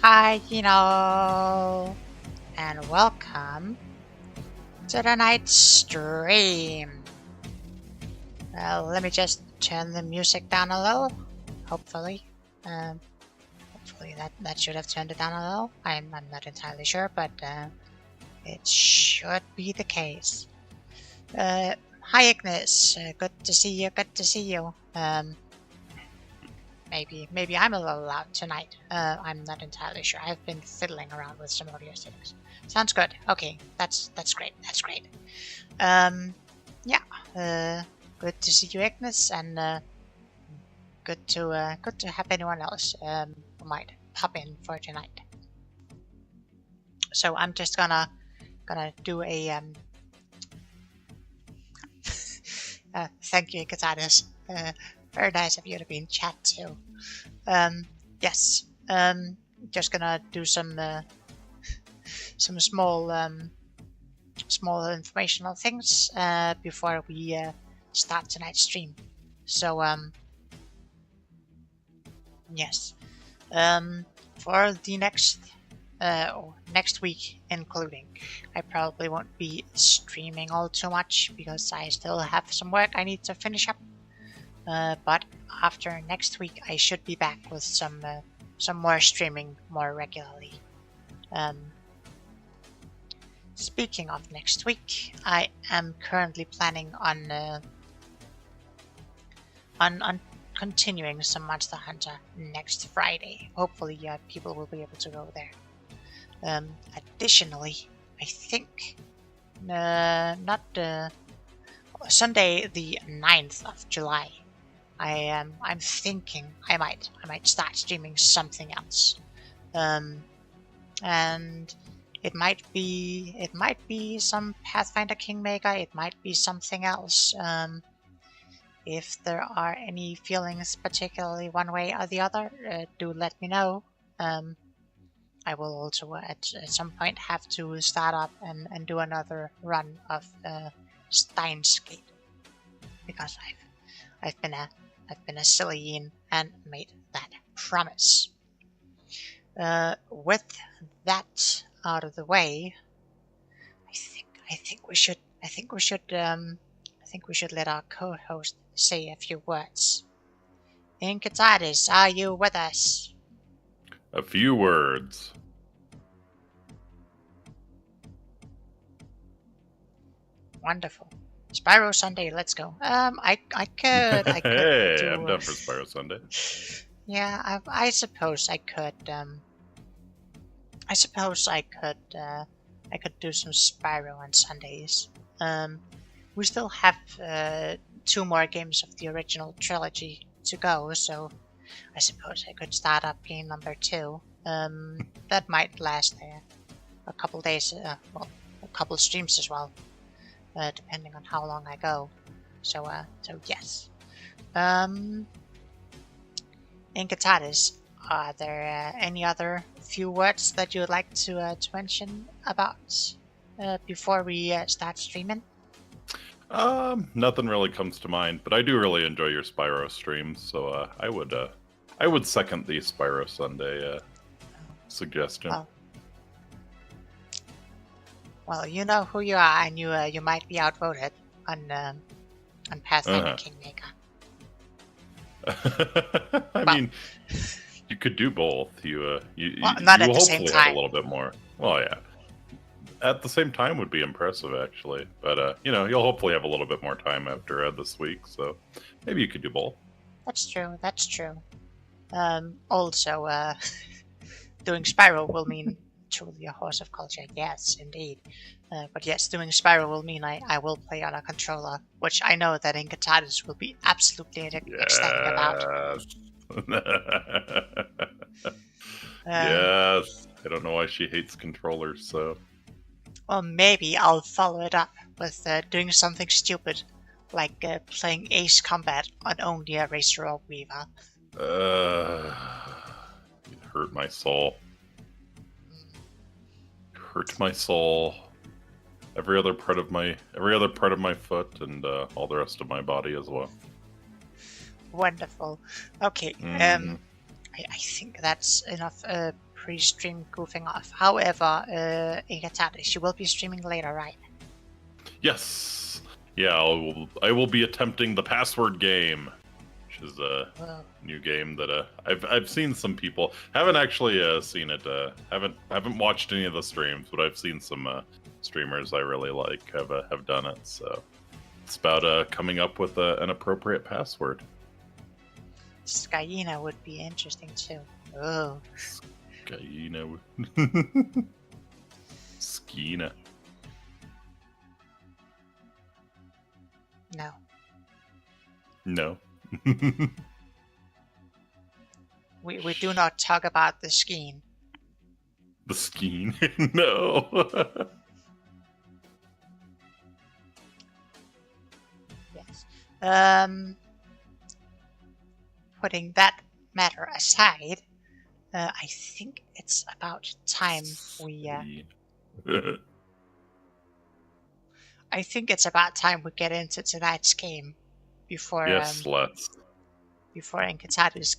Hi, and welcome to the night stream. Well, let me just turn the music down a little. Hopefully, hopefully that should have turned it down a little. I'm not entirely sure, but it should be the case. Hi, Ignis. Good to see you. Good to see you. Maybe I'm a little loud tonight. I'm not entirely sure. I've been fiddling around with some audio settings. Sounds good. Okay, that's great. That's great. Yeah. Good to see you, Ignis, and good to have anyone else who might pop in for tonight. So I'm just gonna do a thank you, Katanis. Very nice of you to be in chat too. Yes. Just gonna do some small informational things before we start tonight's stream. So yes. For the next week including, I probably won't be streaming all too much because I still have some work I need to finish up. But after next week, I should be back with some more streaming more regularly. Speaking of next week, I am currently planning on continuing some Monster Hunter next Friday. Hopefully, people will be able to go there. Additionally, I think Sunday the 9th of July. I'm thinking I might start streaming something else, and it might be some Pathfinder Kingmaker. It might be something else. If there are any feelings, particularly one way or the other, do let me know. I will also at some point have to start up and do another run of Dreamscape because I've been a silly and made that promise. With that out of the way, I think we should let our co-host say a few words. Inkatidis, are you with us? A few words. Wonderful. Spyro Sunday, let's go. I could. Hey, I'm done for Spyro Sunday. Yeah, I suppose I could. I could do some Spyro on Sundays. We still have 2 more games of the original trilogy to go, so I suppose I could start up game number 2. That might last a couple days, a couple streams as well. Depending on how long I go. So yes. Inkatatis, are there any other few words that you would like to mention about before we start streaming? Nothing really comes to mind, but I do really enjoy your Spyro streams, so I would second the Spyro Sunday suggestion. Well, you know who you are, and you might be outvoted on Pathfinder Kingmaker. I mean, you could do both. You not at the same time. Have a little bit more. Well, yeah. At the same time would be impressive, actually. But you'll hopefully have a little bit more time after this week, so maybe you could do both. That's true. That's true. Also, doing Spyro will mean truly a horse of culture. Yes, indeed. But yes, doing Spyro will mean I will play on a controller, which I know that Inkatatis will be absolutely ecstatic about. Yes. I don't know why she hates controllers, so... Well, maybe I'll follow it up with doing something stupid, like playing Ace Combat on only a Racer or Weaver. It hurt my soul. Hurt my soul. Every other part of my foot and all the rest of my body as well. Wonderful. Okay. I think that's enough pre-stream goofing off. However, Inkatatis, you will be streaming later, right? Yes. Yeah, I will be attempting the password game, which is a new game that I've seen some people. Haven't actually seen it. Haven't watched any of the streams, but I've seen some streamers I really like have done it. So it's about coming up with an appropriate password. Skyena would be interesting too. Oh. Skyena. Skeena. No. No. We do not talk about the Skeen. The Skeen? No. Yes. Putting that matter aside, I think it's about time we. I think it's about time we get into tonight's game before. Yes, let's. Before Inkatatis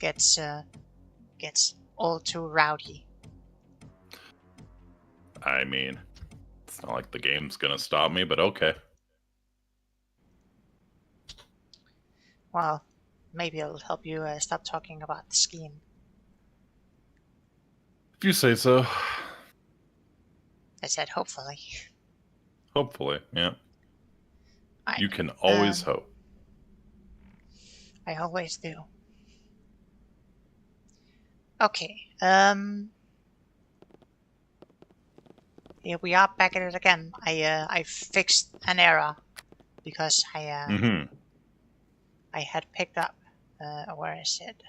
gets all too rowdy. I mean, it's not like the game's gonna stop me, but okay. Well, maybe it'll help you stop talking about the scheme. If you say so. I said hopefully. Hopefully, yeah. You can always hope. I always do. Okay, here we are back at it again. I fixed an error because I had picked up where is it?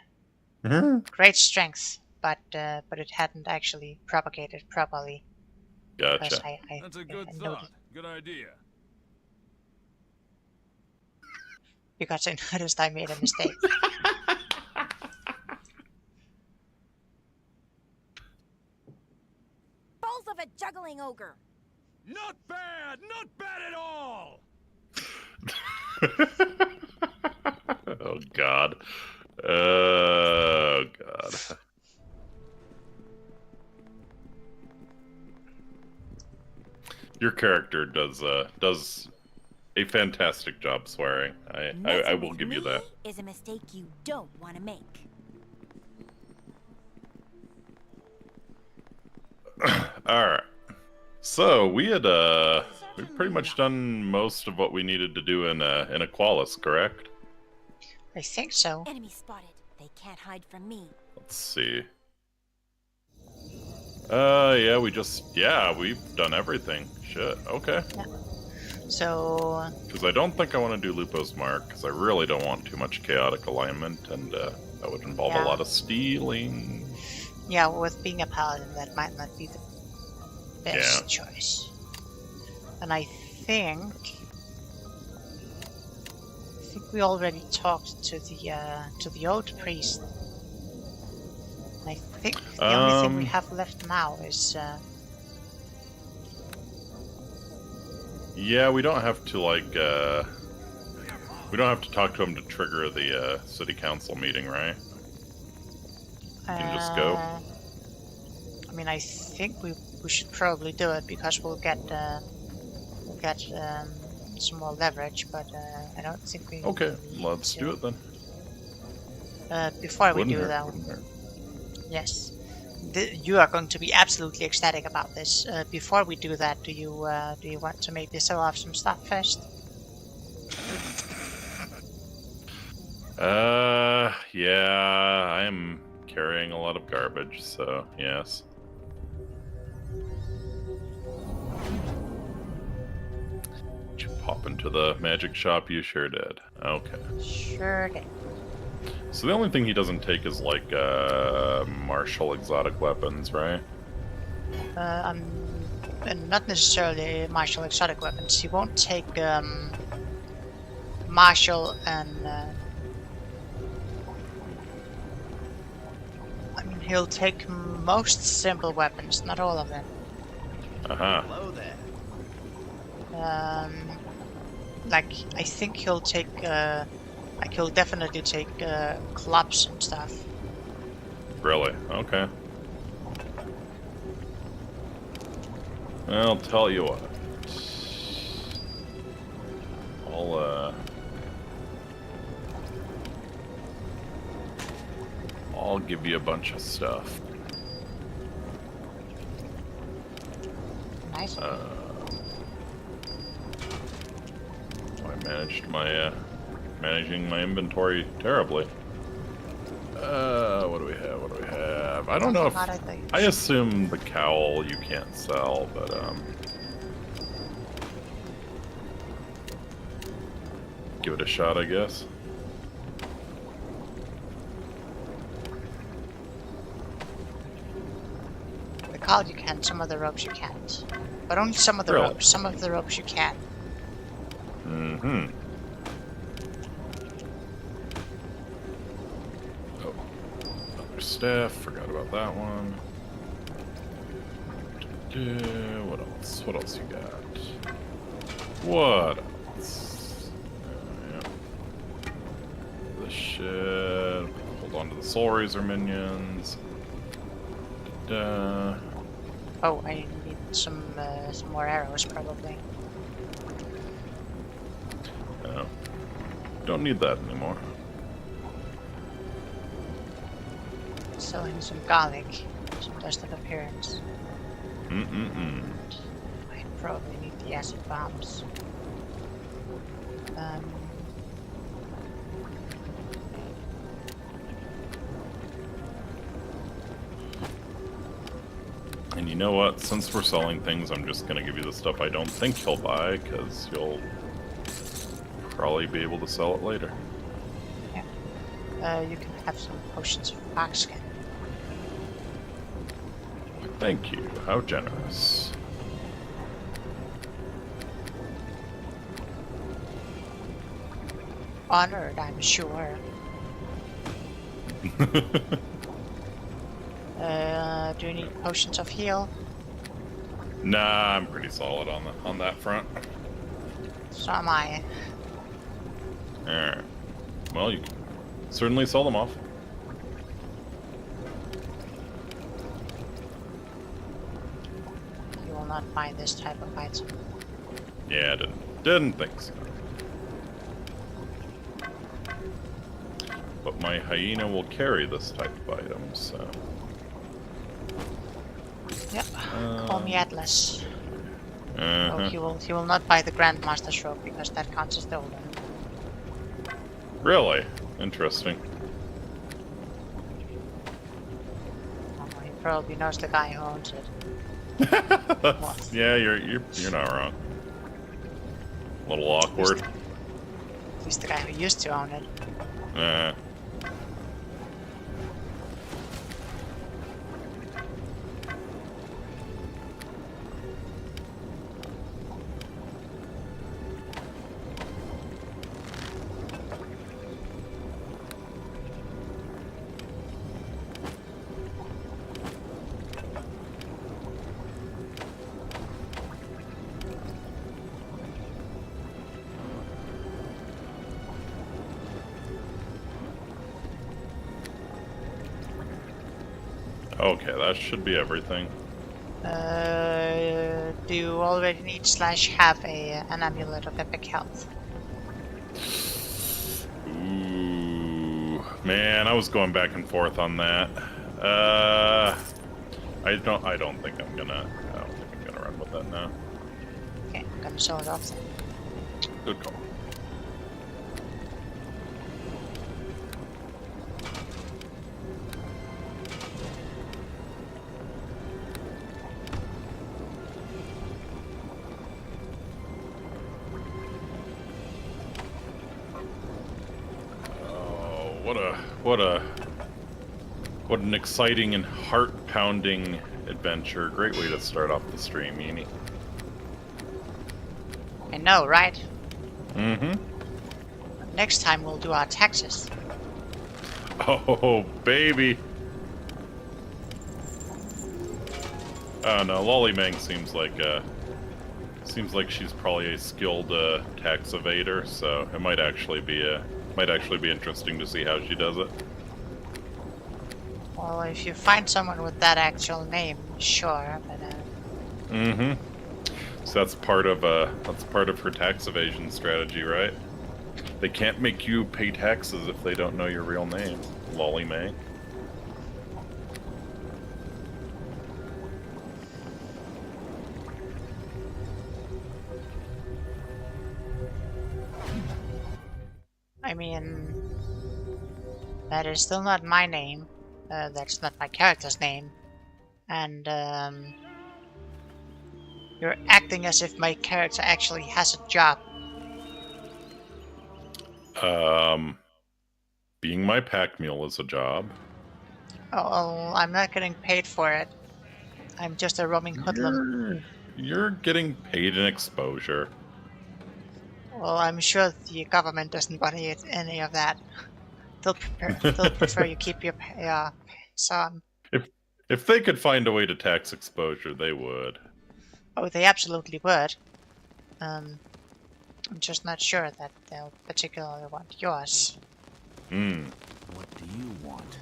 Great strength, but it hadn't actually propagated properly. Gotcha. That's a good thought. Good idea. Because I noticed I made a mistake. Balls of a juggling ogre. Not bad! Not bad at all! Oh, God. Oh, God. Your character does a fantastic job swearing. I will give you that. Is a mistake you don't want to make. Alright. So we had we've pretty much done most of what we needed to do in Aqualis, correct? I think so. Enemy spotted. They can't hide from me. Let's see. Yeah, we've done everything. Shit, okay. Yeah. So... Because I don't think I want to do Lupo's Mark, because I really don't want too much chaotic alignment, and that would involve a lot of stealing. Yeah, with being a paladin, that might not be the best choice. And I think we already talked to the old priest. I think the only thing we have left now is... Yeah, we don't have to, like, we don't have to talk to him to trigger the city council meeting, right? You can just go. I mean, I think we should probably do it because we'll get some more leverage, but I don't think we. Okay, let's do it then. Before we do though, yes, you are going to be absolutely ecstatic about this. Before we do that, do you want to maybe sell off some stuff first? Yeah, I am carrying a lot of garbage, so yes. Did you pop into the magic shop? You sure did. Okay. Sure did. So the only thing he doesn't take is like martial exotic weapons, right? And not necessarily martial exotic weapons. He won't take martial and I mean, he'll take most simple weapons, not all of them. Hello there. Like I think he'll take like he'll definitely take clubs and stuff. Really? Okay. I'll tell you what. I'll give you a bunch of stuff. Nice. I managed my managing my inventory terribly. What do we have? What do we have? I don't know if I assume the cowl you can't sell, but give it a shot, I guess. The cowl you can, some of the ropes you can't. But only some of the ropes. Some of the ropes you can. Mm-hmm. Oh, another staff. Forgot about that one. What else? What else you got? What else? Yeah. The shit. Hold on to the Soul Razor minions. Oh, I need some more arrows, probably. No. Don't need that anymore. Selling some garlic, some dust of appearance. I probably need the acid bombs. And you know what? Since we're selling things, I'm just gonna give you the stuff I don't think he'll buy, because you'll probably be able to sell it later. Yeah. You can have some potions of foxskin. Thank you. How generous. Honored, I'm sure. Do you need potions of heal? Nah, I'm pretty solid on that front. So am I. Alright. Well, you can certainly sell them off. You will not buy this type of item. Yeah, didn't think so. But my hyena will carry this type of item, so... Yep. Call me Atlas. Uh-huh. Oh, he will not buy the Grandmaster's robe because that counts as stolen. Really? Interesting. Oh, he probably knows the guy who owns it. Yeah, you're not wrong. A little awkward. He's the guy who used to own it. Okay, that should be everything. Do you already need / have an amulet of epic health? Ooh, man, I was going back and forth on that. I don't think I'm gonna run with that now. Okay, I'm gonna sell it off then. Good call. What an exciting and heart-pounding adventure. Great way to start off the stream, Eenie. I know, right? Mm-hmm. Next time we'll do our taxes. Oh, baby. Oh no, Lollymang seems like she's probably a skilled tax evader, so it might actually be interesting to see how she does it. Well, if you find someone with that actual name, sure, but Mm-hmm. So that's part of her tax evasion strategy, right? They can't make you pay taxes if they don't know your real name. Lolly May. I mean, that is still not my name. That's not my character's name. And, you're acting as if my character actually has a job. Being my pack mule is a job. Oh, I'm not getting paid for it. I'm just a roaming hoodlum. You're getting paid in exposure. Well, I'm sure the government doesn't want any of that. They'll prefer you keep your pants on. If they could find a way to tax exposure, they would. Oh, they absolutely would. I'm just not sure that they'll particularly want yours. What do you want?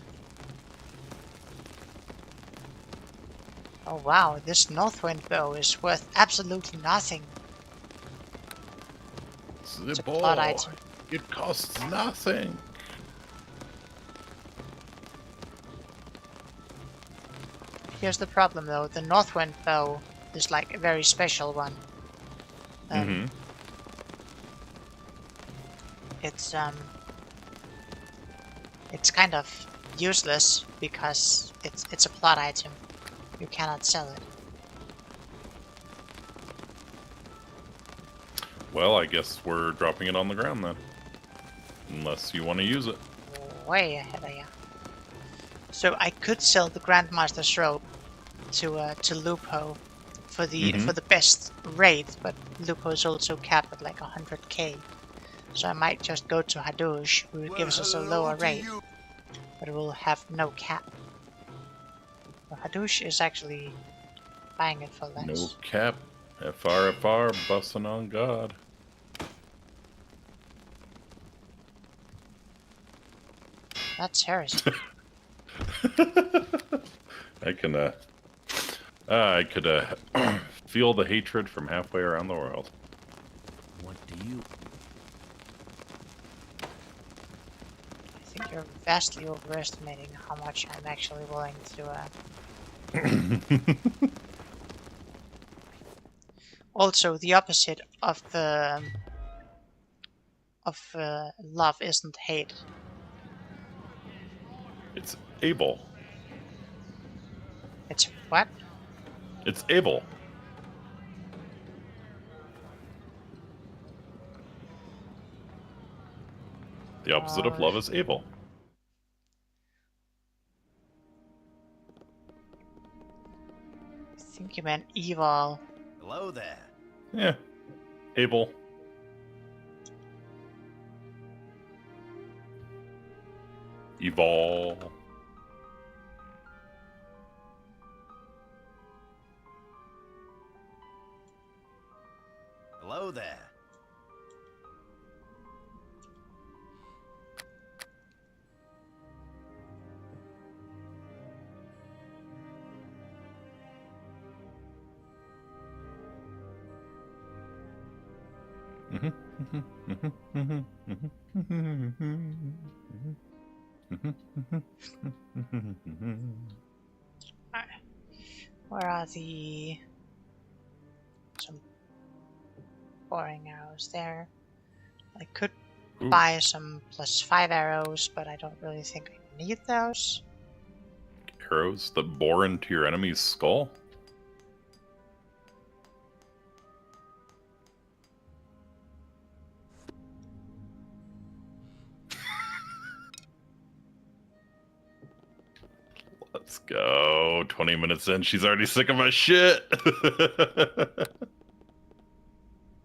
Oh wow, this Northwind bow is worth absolutely nothing. The a plot item. It costs nothing. Here's the problem though, the Northwind bow is like a very special one. It's kind of useless because it's a plot item. You cannot sell it. Well, I guess we're dropping it on the ground then. Unless you want to use it. Way ahead of you. So I could sell the Grandmaster's robe to Lupo for the best rate, but Lupo is also capped at like 100k. So I might just go to Hadush, who gives us a lower rate, but it will have no cap. Well, Hadush is actually buying it for less. No cap. FR, busting on God. That's heresy. I could feel the hatred from halfway around the world. What do you... I think you're vastly overestimating how much I'm actually willing to... Also, the opposite of love isn't hate. It's able. It's what? It's able. The opposite of love is able. I think you meant evil. Hello there. Yeah. Able. Evolve. Hello there. Where are some boring arrows there? I could buy some +5 arrows, but I don't really think I need those. Arrows that bore into your enemy's skull? Let's go. 20 minutes in, she's already sick of my shit.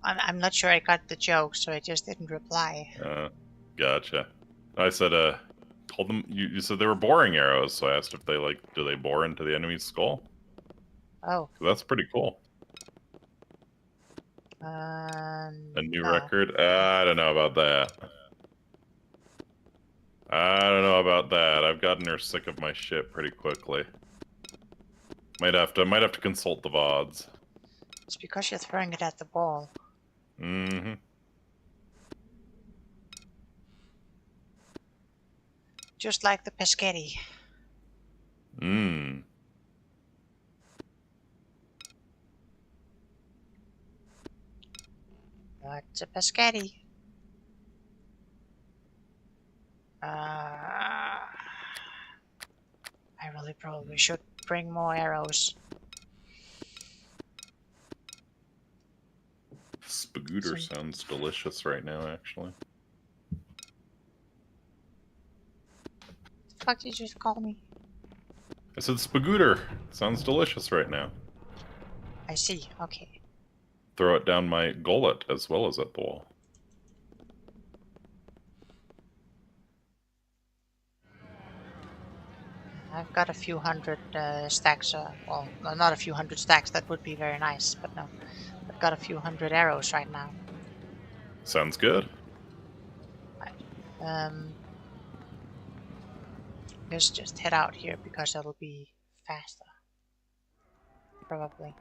I'm not sure I got the joke, so I just didn't reply. Gotcha. I said, told them, you said they were boring arrows, so I asked if they, do they bore into the enemy's skull? Oh. That's pretty cool. A new record? I don't know about that. I've gotten her sick of my shit pretty quickly. Might have to consult the VODs. It's because you're throwing it at the wall. Mm-hmm. Just like the Pescetti. Mmm. It's a Pescetti. I really probably should bring more arrows. Spagooter sounds delicious right now, actually. What the fuck did you just call me? I said spagooter. Sounds delicious right now. I see, okay. Throw it down my gullet as well as at the wall. I've got a few hundred stacks, well, not a few hundred stacks, that would be very nice, but no. I've got a few hundred arrows right now. Sounds good. Right. Let's just head out here because that'll be faster. Probably.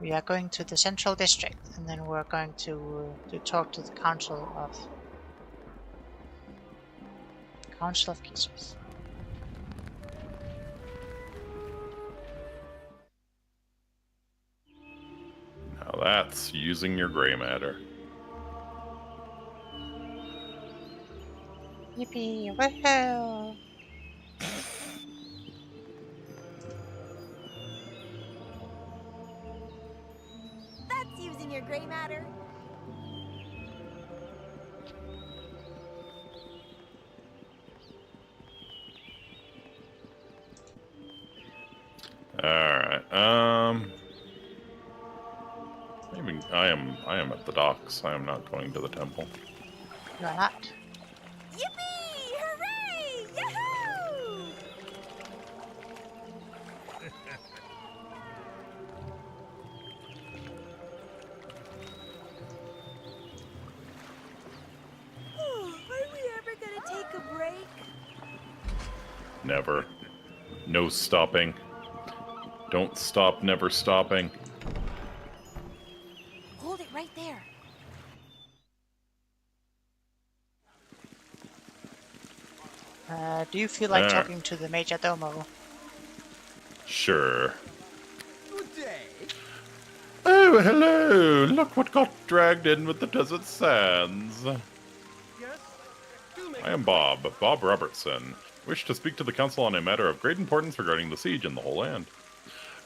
We are going to the central district, and then we're going to talk to the Council of Geezers. Now that's using your gray matter. Yippee! Woohoo! That's using your gray matter. Alright, maybe I am at the docks. I am not going to the temple. You are not. Yippee! Hooray! Yahoo! Are we ever gonna take a break? Never. No stopping. Don't stop, never stopping. Hold it right there. Do you feel like talking to the Major Domo? Sure. Good day. Oh, hello! Look what got dragged in with the desert sands. Yes? Do make I am Bob Robertson. Wish to speak to the council on a matter of great importance regarding the siege in the whole land.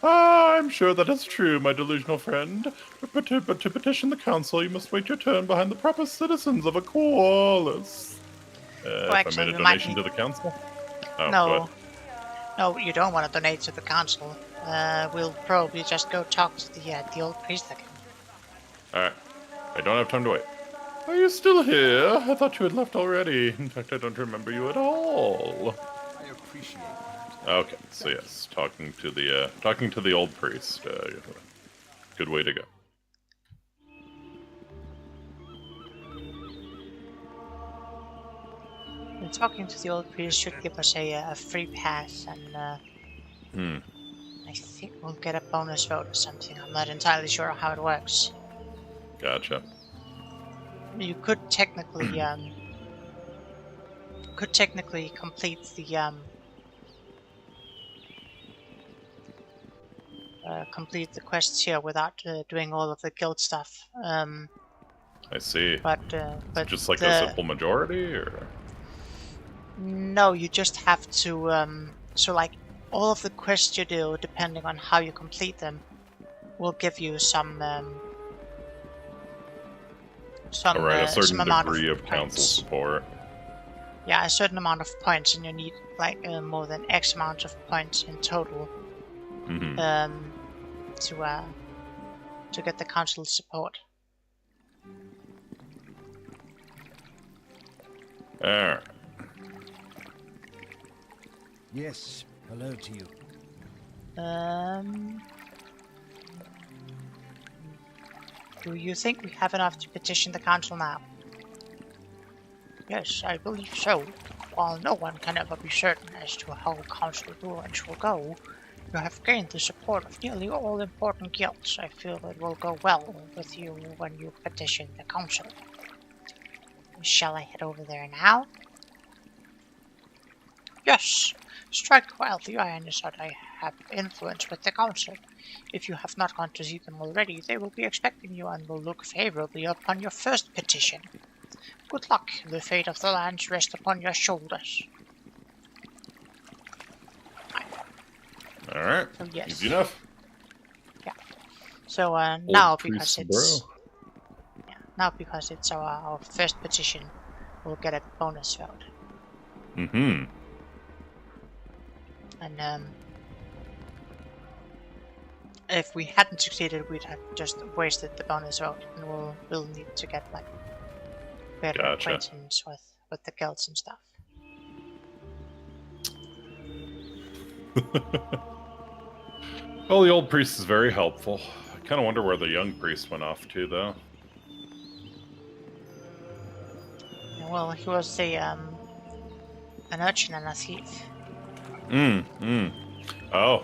Ah, I'm sure that is true, my delusional friend. But to petition the council, you must wait your turn behind the proper citizens of a Aqualis. If I actually, made a we might donation need- to the council? Oh, No. No, you don't want to donate to the council. We'll probably just go talk to the old priest again. Alright. I don't have time to wait. Are you still here? I thought you had left already. In fact, I don't remember you at all. I appreciate that. Okay, so yes, talking to the old priest. Good way to go. And talking to the old priest should give us a free pass, and I think we'll get a bonus vote or something. I'm not entirely sure how it works. Gotcha. You could technically complete the quests here without doing all of the guild stuff. I see. But Just like a simple majority, or? No, you just have to. So like all of the quests you do, depending on how you complete them, will give you some Alright, a certain some amount degree of points. council support. Yeah, a certain amount of points, and you need like more than X amount of points in total to get the council support. Alright. Yes, hello to you. Do you think we have enough to petition the council now? Yes, I believe so. While no one can ever be certain as to how council rulings will go, You have gained the support of nearly all important guilds. I feel it will go well with you when you petition the council. Shall I head over there now? Yes. Strike while the iron is hot. I have influence with the council. If you have not gone to see them already, they will be expecting you and will look favorably upon your first petition. Good luck. The fate of the lands rests upon your shoulders. Alright. So, yes. Easy enough. Yeah. So now Old because priest it's bro. now because it's our first petition, we'll get a bonus vote. Mm-hmm. And if we hadn't succeeded, we'd have just wasted the bonus vote, and we'll need to get like better acquaintance with the guilds and stuff. Well, the old priest is very helpful. I kind of wonder where the young priest went off to, though. Well, he was an urchin and a thief. Oh.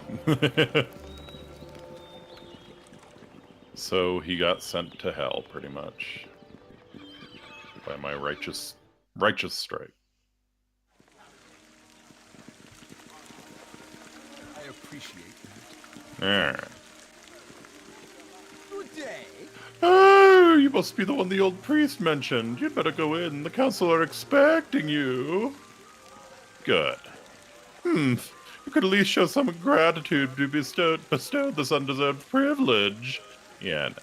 So he got sent to hell, pretty much. By my righteous strike. I appreciate that. Alright. Good day. Oh, you must be the one the old priest mentioned. You'd better go in. The council are expecting you. Good. You could at least show some gratitude to bestowed this undeserved privilege. Yeah, no.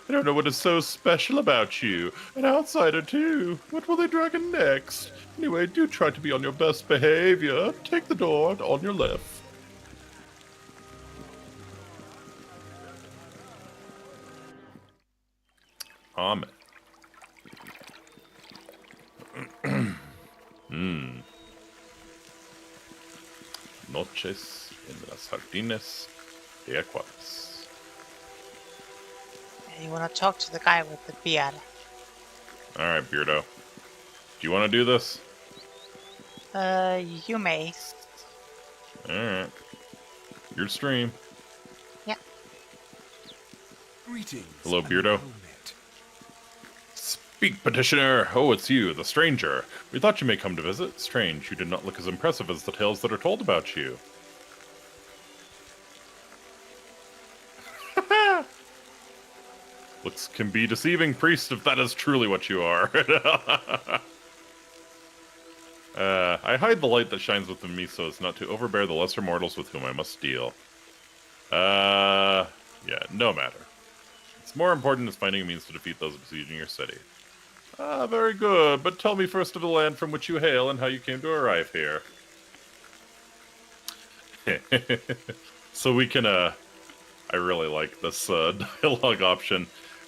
I don't know what is so special about you. An outsider, too. What will they drag in next? Anyway, do try to be on your best behavior. Take the door on your left. Amen. Noches en las jardines de Aquaris. You want to talk to the guy with the beard? Alright, Beardo. Do you want to do this? You may. Alright. Your stream. Yeah. Greetings. Hello, Beardo. unwell met. Speak, petitioner! Oh, it's you, the stranger. We thought you may come to visit. Strange, you did not look as impressive as the tales that are told about you. Looks can be deceiving, priest, if that is truly what you are. I hide the light that shines within me so as not to overbear the lesser mortals with whom I must deal. Yeah, no matter. It's more important is finding a means to defeat those besieging your city. Ah, very good, but tell me first of the land from which you hail and how you came to arrive here. So we can, I really like this dialogue option.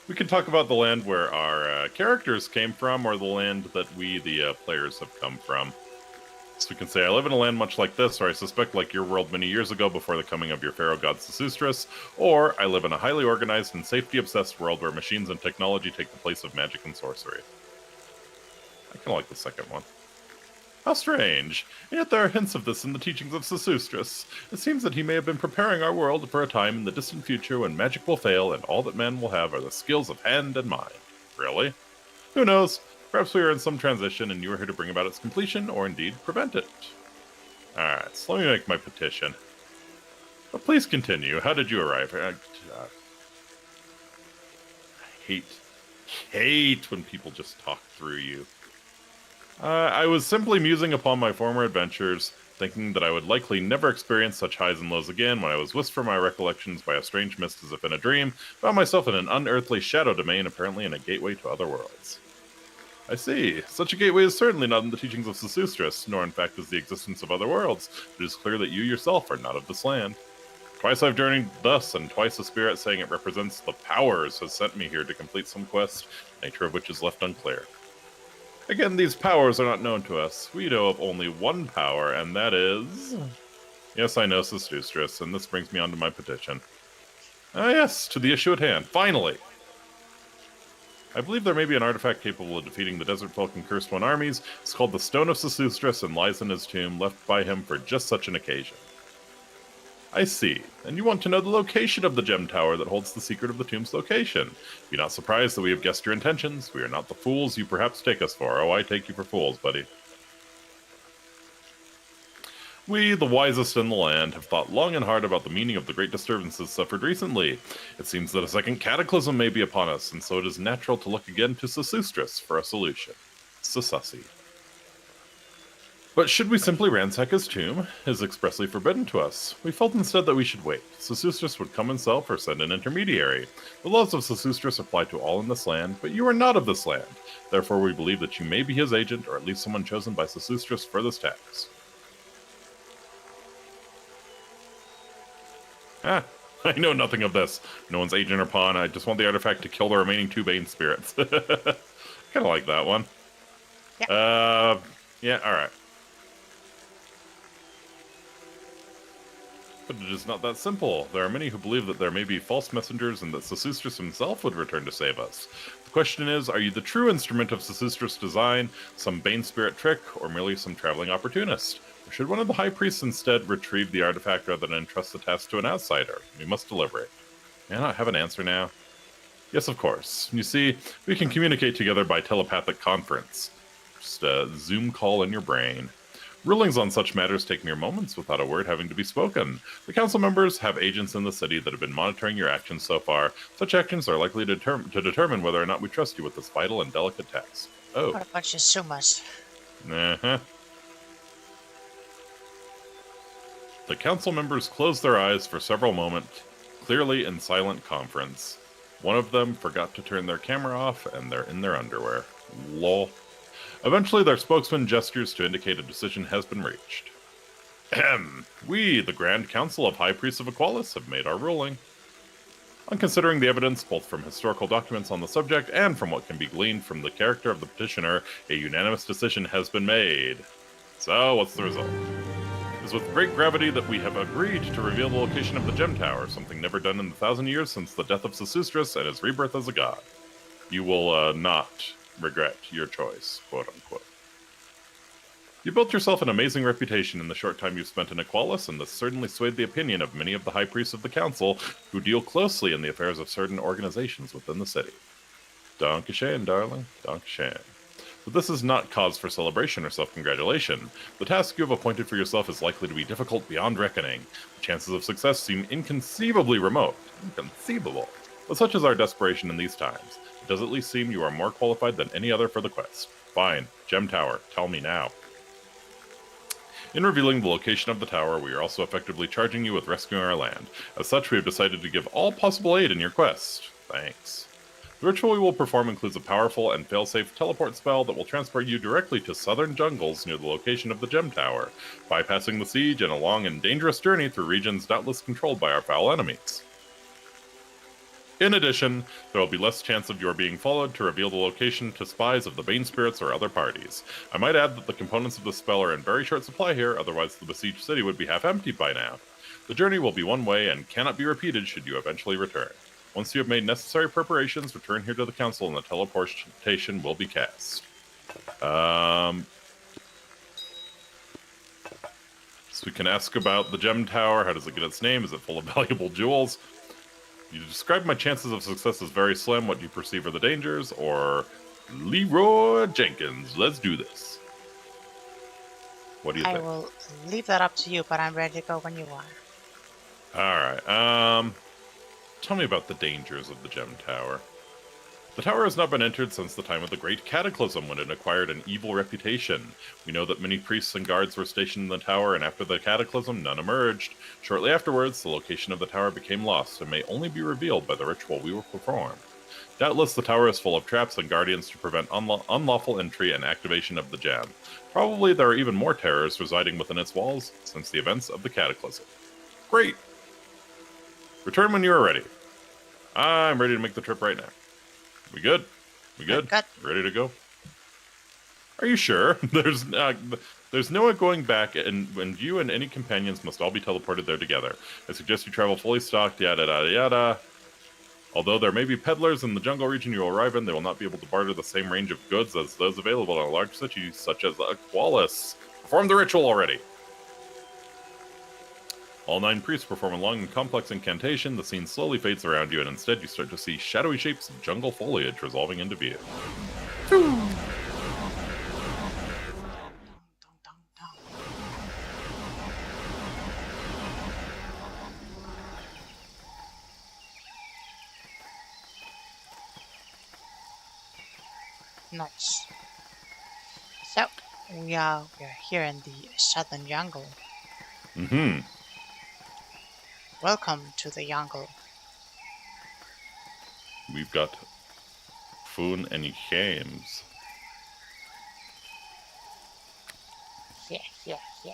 We can talk about the land where our characters came from, or the land that we, the players, have come from. So we can say, I live in a land much like this, or I suspect like your world many years ago before the coming of your pharaoh god Sesustris, or I live in a highly organized and safety-obsessed world where machines and technology take the place of magic and sorcery. I kind of like the second one. How strange. And yet there are hints of this in the teachings of Sesustris. It seems that he may have been preparing our world for a time in the distant future when magic will fail and all that men will have are the skills of hand and mind. Really? Who knows? Perhaps we are in some transition and you are here to bring about its completion, or indeed prevent it. Alright, so let me make my petition. But please continue. How did you arrive? I hate when people just talk through you. I was simply musing upon my former adventures, thinking that I would likely never experience such highs and lows again when I was whisked from my recollections by a strange mist as if in a dream, found myself in an unearthly shadow domain, apparently in a gateway to other worlds. I see. Such a gateway is certainly not in the teachings of Sesustris, nor in fact is the existence of other worlds. It is clear that you yourself are not of this land. Twice I've journeyed thus, and twice the spirit saying it represents the powers has sent me here to complete some quest, the nature of which is left unclear. Again, these powers are not known to us. We know of only one power, and that is... Yes, I know, Sesustris, and this brings me on to my petition. Ah, yes, to the issue at hand. Finally! I believe there may be an artifact capable of defeating the Desert Folk and Cursed One armies. It's called the Stone of Sesustris and lies in his tomb, left by him for just such an occasion. I see. And you want to know the location of the gem tower that holds the secret of the tomb's location. Be not surprised that we have guessed your intentions. We are not the fools you perhaps take us for. Oh, I take you for fools, buddy. We, the wisest in the land, have thought long and hard about the meaning of the great disturbances suffered recently. It seems that a second cataclysm may be upon us, and so it is natural to look again to Sesustris for a solution. Sasasi. But should we simply ransack his tomb? It is expressly forbidden to us. We felt instead that we should wait. Sesustris would come himself or send an intermediary. The laws of Sesustris apply to all in this land, but you are not of this land. Therefore we believe that you may be his agent, or at least someone chosen by Sesustris for this task. Ah, I know nothing of this. No one's agent or pawn. I just want the artifact to kill the remaining 2 Bane spirits. Kind of like that one. Yeah. Yeah, alright. But it is not that simple. There are many who believe that there may be false messengers and that Sesustris himself would return to save us. The question is, are you the true instrument of Sesustris' design, some Bane spirit trick, or merely some traveling opportunist? Or should one of the high priests instead retrieve the artifact rather than entrust the task to an outsider? We must deliberate. May I not have an answer now? Yes, of course. You see, we can communicate together by telepathic conference. Just a Zoom call in your brain. Rulings on such matters take mere moments without a word having to be spoken. The council members have agents in the city that have been monitoring your actions so far. Such actions are likely to determine whether or not we trust you with this vital and delicate task. Oh. What a bunch of sumas. Uh-huh. The council members closed their eyes for several moments, clearly in silent conference. One of them forgot to turn their camera off, and they're in their underwear. Lol. Eventually, their spokesman gestures to indicate a decision has been reached. Ahem. We, the Grand Council of High Priests of Equalis, have made our ruling. On considering the evidence, both from historical documents on the subject and from what can be gleaned from the character of the petitioner, a unanimous decision has been made. So, what's the result? It is with great gravity that we have agreed to reveal the location of the Gem Tower, something never done in the 1,000 years since the death of Sesustris and his rebirth as a god. You will not regret your choice, quote-unquote. You built yourself an amazing reputation in the short time you've spent in Equalis, and this certainly swayed the opinion of many of the high priests of the council who deal closely in the affairs of certain organizations within the city. Dankeschön, darling. Dankeschön. But this is not cause for celebration or self-congratulation. The task you have appointed for yourself is likely to be difficult beyond reckoning. The chances of success seem inconceivably remote. Inconceivable. But such is our desperation in these times. It does at least seem you are more qualified than any other for the quest. Fine. Gem Tower. Tell me now. In revealing the location of the tower, we are also effectively charging you with rescuing our land. As such, we have decided to give all possible aid in your quest. Thanks. The ritual we will perform includes a powerful and fail-safe teleport spell that will transport you directly to southern jungles near the location of the Gem Tower, bypassing the siege and a long and dangerous journey through regions doubtless controlled by our foul enemies. In addition, there will be less chance of your being followed to reveal the location to spies of the Bane Spirits or other parties. I might add that the components of the spell are in very short supply here, otherwise the besieged city would be half empty by now. The journey will be one way and cannot be repeated should you eventually return. Once you have made necessary preparations, return here to the council and the teleportation will be cast. So we can ask about the Gem Tower. How does it get its name? Is it full of valuable jewels? You describe my chances of success as very slim. What do you perceive are the dangers? Or Leroy Jenkins, let's do this. What do you think? I will leave that up to you, but I'm ready to go when you are. Alright, tell me about the dangers of the Gem Tower. The tower has not been entered since the time of the Great Cataclysm, when it acquired an evil reputation. We know that many priests and guards were stationed in the tower, and after the Cataclysm, none emerged. Shortly afterwards, the location of the tower became lost, and may only be revealed by the ritual we will perform. Doubtless, the tower is full of traps and guardians to prevent unlawful entry and activation of the gem. Probably there are even more terrors residing within its walls, since the events of the Cataclysm. Great! Return when you are ready. I'm ready to make the trip right now. We good? We good? Good. Ready to go? Are you sure? There's no going back, and you and any companions must all be teleported there together. I suggest you travel fully stocked, yada yada yada. Although there may be peddlers in the jungle region you will arrive in, they will not be able to barter the same range of goods as those available in a large city such as Equalis. Perform the ritual already. All 9 priests perform a long and complex incantation. The scene slowly fades around you, and instead you start to see shadowy shapes of jungle foliage resolving into view. Nice. So, we are here in the southern jungle. Mm-hmm. Welcome to the jungle. We've got food and games. Yeah.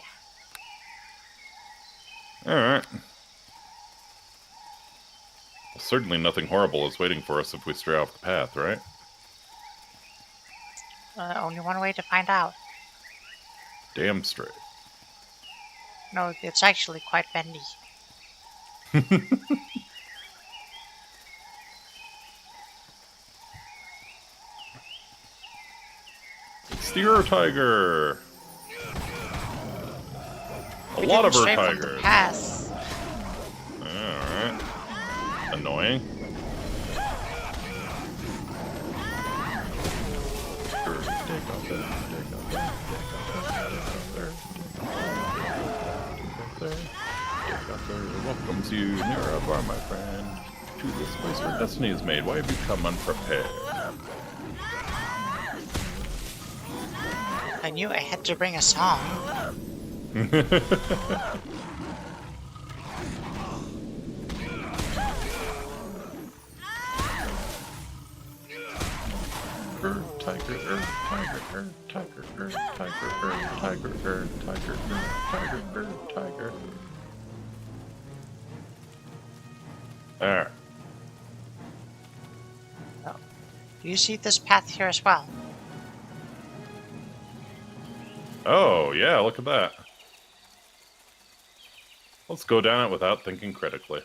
Alright. Well, certainly nothing horrible is waiting for us if we stray off the path, right? Only one way to find out. Damn straight. No, it's actually quite bendy. Steer tiger! A We lot of didn't her stray from the tigers. path. Alright. Annoying. Welcomes you nearer, bar, my friend, to this place where destiny is made. Why have you come unprepared? I knew I had to bring a song. Tiger. There. Oh. Do you see this path here as well? Oh, yeah, look at that. Let's go down it without thinking critically.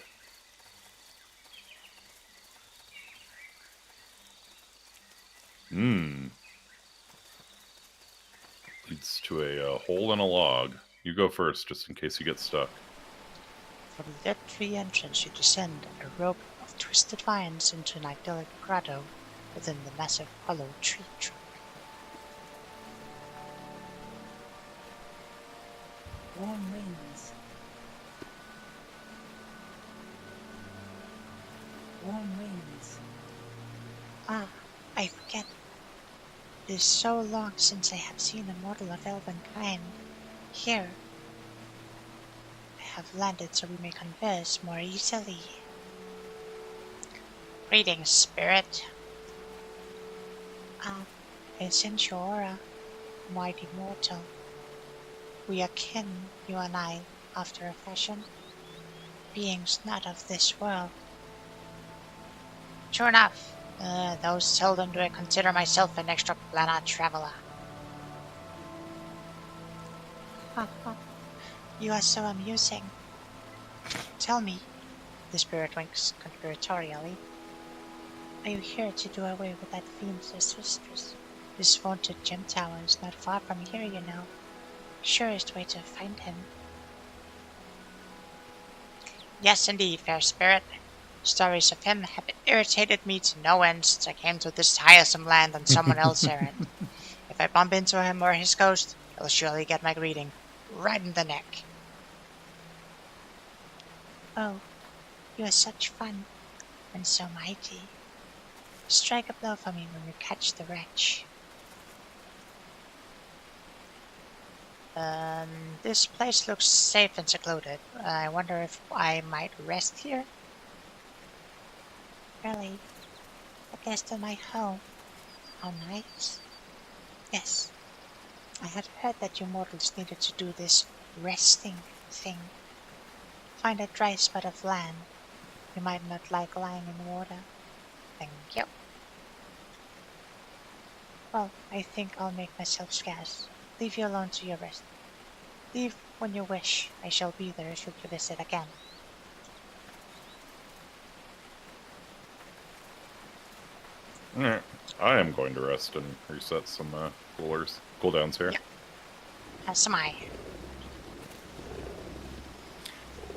Leads to a hole in a log. You go first, just in case you get stuck. From the dead tree entrance you descend a rope of twisted vines into an idyllic grotto within the massive hollow tree trunk. Warm winds. Warm winds. Ah, I forget. It is so long since I have seen a mortal of elven kind. Here. I have landed so we may converse more easily. Greetings, spirit. I sense your aura, mighty mortal. We are kin, you and I, after a fashion. Beings not of this world. True enough. Though seldom do I consider myself an extraplanar traveler. You are so amusing. Tell me, the spirit winks conspiratorially. Are you here to do away with that fiend's mistress? This vaunted gem tower is not far from here, you know. Surest way to find him. Yes, indeed, fair spirit. Stories of him have irritated me to no end since I came to this tiresome land on someone else's errand. If I bump into him or his ghost, he'll surely get my greeting right in the neck. Oh, you are such fun, and so mighty. Strike a blow for me when you catch the wretch. This place looks safe and secluded. I wonder if I might rest here? Really? A guest in my home? How nice. Yes, I had heard that you mortals needed to do this resting thing. Find a dry spot of land. You might not like lying in water. Thank you. Well, I think I'll make myself scarce. Leave you alone to your rest. Leave when you wish. I shall be there should you visit again. Alright. I am going to rest and reset some cooldowns here. Yeah. As am I.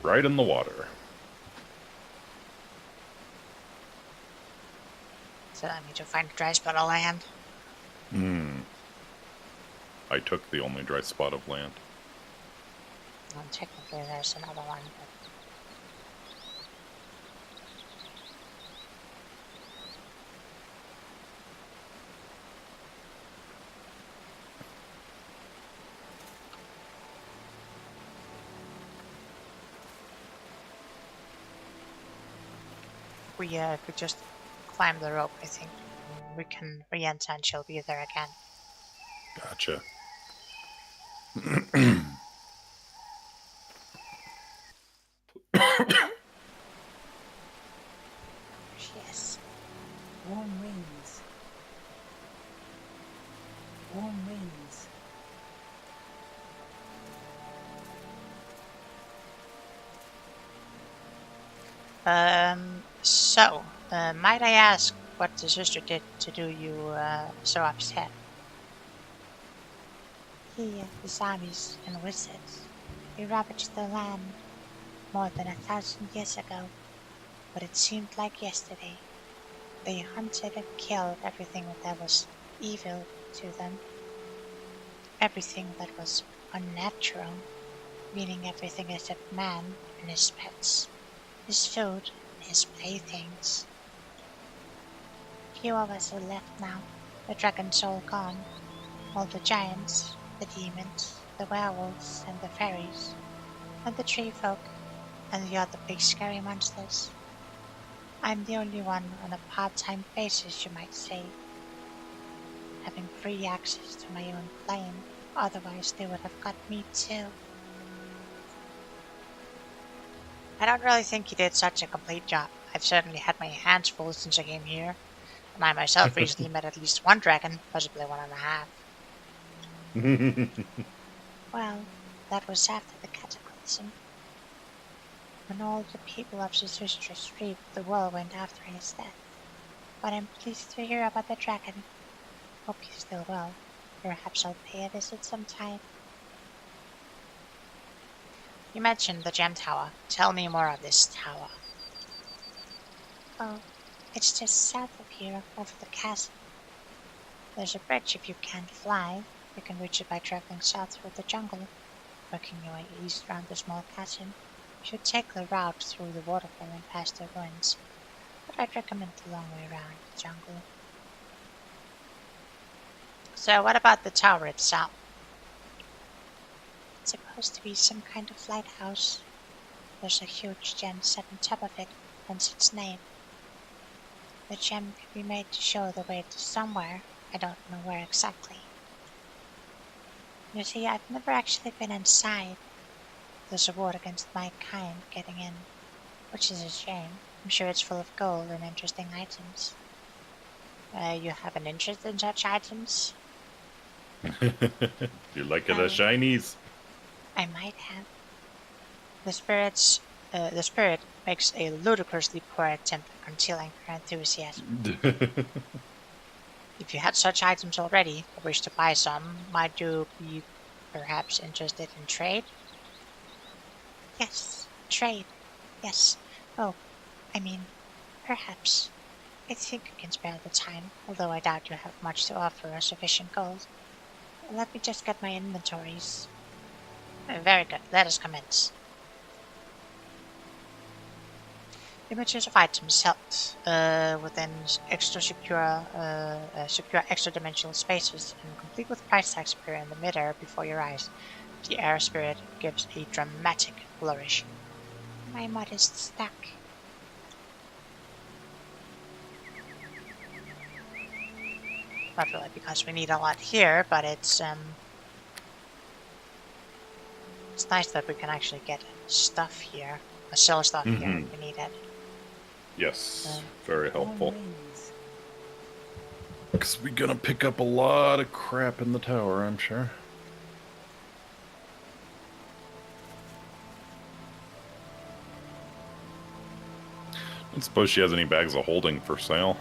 right in the water. So I need to find a dry spot of land. I took the only dry spot of land. Well, technically there's another one, but... We could just climb the rope, I think. We can re-enter and she'll be there again. Gotcha. Yes. Warm winds. Warm winds. Might I ask what the sister did to do you so upset? The zombies and wizards. They ravaged the land more than 1,000 years ago, but it seemed like yesterday. They hunted and killed everything that was evil to them. Everything that was unnatural, meaning everything except man and his pets, his food and his playthings. Few of us are left now, the dragon's all gone. All the giants, the demons, the werewolves and the fairies, and the tree folk, and the other big scary monsters. I'm the only one on a part-time basis, you might say, having free access to my own plane, otherwise they would have got me too. I don't really think you did such a complete job. I've certainly had my hands full since I came here, and I myself recently met at least one dragon, possibly 1.5. Well, that was after the cataclysm, when all the people of Zarathustra reaped the whirlwind after his death. But I'm pleased to hear about the dragon. Hope he's still well. Perhaps I'll pay a visit sometime. You mentioned the gem tower. Tell me more of this tower. Oh, it's just south of here, over the castle. There's a bridge if you can't fly. You can reach it by traveling south through the jungle, working your way east around the small castle. You should take the route through the waterfall and past the ruins, but I'd recommend the long way around the jungle. So what about the tower itself? It's supposed to be some kind of lighthouse. There's a huge gem set on top of it, hence its name. The gem can be made to show the way to somewhere. I don't know where exactly. You see, I've never actually been inside. There's a ward against my kind getting in, which is a shame. I'm sure it's full of gold and interesting items. You have an interest in such items? You like it as shinies? I might have. The spirit makes a ludicrously poor attempt at concealing her enthusiasm. If you had such items already, or wish to buy some, might you be perhaps interested in trade? Yes, trade. Yes. Oh, I mean, perhaps. I think I can spare the time, although I doubt you have much to offer or sufficient gold. Let me just get my inventories. Very good. Let us commence. Images of items held within secure extra-dimensional spaces and complete with price tags appear in the midair before your eyes. The air spirit gives a dramatic flourish. My modest stack. Not really because we need a lot here, but it's nice that we can actually get stuff here. Sell stuff here if we need it. Yes, very helpful. Because we're gonna pick up a lot of crap in the tower, I'm sure. I don't suppose she has any bags of holding for sale.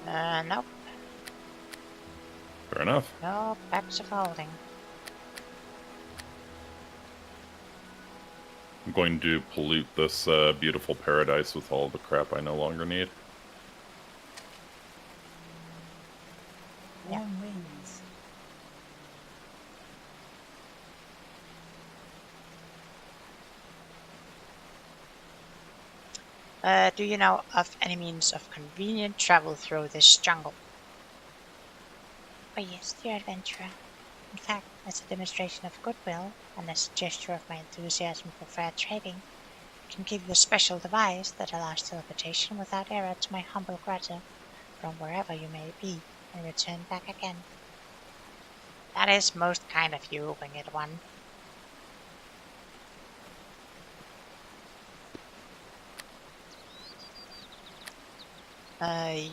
Nope. Fair enough. Nope, back to folding. I'm going to pollute this beautiful paradise with all the crap I no longer need. Yeah. Warm winds. Do you know of any means of convenient travel through this jungle? Oh yes, dear adventurer. In fact, as a demonstration of goodwill and as a gesture of my enthusiasm for fair trading, I can give you a special device that allows teleportation without error to my humble grotto from wherever you may be and return back again. That is most kind of you, winged one.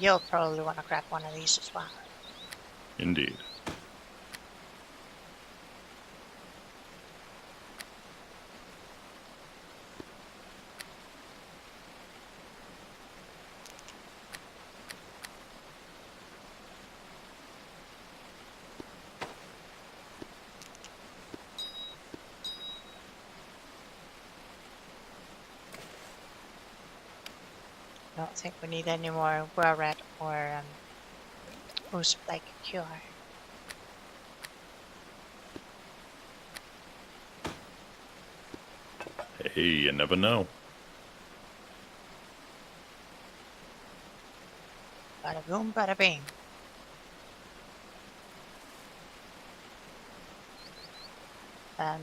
You'll probably want to grab one of these as well. Indeed. I don't think we need any more Were-Rat or Ooze Plague Cure. Hey, you never know. Bada boom, bada bing. Um,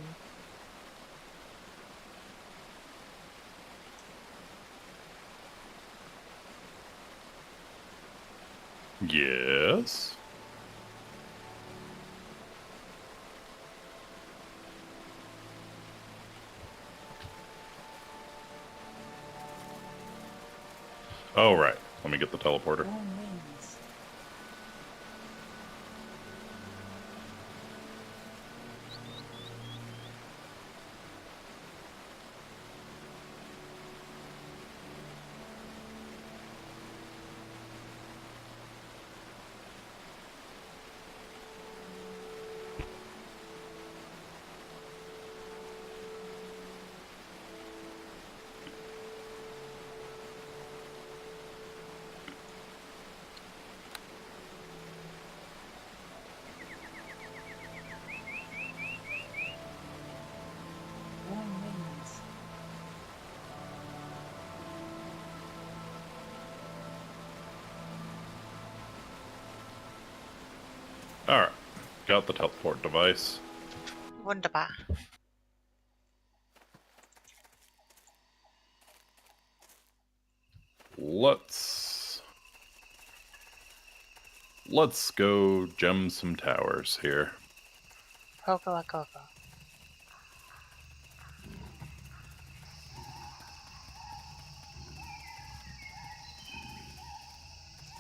Yes? Oh, right. Let me get the teleporter. Warm winds. Warm winds. Alright. Got the teleport device. wunderbar. Let's go gem some towers here. Pogo a go go.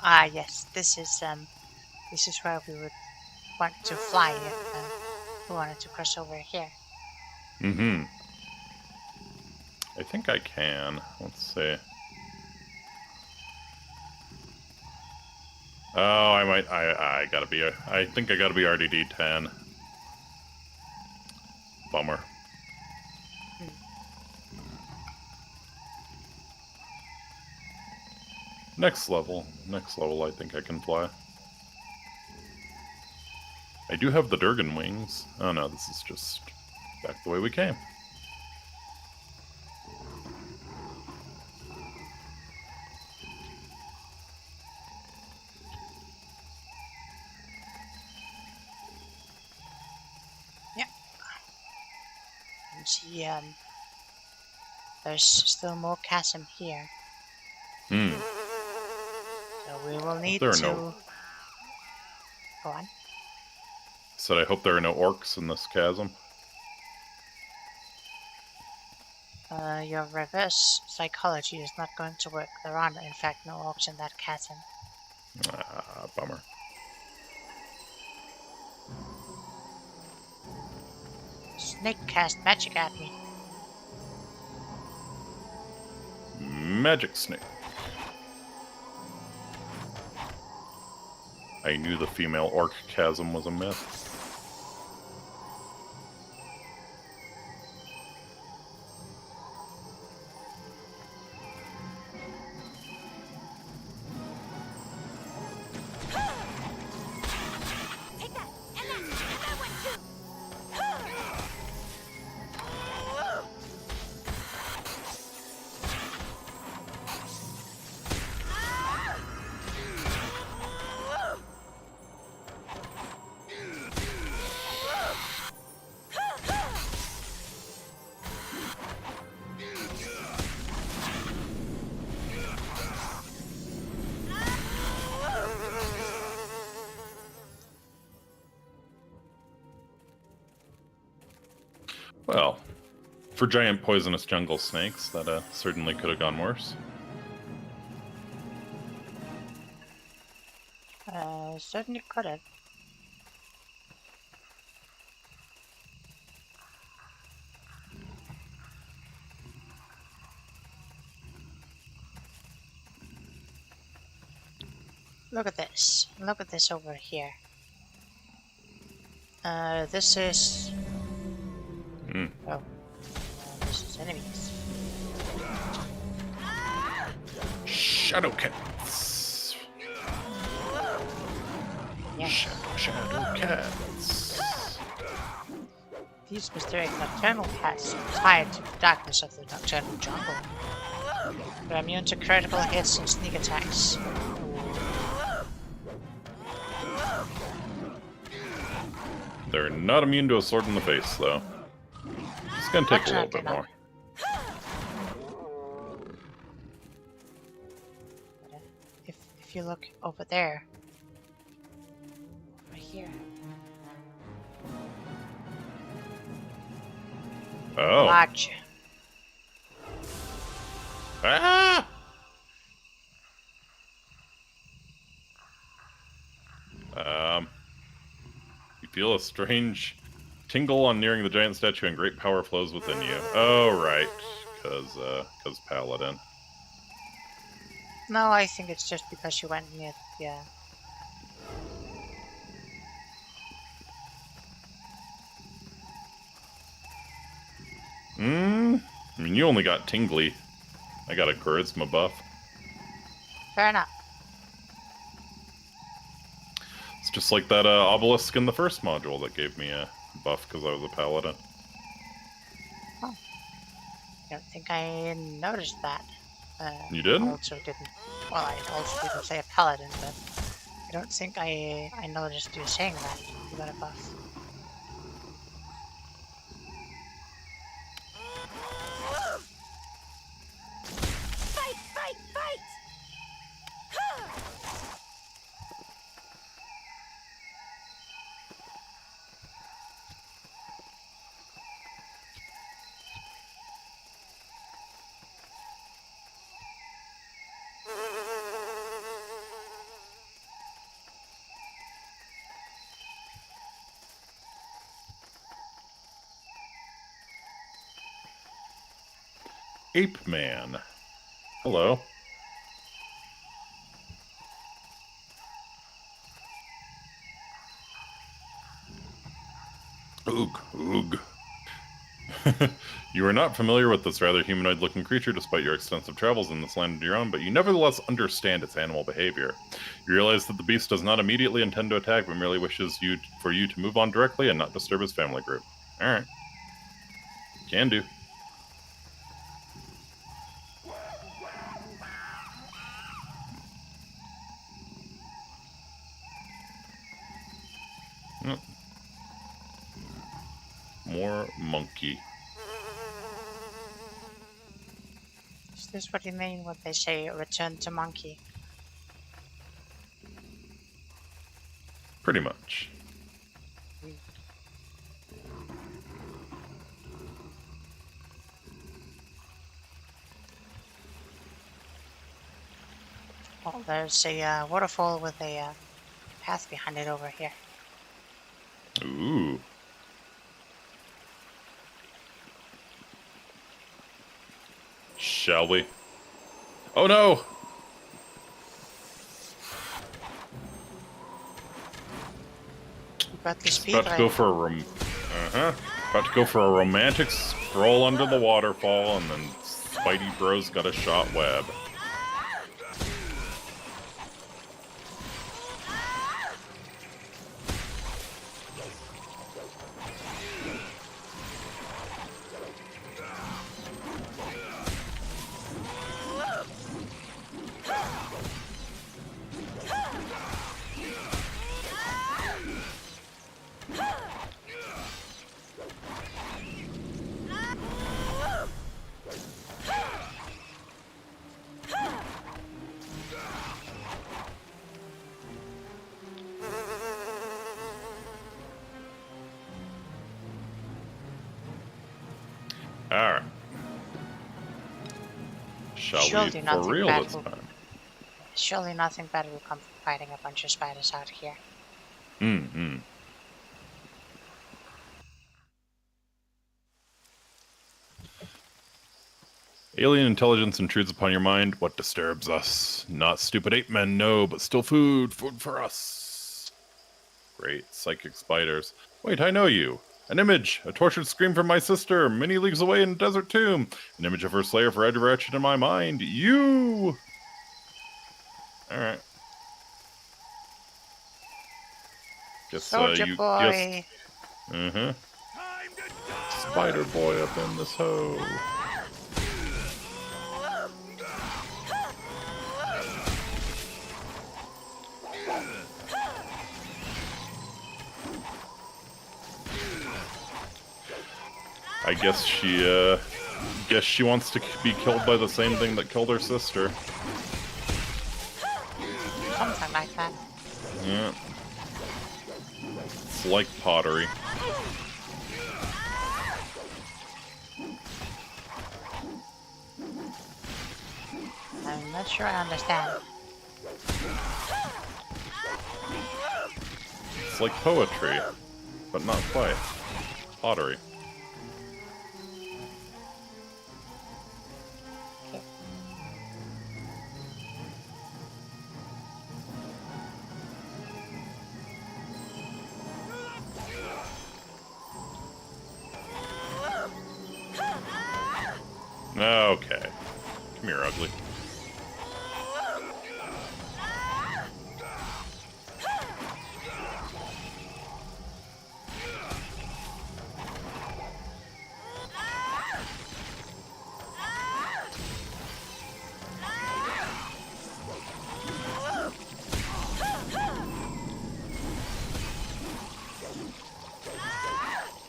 Ah, yes, this is where we would want to fly if we wanted to cross over here. Mm-hmm. I think I can. Let's see. Oh, I might. I gotta be. I think I gotta be RDD 10. Bummer. Next level. Next level, I think I can fly. I do have the Durgan wings. Oh no, this is just back the way we came. Yeah. And see, there's still more chasm here. Hmm. So we will need There are to... no- Go on. Said I hope there are no orcs in this chasm. Your reverse psychology is not going to work. There are, in fact, no orcs in that chasm. Ah, bummer. Snake cast magic at me. Magic snake. I knew the female orc chasm was a myth. Take that, and that one too. Well, for giant poisonous jungle snakes, that certainly could have gone worse. Certainly could have. Look at this. Look at this over here. This is... Oh. This is enemies. Shadow cats. Yeah. Shadow cats. These mysterious nocturnal cats are tied to the darkness of the nocturnal jungle. They're immune to critical hits and sneak attacks. They're not immune to a sword in the face, though. It's gonna take a little bit more. If you look over there, over here. Oh. Lodge. Ah! You feel a strange tingle on nearing the giant statue, and great power flows within you. Oh, right, because Paladin. No, I think it's just because you went near. Yeah. I mean, you only got tingly. I got a charisma buff. Fair enough. It's just like that obelisk in the first module that gave me a buff because I was a paladin. I don't think I noticed that. You didn't? I also didn't. Well, I also didn't say a paladin, but I don't think I noticed you saying that. You got a buff. Fight, fight, fight! Ape Man. Hello. Oog, oog. You are not familiar with this rather humanoid-looking creature despite your extensive travels in this land of your own, but you nevertheless understand its animal behavior. You realize that the beast does not immediately intend to attack, but merely wishes for you to move on directly and not disturb his family group. Alright. Can do. Yep. More monkey. Is this what you mean when they say return to monkey? Pretty much. Well, there's a waterfall with a path behind it over here. Ooh. Shall we? Oh no! But the speed About to go for a about to go for a romantic stroll under the waterfall, and then Spidey Bro's got a shot web. Alright. Shall Surely we for nothing real bad this will- time? Surely nothing better will come from fighting a bunch of spiders out here. Mm-hmm. Alien intelligence intrudes upon your mind. What disturbs us? Not stupid ape men, no, but still food. Food for us. Great. Psychic spiders. Wait, I know you. An image. A tortured scream from my sister. Many leagues away in a desert tomb. An image of her slayer forever etched in my mind. You! Alright. Guess, Soldier you boy. guessed. Uh-huh. Spider boy up in this hole. I guess she wants to be killed by the same thing that killed her sister. Something like that. Yeah. It's like pottery. I'm not sure I understand. It's like poetry, but not quite. Pottery. Okay. Come here, ugly.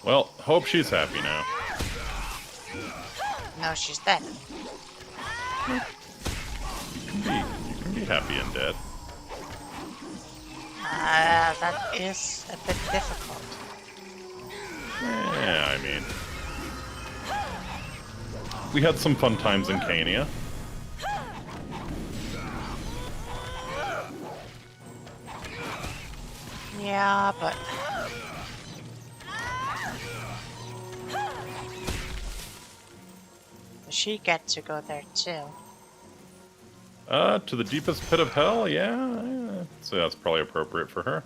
Well, hope she's happy now. No, she's dead. You can be happy and dead. That is a bit difficult. Yeah, I mean, we had some fun times in Cania. Yeah, but... Does she get to go there too? To the deepest pit of hell? Yeah. So that's probably appropriate for her.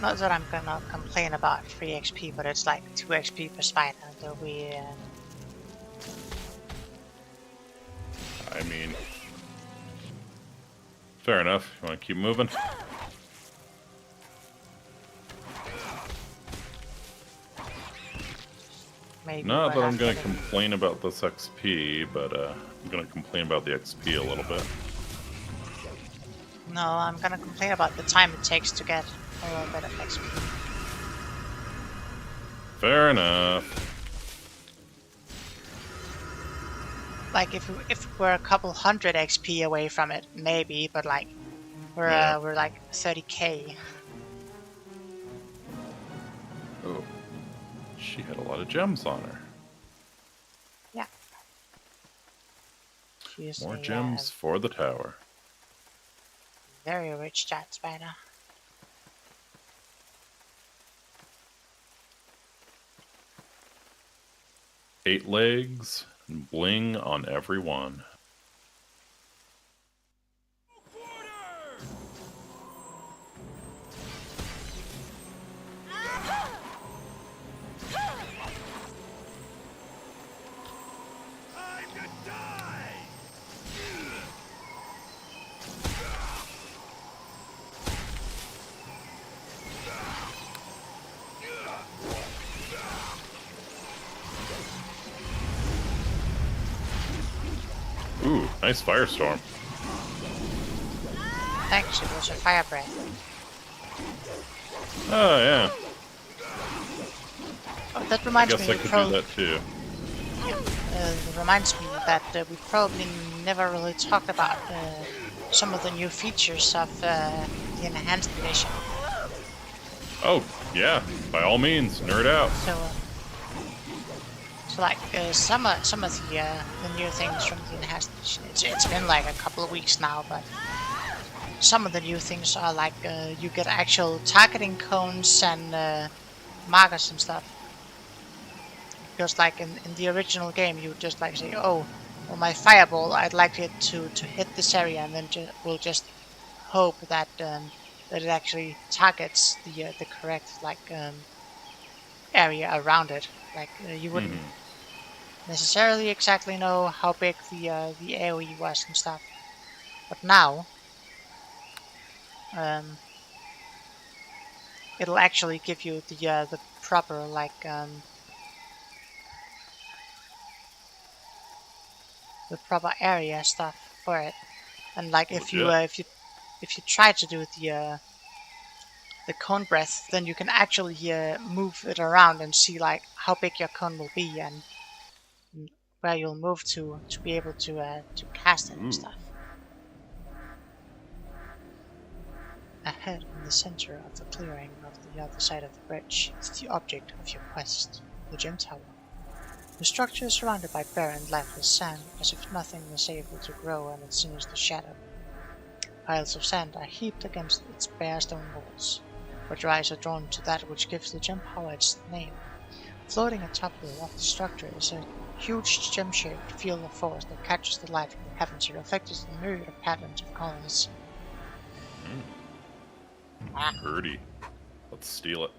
Not that I'm gonna complain about free XP, but it's like 2 XP per spider. I mean, fair enough. You want to keep moving? Maybe Not that we'll I'm going to have complain about this XP, but I'm going to complain about the XP a little bit. No, I'm gonna complain about the time it takes to get a little bit of XP. Fair enough. Like if we're a couple hundred XP away from it, maybe, but like we're like 30k. Oh, she had a lot of gems on her. Yeah. She's More a, gems for the tower. very rich chat spider. 8 legs, and bling on every one. Ooh, nice firestorm. Thanks, it was a fire breath. Oh, yeah. Oh, that I reminds guess me. I could do that too. It reminds me that we probably never really talked about some of the new features of the enhanced edition. Oh, yeah. By all means, nerd out. So like some of the new things from the enhanced edition. It's been like a couple of weeks now, but some of the new things are like you get actual targeting cones and markers and stuff. Because like in the original game, you just like say, oh, well, my fireball, I'd like it to hit this area, and then we'll just hope that that it actually targets the correct area around it. Like you wouldn't necessarily exactly know how big the AOE was and stuff. But now, it'll actually give you the proper the proper area stuff for it. And like if you try to do the cone breath, then you can actually move it around and see like how big your cone will be and where you'll move to be able to cast it and stuff. Ahead in the center of the clearing of the other side of the bridge is the object of your quest, the gem tower. The structure is surrounded by barren, lifeless sand, as if nothing was able to grow in its sinister shadow. Piles of sand are heaped against its bare stone walls, but your eyes are drawn to that which gives the gem tower its name. Floating atop of the structure is a huge gem-shaped field of force that catches the light from the heavens and reflects the myriad of patterns of colors. Birdie. Let's steal it.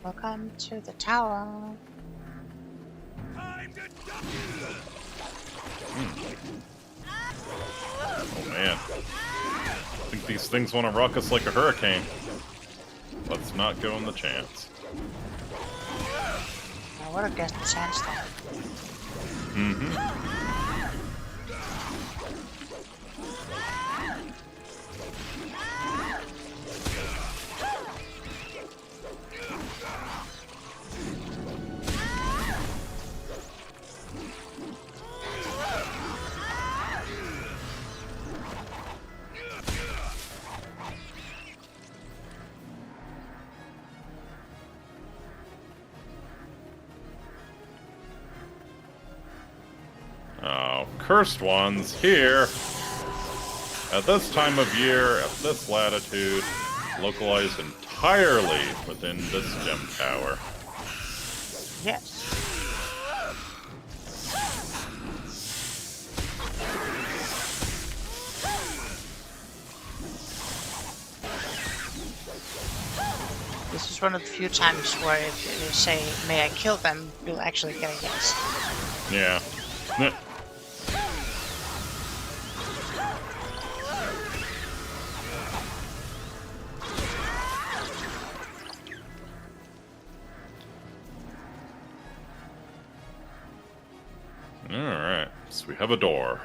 Welcome to the tower. Oh man. I think these things want to rock us like a hurricane. Let's not go in the chance. I would have guessed the sandstorm. Oh, cursed ones here. At this time of year, at this latitude, localized entirely within this gem tower. Yes. This is one of the few times where if you say, may I kill them, you'll actually get a yes. Yeah. Alright, so we have a door.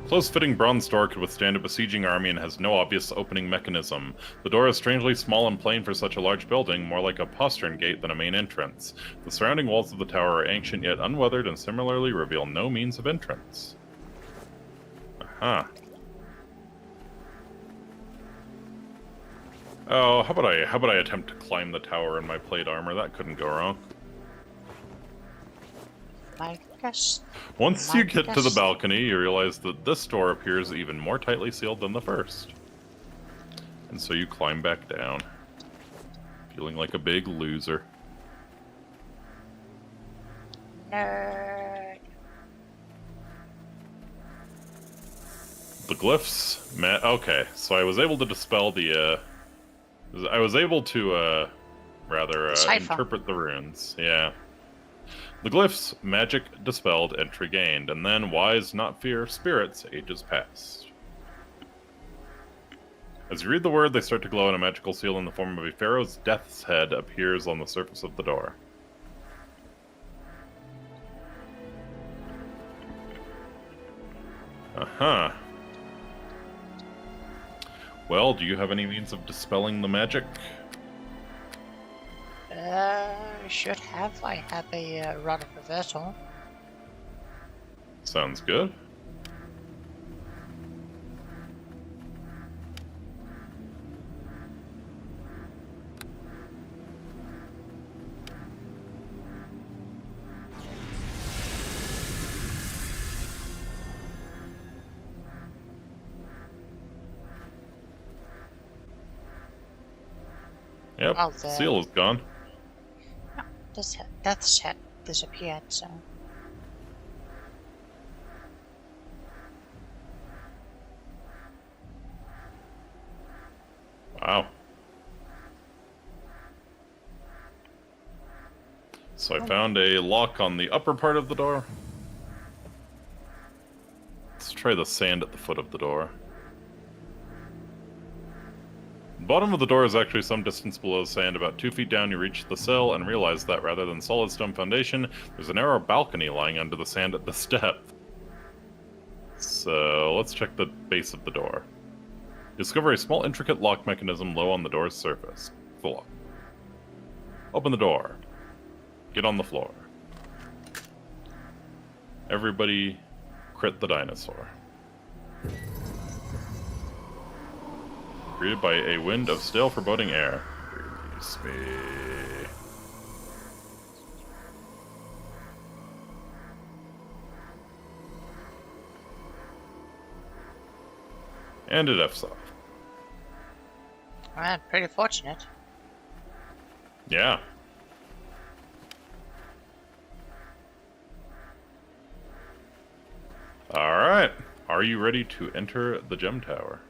Close-fitting bronze door could withstand a besieging army and has no obvious opening mechanism. The door is strangely small and plain for such a large building, more like a postern gate than a main entrance. The surrounding walls of the tower are ancient yet unweathered and similarly reveal no means of entrance. Aha. Oh, how about I attempt to climb the tower in my plate armor? That couldn't go wrong. I guess. Once you get to the balcony, you realize that this door appears even more tightly sealed than the first. And so you climb back down, feeling like a big loser. Nerd. The glyphs, okay, so I was able to dispel the, I was able to, Decipher. interpret the runes, yeah. The glyphs, magic dispelled, entry gained, and then wise, not fear, spirits, ages past. As you read the word, they start to glow, and a magical seal in the form of a pharaoh's death's head appears on the surface of the door. Uh-huh. Well, do you have any means of dispelling the magic? Should have. I have a rod of reversal. Sounds good. Yep, Well, seal is gone. No, this death's head disappeared, so... Wow. So I found a lock on the upper part of the door. Let's try the sand at the foot of the door. The bottom of the door is actually some distance below the sand. About 2 feet down, you reach the sill and realize that rather than solid stone foundation, there's a narrow balcony lying under the sand at this depth. So let's check the base of the door. Discover a small intricate lock mechanism low on the door's surface. The lock. Open the door. Get on the floor. Everybody crit the dinosaur. Greeted by a wind of stale foreboding air. Release me. And it F's off. Well, pretty fortunate. Yeah. Alright. Are you ready to enter the gem tower?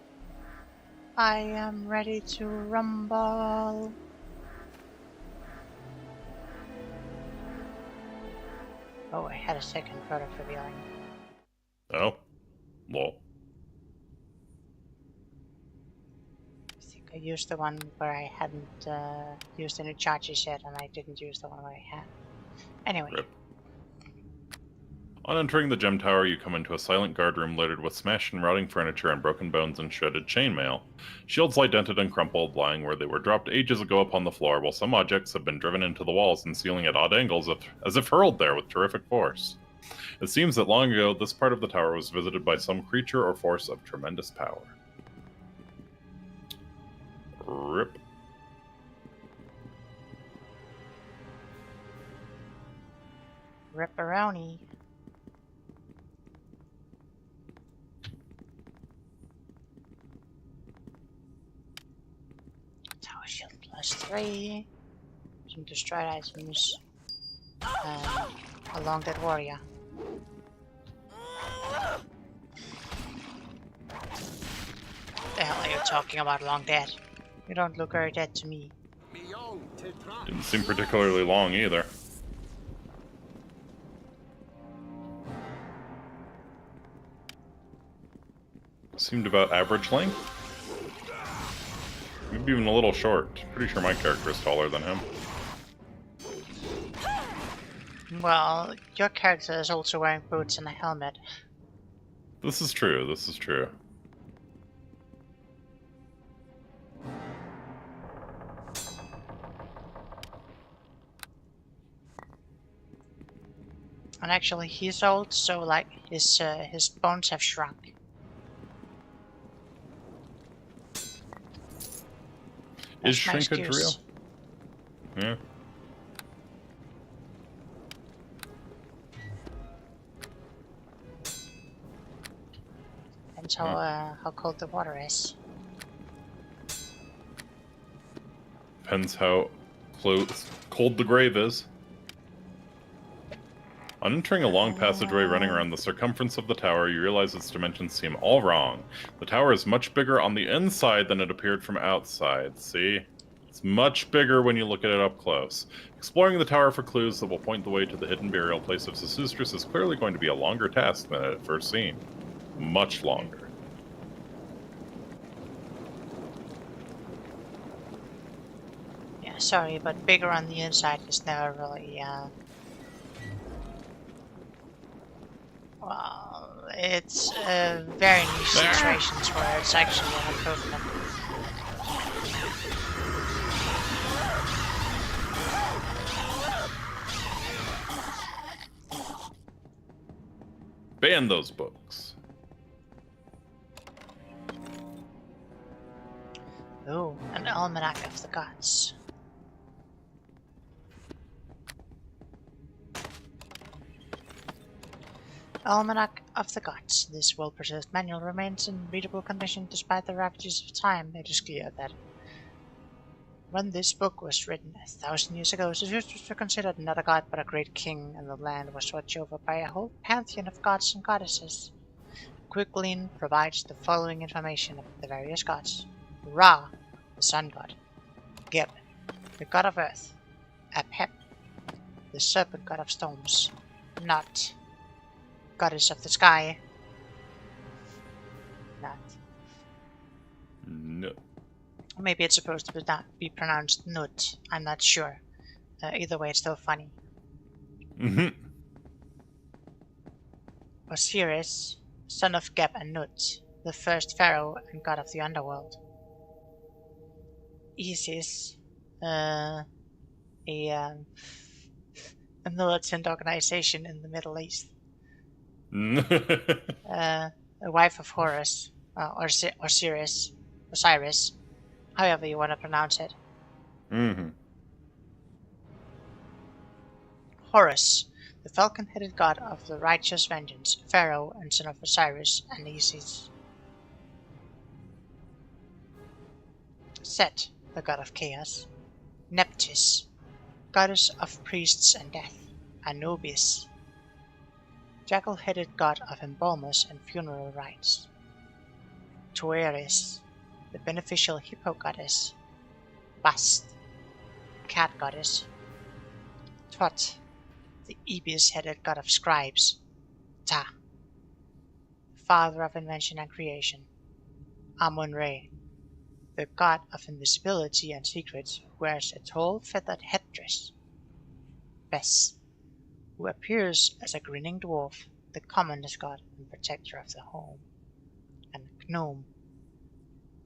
I am ready to rumble. Oh, I had a second product revealing. Oh. Lol. I think I used the one where I hadn't used any charges yet, and I didn't use the one where I had. Anyway. Rip. On entering the gem tower, you come into a silent guard room littered with smashed and rotting furniture and broken bones and shredded chainmail. Shields lie dented and crumpled, lying where they were dropped ages ago upon the floor, while some objects have been driven into the walls and ceiling at odd angles, as if hurled there with terrific force. It seems that long ago, this part of the tower was visited by some creature or force of tremendous power. Rip. Ripperoni. Tower shield +3. Some destroyed items. And a long dead warrior. The hell are you talking about, long dead? You don't look very dead to me. Didn't seem particularly long either. Seemed about average length. Maybe even a little short. Pretty sure my character is taller than him. Well, your character is also wearing boots and a helmet. This is true, this is true. And actually, he's old, so like his bones have shrunk. Is That's my shrinkage real? excuse. Yeah. Depends how cold the water is. Depends how cold the grave is. On entering a long passageway running around the circumference of the tower, you realize its dimensions seem all wrong. The tower is much bigger on the inside than it appeared from outside. See? It's much bigger when you look at it up close. Exploring the tower for clues that will point the way to the hidden burial place of Sesustris is clearly going to be a longer task than at first seen. Much longer. Yeah, sorry, but bigger on the inside is never really, well, it's very niche situations where it's actually an improvement. Ban those books. Ooh, an almanac of the gods. Almanac of the Gods. This well-preserved manual remains in readable condition despite the ravages of time. It is clear that when this book was written 1,000 years ago, Zeus was considered not a god but a great king, and the land was watched over by a whole pantheon of gods and goddesses. Quiglin provides the following information about the various gods. Ra, the sun god. Geb, the god of earth. Apep, the serpent god of storms. Nut, goddess of the sky. Nut. No. Maybe it's supposed to be pronounced Nut. I'm not sure. Either way, it's still funny. Osiris, son of Geb and Nut, the first pharaoh and god of the underworld. Isis, a militant organization in the Middle East. A wife of Horus, Osiris, however you want to pronounce it. Horus, the falcon-headed god of the righteous vengeance, pharaoh and son of Osiris and Isis. Set, the god of chaos. Nephthys, goddess of priests and death. Anubis, jackal-headed god of embalmers and funeral rites. Tueris, the beneficial hippo goddess. Bast, cat goddess. Tot, the ibis-headed god of scribes. Ta, father of invention and creation. Amun-Re, the god of invisibility and secrets, who wears a tall feathered headdress. Bes, who appears as a grinning dwarf, the commonest god and protector of the home. And Gnome,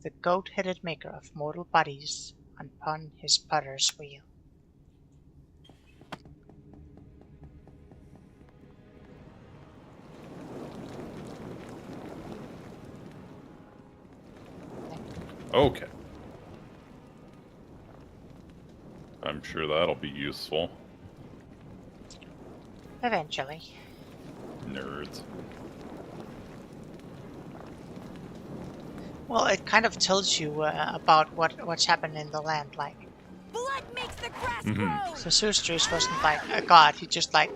the goat-headed maker of mortal bodies upon his potter's wheel. Okay. I'm sure that'll be useful. Eventually. Nerds. Well, it kind of tells you about what's happened in the land. Like, Blood makes the grass grow. so Sesustris wasn't like a god; he just like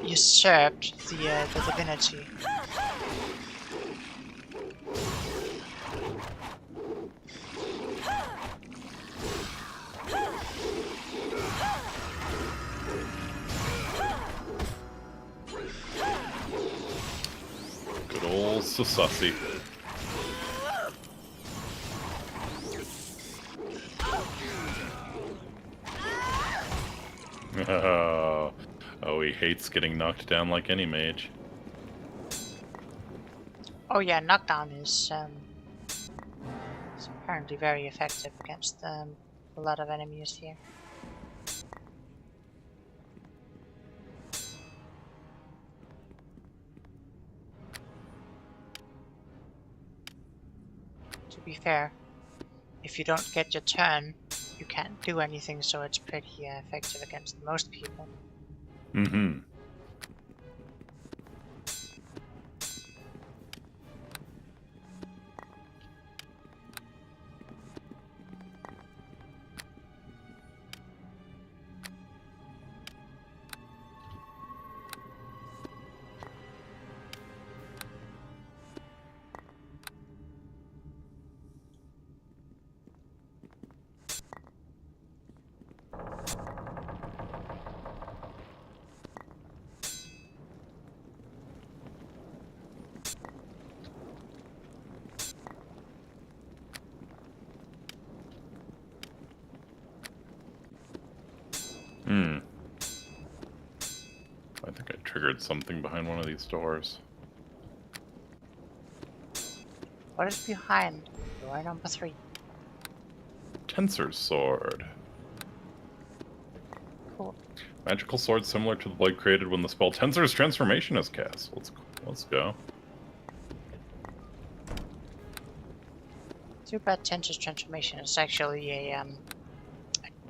usurped the divinity. Good old Sasussy. Oh, he hates getting knocked down like any mage. Oh yeah, knockdown is apparently very effective against a lot of enemies here. To be fair, if you don't get your turn, you can't do anything, so it's pretty effective against most people. heard something behind one of these doors. What is behind door number 3? Tensor's sword. Cool. Magical sword similar to the blade created when the spell Tensor's Transformation is cast. Let's go. Too bad Tensor's Transformation is actually a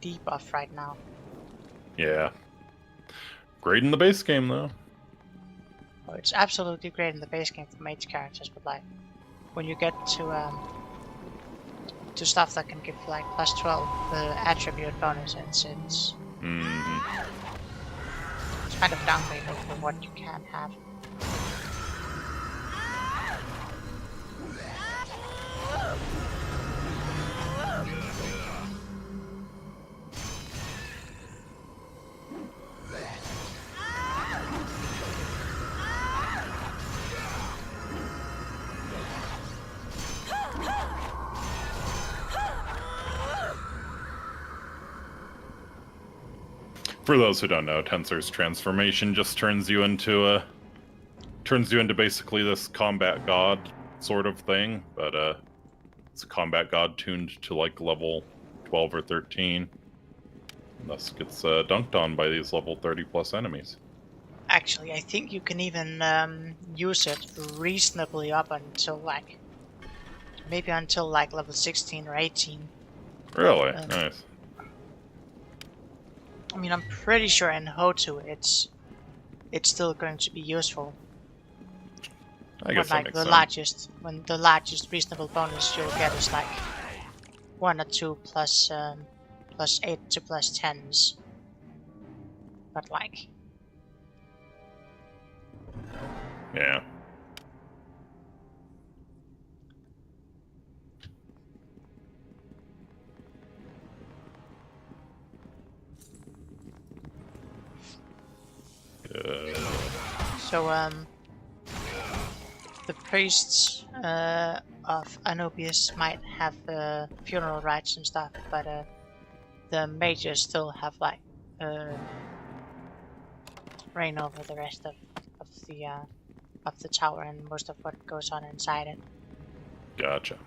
debuff right now. Yeah. Great in the base game, though. Oh, it's absolutely great in the base game for mage characters, but like when you get to stuff that can give like plus 12 attribute bonuses, it's kind of downgraded for what you can have. For those who don't know, Tensor's Transformation just turns you into basically this combat god sort of thing, but it's a combat god tuned to like level 12 or 13. And thus gets dunked on by these level 30 plus enemies. Actually, I think you can even use it reasonably up until like maybe until like level 16 or 18. Really? Nice. I mean, I'm pretty sure in Hotu it's still going to be useful. I guess But, like, that makes sense. when the largest reasonable bonus you'll get is like 1 or 2 plus 8 to plus 10s. But like, Yeah. so the priests of Anubius might have funeral rites and stuff, but the mages still have like reign over the rest of the tower and most of what goes on inside it. Gotcha.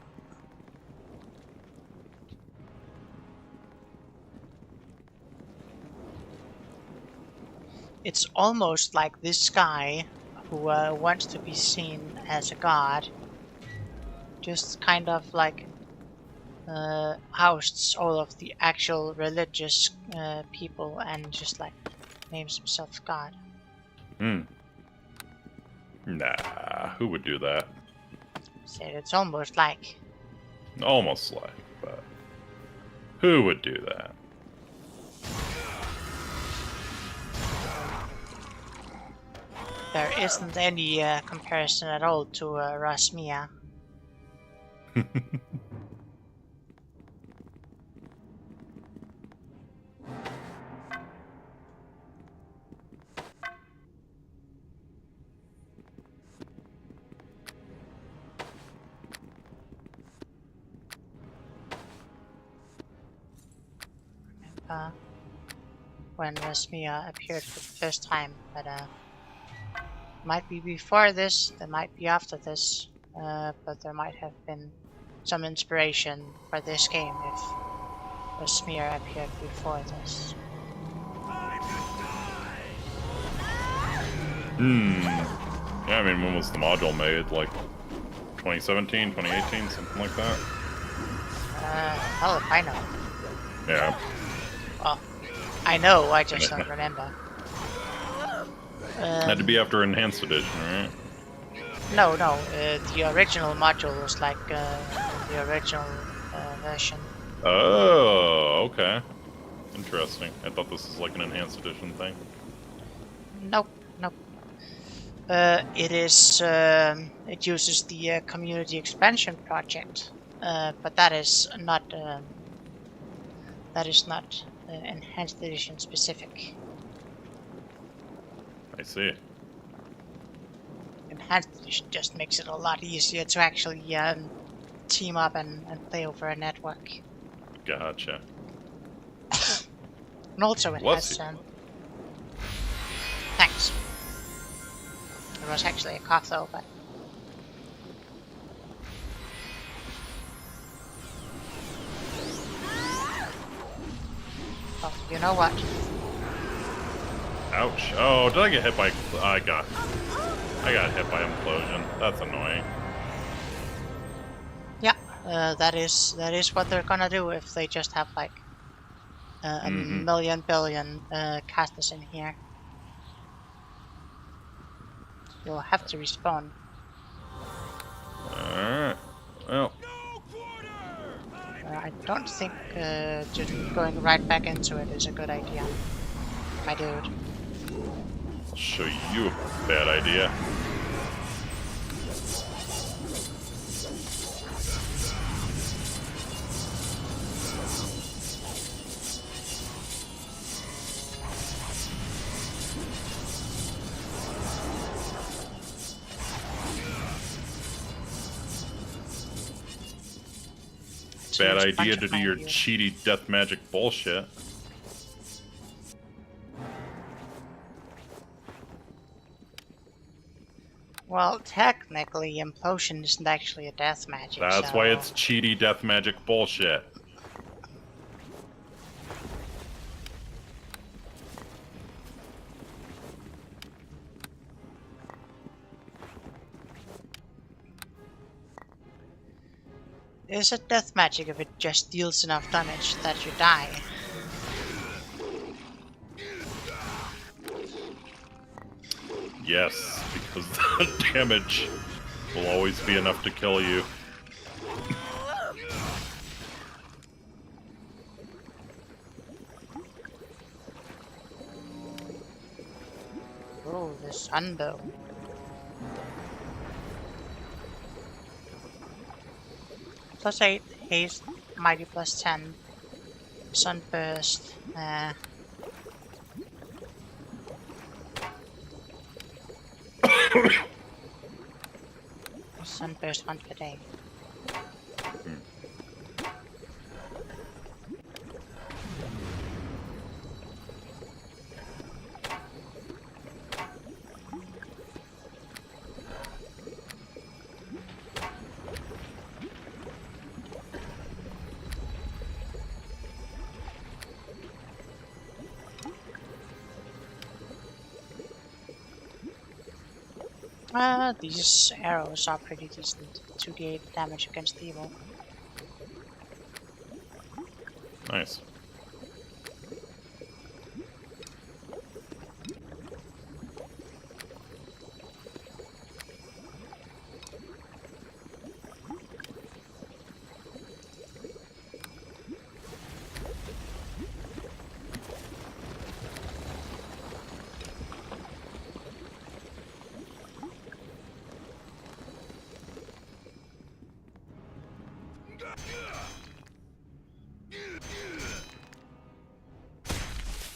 It's almost like this guy who wants to be seen as a god just kind of like ousts all of the actual religious people and just like names himself god. Nah, who would do that? So it's almost like Almost like, but who would do that? there isn't any comparison at all to Rasmia. When Rasmia appeared for the first time, but might be before this, there might be after this, but there might have been some inspiration for this game if Rasmia appeared before this. Yeah, I mean, when was the module made? Like 2017, 2018, something like that? Hell if I know. Yeah. Well, I know, I just don't remember. Had to be after Enhanced Edition, right? No, the original module was like the original version. Oh, okay. Interesting. I thought this was like an Enhanced Edition thing. Nope. It is. It uses the community expansion project, but that is not. That is not Enhanced Edition specific. I see. Enhanced Edition just makes it a lot easier to actually team up and play over a network. Gotcha. And also it Bless has. you. Thanks. It was actually a cough though, but... Oh, you know what? Ouch. Oh, did I get hit by... I got hit by implosion. That's annoying. Yeah, that is what they're gonna do if they just have like a million billion casters in here. You'll have to respawn. Alright. Well. I don't think just going right back into it is a good idea, my dude. I'll show you a bad idea. Bad idea to do your cheaty death magic bullshit. Well, technically, implosion isn't actually a death magic. That's why it's cheaty death magic bullshit. Is it death magic if it just deals enough damage that you die? Yes, because the damage will always be enough to kill you. Oh, this undo. +8, haste, mighty +10, sunburst, sunburst once per day. These arrows are pretty decent. 2d8 damage against evil. Nice.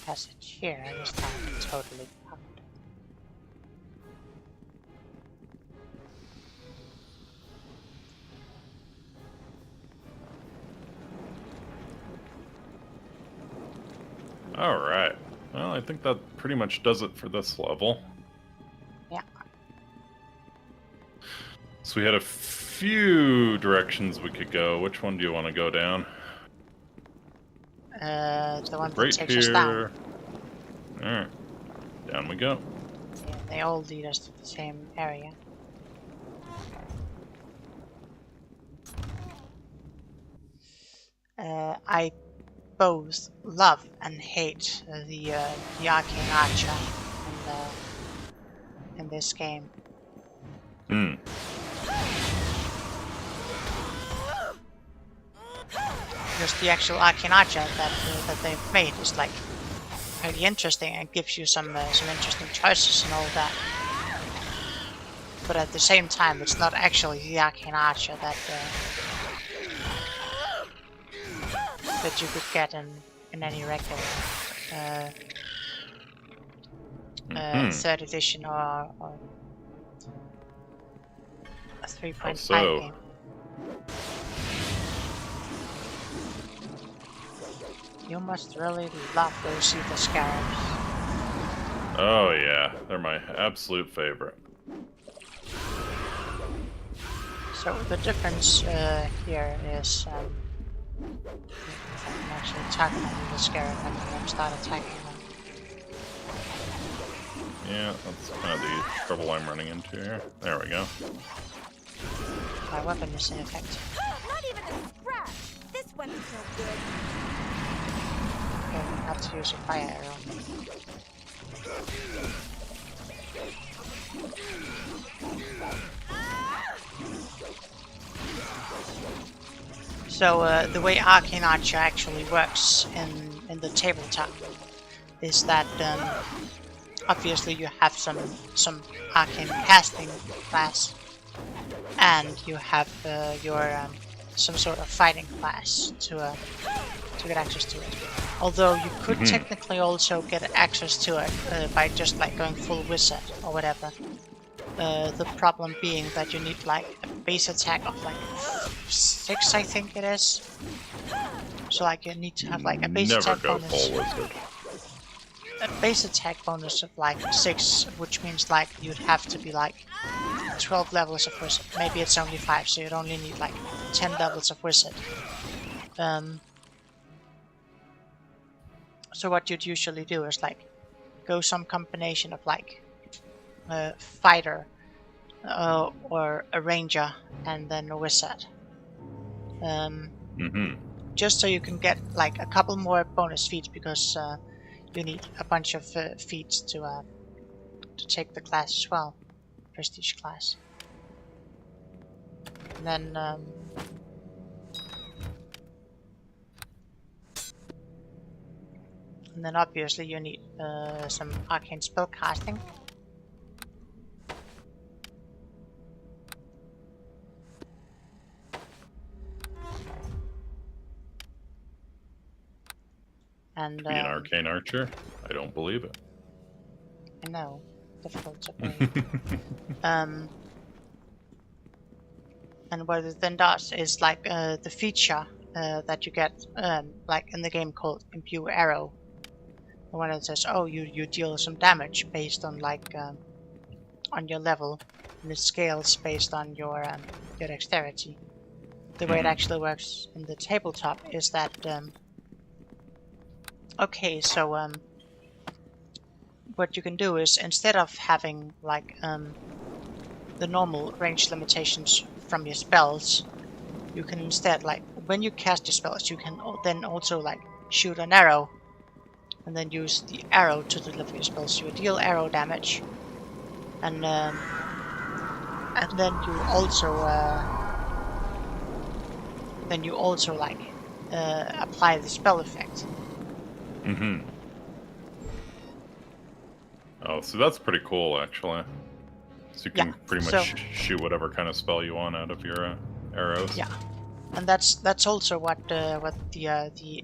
Passage here, this time totally fucked. Alright. Well, I think that pretty much does it for this level. Yeah. So we had a few directions we could go. Which one do you want to go down? The one that Right takes us down. Alright. Down we go. Yeah, they all lead us to the same area. I both love and hate the arcane archer in this game. Hmm. Because the actual arcane archer that they've made is like pretty interesting and gives you some interesting choices and all that. But at the same time, it's not actually the arcane archer that you could get in any regular third edition or a 3.5 game. You must really love those Ether Scarabs. Oh yeah, they're my absolute favorite. So the difference here is I can actually attack them with the scarab and then start attacking them. Yeah, that's kind of the trouble I'm running into here. There we go. My weapon is ineffective. Not even a scratch. This weapon's no good. Okay, we have to use a fire arrow. So the way Arcane Archer actually works in the tabletop is that obviously you have some arcane casting class, and you have your some sort of fighting class to get access to it. Although you could technically also get access to it by just like going full wizard or whatever. The problem being that you need like a base attack of like 6, I think it is. So like you need to have like a base attack bonus. Full wizard. A base attack bonus of like 6, which means like you'd have to be like 12 levels of wizard. Maybe it's only 5, so you'd only need like 10 levels of wizard. So what you'd usually do is like go some combination of like fighter or a ranger and then a wizard. Just so you can get like a couple more bonus feats, because you need a bunch of feats to take the class as well, prestige class. And then obviously you need some arcane spell casting. And to be an arcane archer? I don't believe it. I know, difficult to believe. And what it then does is like the feature that you get like in the game called Imbue Arrow. When it says, oh, you deal some damage based on like on your level, and it scales based on your dexterity. The way it actually works in the tabletop is that okay, so what you can do is, instead of having like the normal range limitations from your spells, you can instead, like, when you cast your spells, you can then also like shoot an arrow and then use the arrow to deliver your spells. You deal arrow damage, and then you also like apply the spell effect. Oh, so that's pretty cool, actually. So you can pretty much shoot whatever kind of spell you want out of your arrows. Yeah, and that's also what the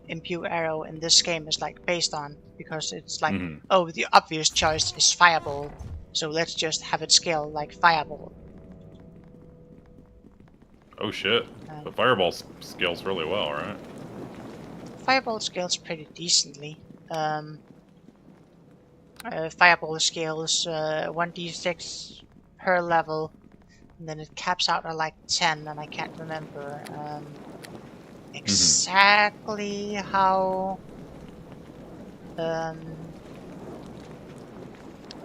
Imbue Arrow in this game is like based on, because it's like, oh, the obvious choice is Fireball, so let's just have it scale like Fireball. Oh shit! The Fireball scales really well, right? Fireball scales pretty decently. Fireball scales 1d6 per level, and then it caps out at like 10, and I can't remember exactly how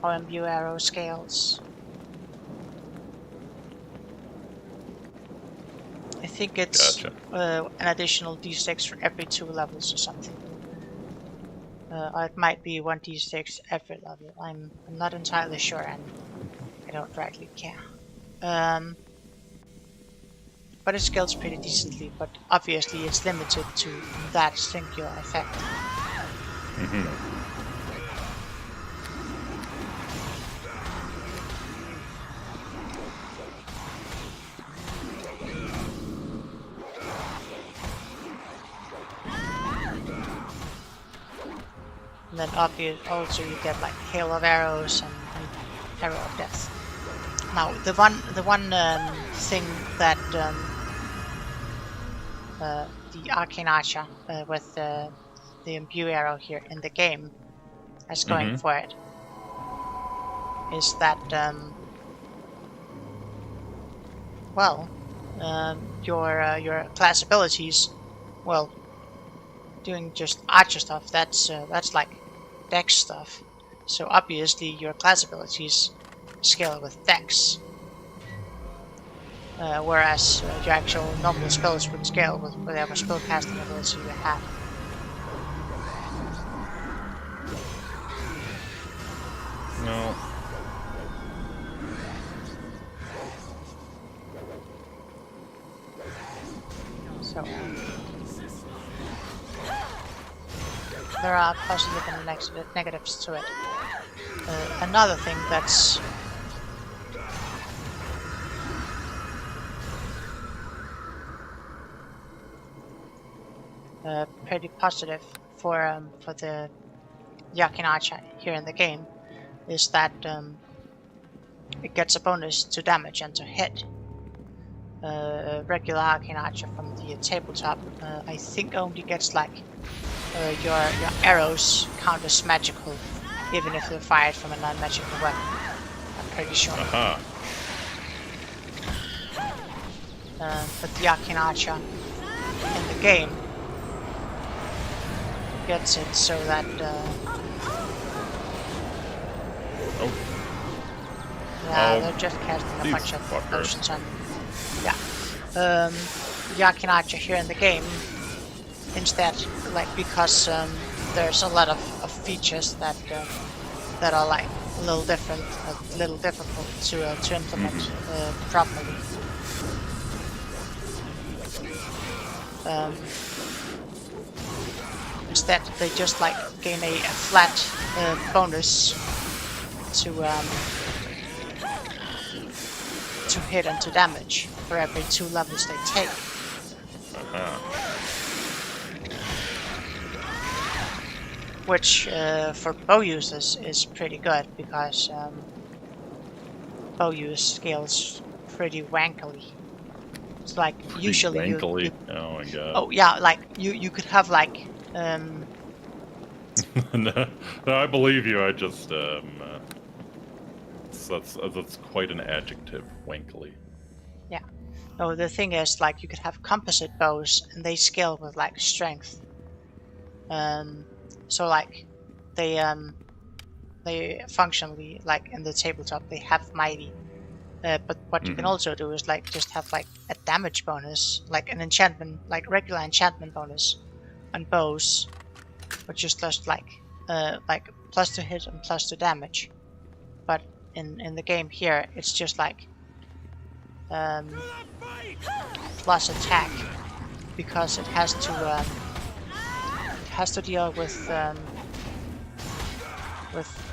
Imbue Arrow scales. I think it's an additional d6 for every 2 levels or something. Or it might be 1d6 every level. I'm not entirely sure, and I don't rightly care. But it scales pretty decently, but obviously it's limited to that singular effect. And then obviously also you get like hail of arrows and arrow of death. Now the one thing that the Arcane Archer with the Imbue Arrow here in the game has going for it is that well, your class abilities, well, doing just archer stuff, that's like dex stuff. So obviously your class abilities scale with dex, whereas your actual normal spells would scale with whatever spellcasting ability you have. No. So there are positive and negatives to it. Another thing that's pretty positive for the Yakinacha here in the game is that it gets a bonus to damage and to hit. Regular Yakinacha from the tabletop, I think only gets like your arrows count as magical, even if they're fired from a non-magical weapon. I'm pretty sure. Aha. But the Yakinacha in the game gets it so that Oh. yeah, they're just casting a bunch of potions on. Yeah. Yakinacha here in the game instead, like, because there's a lot of features that that are like a little different, a little difficult to implement properly. Instead, they just like gain a flat bonus to hit and to damage for every 2 levels they take. Which for bow users is pretty good because bow use scales pretty wankily. It's like usually wankily. you Oh my god. oh yeah, like you could have like No, I believe you. I just that's quite an adjective, wankily. yeah. No, the thing is, like, you could have composite bows and they scale with like strength. So like they functionally, like in the tabletop, they have mighty. But what you can also do is like just have like a damage bonus, like an enchantment, like regular enchantment bonus on bows, which is just like plus to hit and plus to damage. But in the game here, it's just like plus attack, because it has to deal with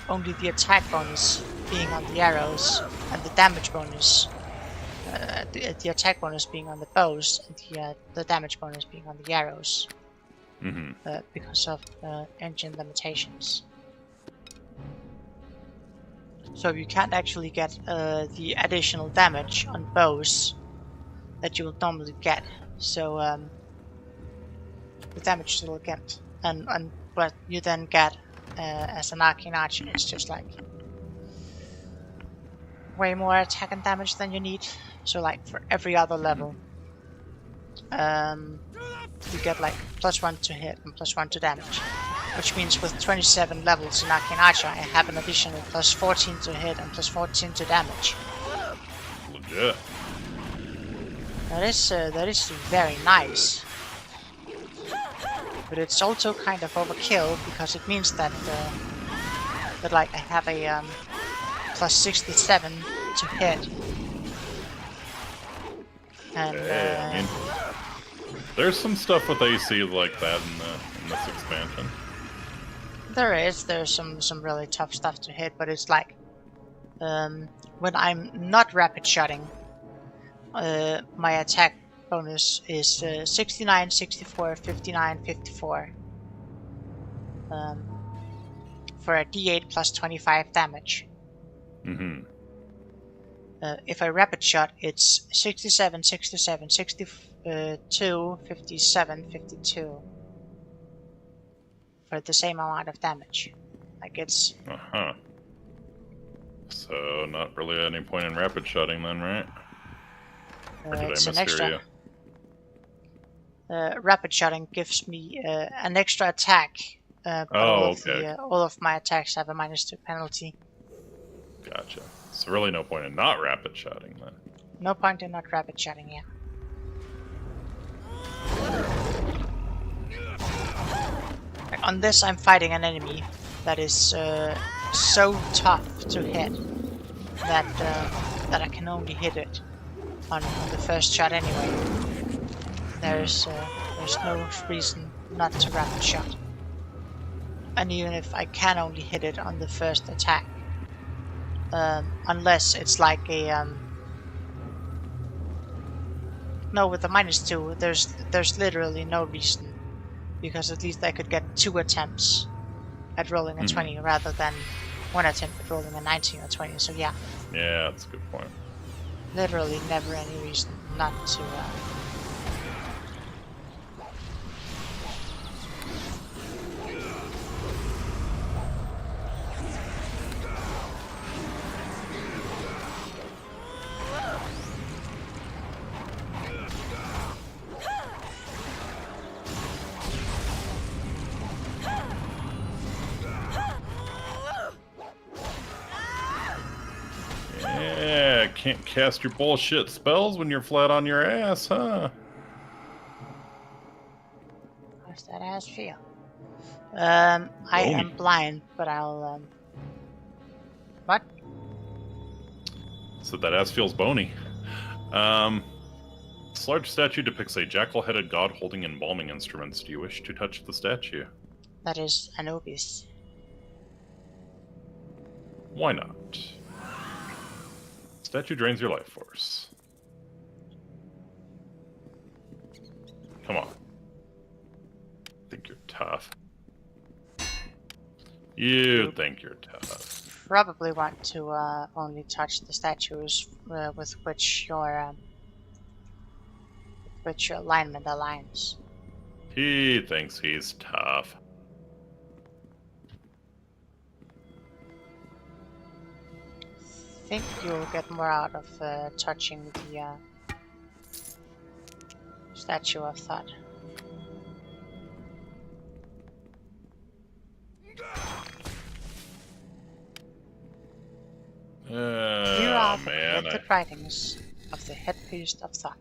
only the attack bonus being on the arrows and the damage bonus, the attack bonus being on the bows and the damage bonus being on the arrows, because of engine limitations. So you can't actually get the additional damage on bows that you would normally get. So the damage still get, and what you then get as an Arcane is just like way more attack and damage than you need. So like for every other level, you get like +1 to hit and +1 to damage. Which means with 27 levels in Arcane Archer, I have an additional +14 to hit and +14 to damage. Legit. That is very nice. But it's also kind of overkill because it means that like I have a +67 to hit. And I mean, there's some stuff with AC like that in this expansion. There's some really tough stuff to hit, but it's like when I'm not rapid shotting, my attack bonus is 69, 64, 59, 54 for a d8 plus 25 damage. If I rapid shot, it's 67, 67, 62, 57, 52 for the same amount of damage. Like it's... So not really any point in rapid shotting then, right? Or did It's I an mishear you? extra. Rapid shotting gives me an extra attack, but Oh, okay. all of my attacks have a -2 penalty. Gotcha. So really no point in not rapid shotting then. No point in not rapid shotting, yeah. Like on this, I'm fighting an enemy that is so tough to hit that I can only hit it on the first shot anyway. There's no reason not to rapid shot. And even if I can only hit it on the first attack, unless it's like a no, with the -2, there's literally no reason, because at least I could get 2 attempts at rolling a 20 rather than 1 attempt at rolling a 19 or 20. So yeah, Yeah, that's a good point. literally never any reason not to. Yeah, can't cast your bullshit spells when you're flat on your ass, huh? How's that ass feel? I Bony. am blind, but I'll. What? So that ass feels bony. This large statue depicts a jackal-headed god holding embalming instruments. Do you wish to touch the statue? That is Anubis. Why not? Statue drains your life force. Come on. Think you're tough. You think you're tough. Probably want to only touch the statues with which your alignment aligns. He thinks he's tough. I think you'll get more out of touching the statue of thought. Here are the Man, cryptic writings of the head priest of thought,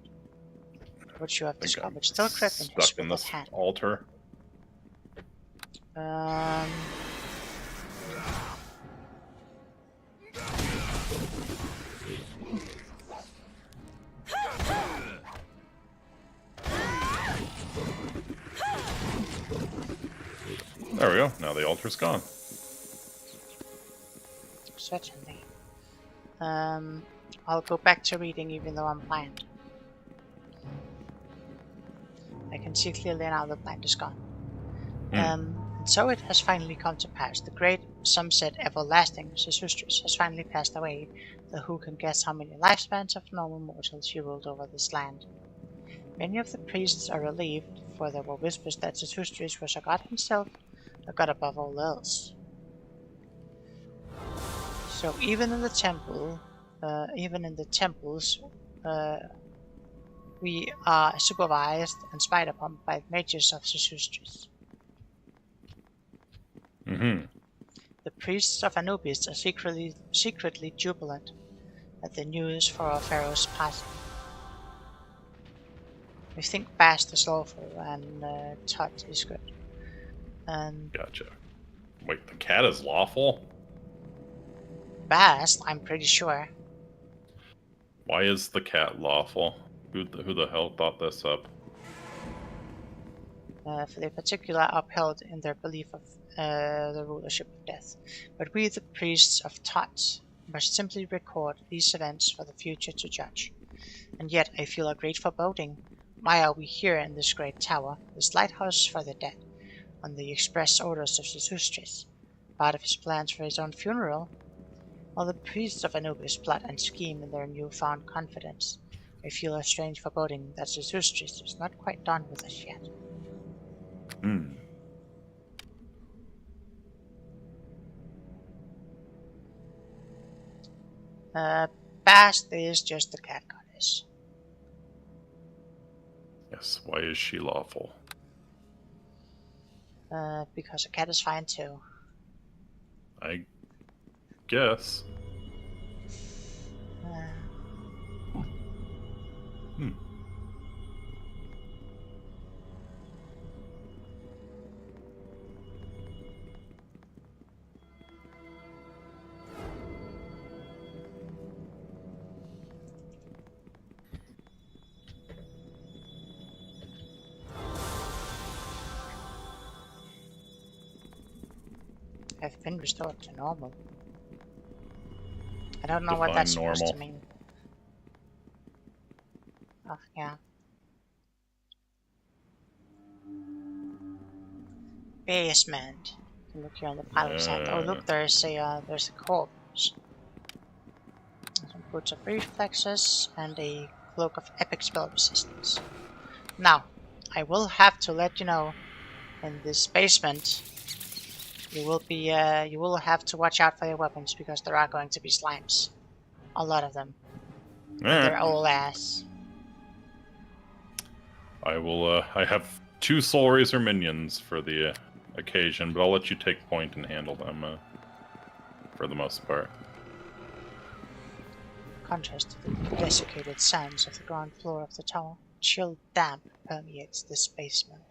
which you have discovered still grip in his stuck in withered this hand. altar. There we go. Now the altar's gone. Certainly. I'll go back to reading even though I'm blind. I can see clearly now the blind is gone. And so it has finally come to pass. The great, some said everlasting, Zethustris has finally passed away, though who can guess how many lifespans of normal mortals he ruled over this land. Many of the priests are relieved, for there were whispers that Zethustris was a god himself, a god above all else. So even in the temple, temples, we are supervised and spied upon by the mages of Zethustris. The priests of Anubis are secretly jubilant at the news for our pharaoh's passing. We think Bast is lawful and Tut is good. Gotcha. Wait, the cat is lawful? Bast, I'm pretty sure. Why is the cat lawful? Who the hell thought this up? For they particular upheld in their belief of the rulership of death. But we, the priests of Tut, must simply record these events for the future to judge. And yet I feel a great foreboding. Why are we here in this great tower, this lighthouse for the dead, on the express orders of Zethustris, part of his plans for his own funeral? While the priests of Anubis plot and scheme in their newfound confidence, I feel a strange foreboding that Zethustris is not quite done with us yet. Bast is just the cat goddess. Yes, why is she lawful? Because a cat is fine too. I guess. Hmm. Have been restored to normal. I don't know what Define that's supposed normal. to mean. Oh, yeah. Basement. Look here on the pilot side. Oh, look, there's a corpse. Some boots of reflexes and a cloak of epic spell resistance. Now, I will have to let you know, in this basement, you will have to watch out for your weapons because there are going to be slimes. A lot of them. And they're all ass. I will, I have 2 Soul Razor minions for the occasion, but I'll let you take point and handle them for the most part. Contrast to the desiccated sands of the ground floor of the tower, chill damp permeates this basement.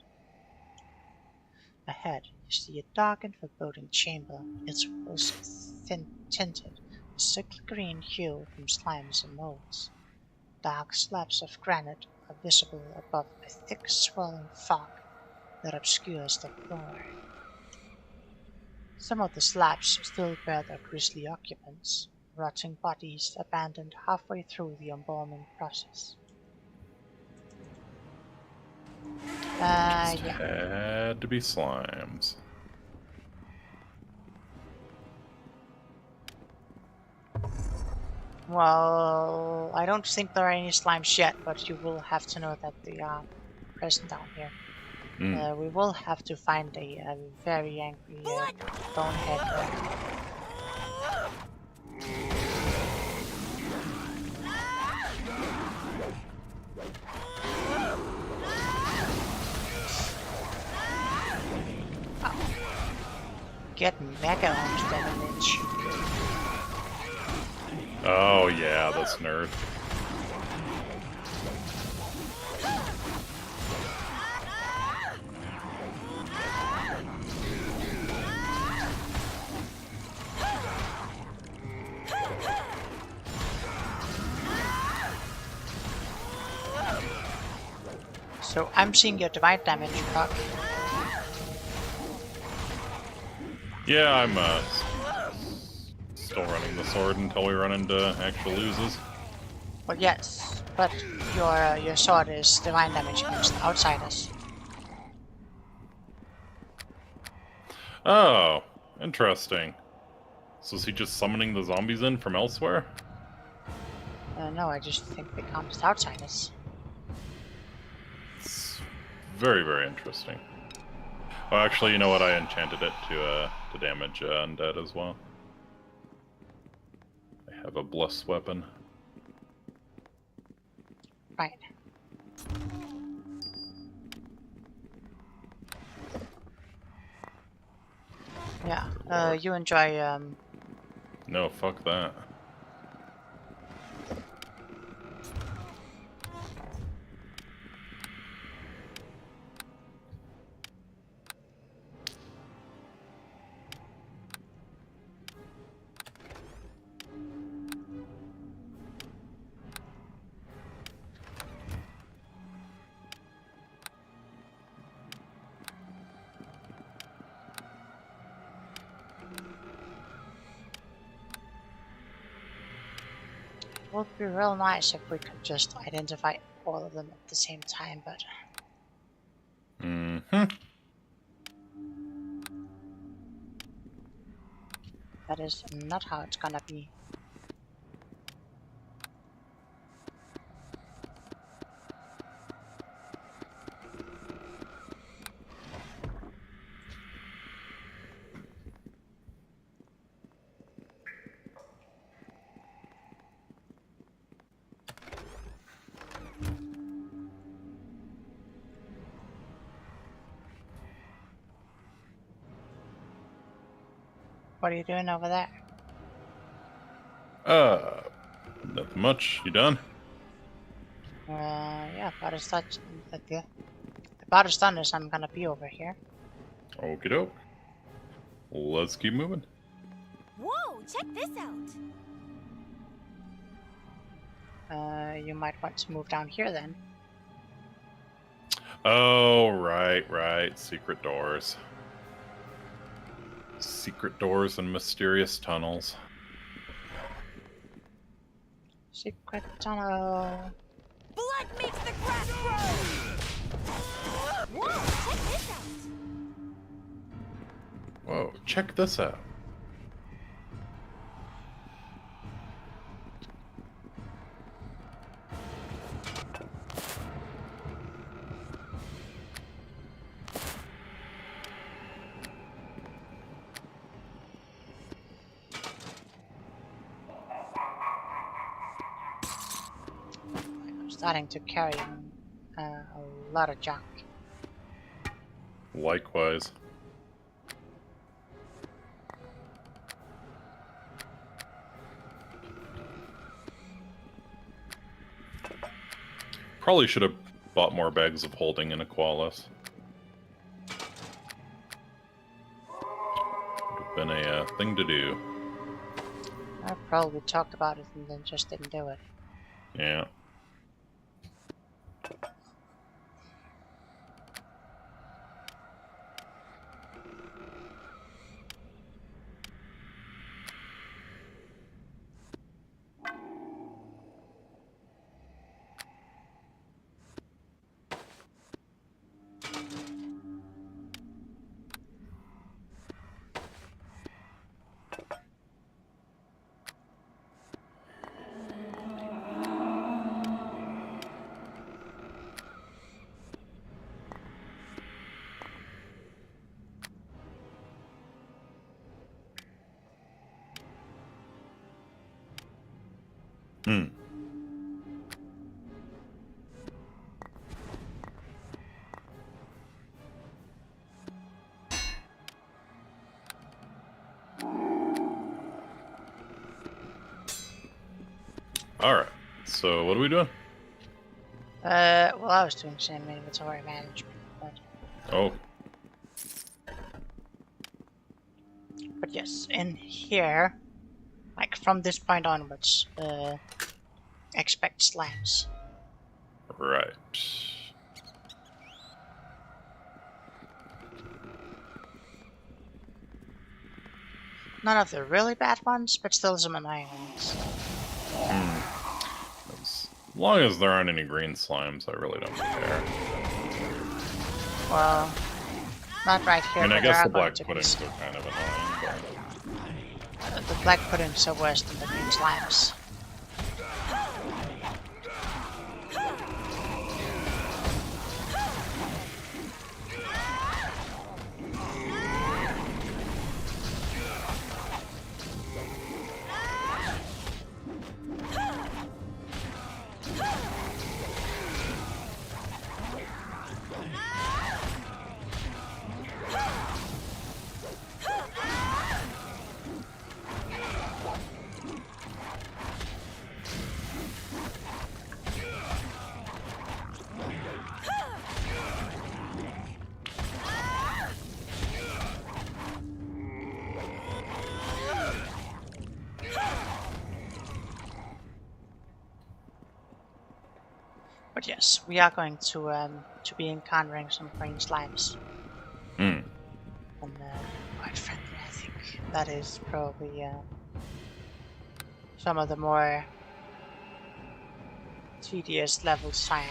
Ahead, you see a dark and foreboding chamber, its walls tinted a sickly green hue from slimes and molds. Dark slabs of granite are visible above a thick swirling fog that obscures the floor. Some of the slabs still bear their grisly occupants, rotting bodies abandoned halfway through the embalming process. Yeah. Had to be slimes. Well, I don't think there are any slimes yet, but you will have to know that they are present down here. We will have to find a very angry bonehead. Get mega arms damage. Oh yeah, this nerd. So I'm seeing your divine damage proc. Yeah, I'm still running the sword until we run into actual loses. Well, yes, but your sword is divine damage against outsiders. Oh, interesting. So is he just summoning the zombies in from elsewhere? No, I just think they count as outsiders. It's very, very interesting. Oh, actually, you know what? I enchanted it to damage undead as well. I have a bless weapon. Right. Yeah. You enjoy No, fuck that. It would be real nice if we could just identify all of them at the same time, but that is not how it's gonna be. What are you doing over there? Nothing much. You done? Yeah, about as such. About as done as I'm gonna be over here. Okie doke. Let's keep moving. Whoa, check this out. You might want to move down here then. Oh, right. Secret doors. Secret doors and mysterious tunnels. Secret tunnel. Blood makes the grass grow. Whoa, check this out. Whoa, check this out. I'm starting to carry a lot of junk. Likewise. Probably should have bought more bags of holding in Aqualis. Would have been a thing to do. I probably talked about it and then just didn't do it. Yeah. Hmm. Alright. So, what are we doing? Well, I was doing some inventory management, Oh, but yes, in here, like from this point onwards, expect slams. right. None of the really bad ones, but still some annoying ones. As long as there aren't any green slimes, I really don't care. Well, not right here. I mean, I but there guess are the going black to be puddings are kind of annoying, but... the black puddings are worse than the green slimes. But yes, we are going to be encountering some green slimes. Hmm. And quite frankly, I think that is probably some of the more tedious levels I am.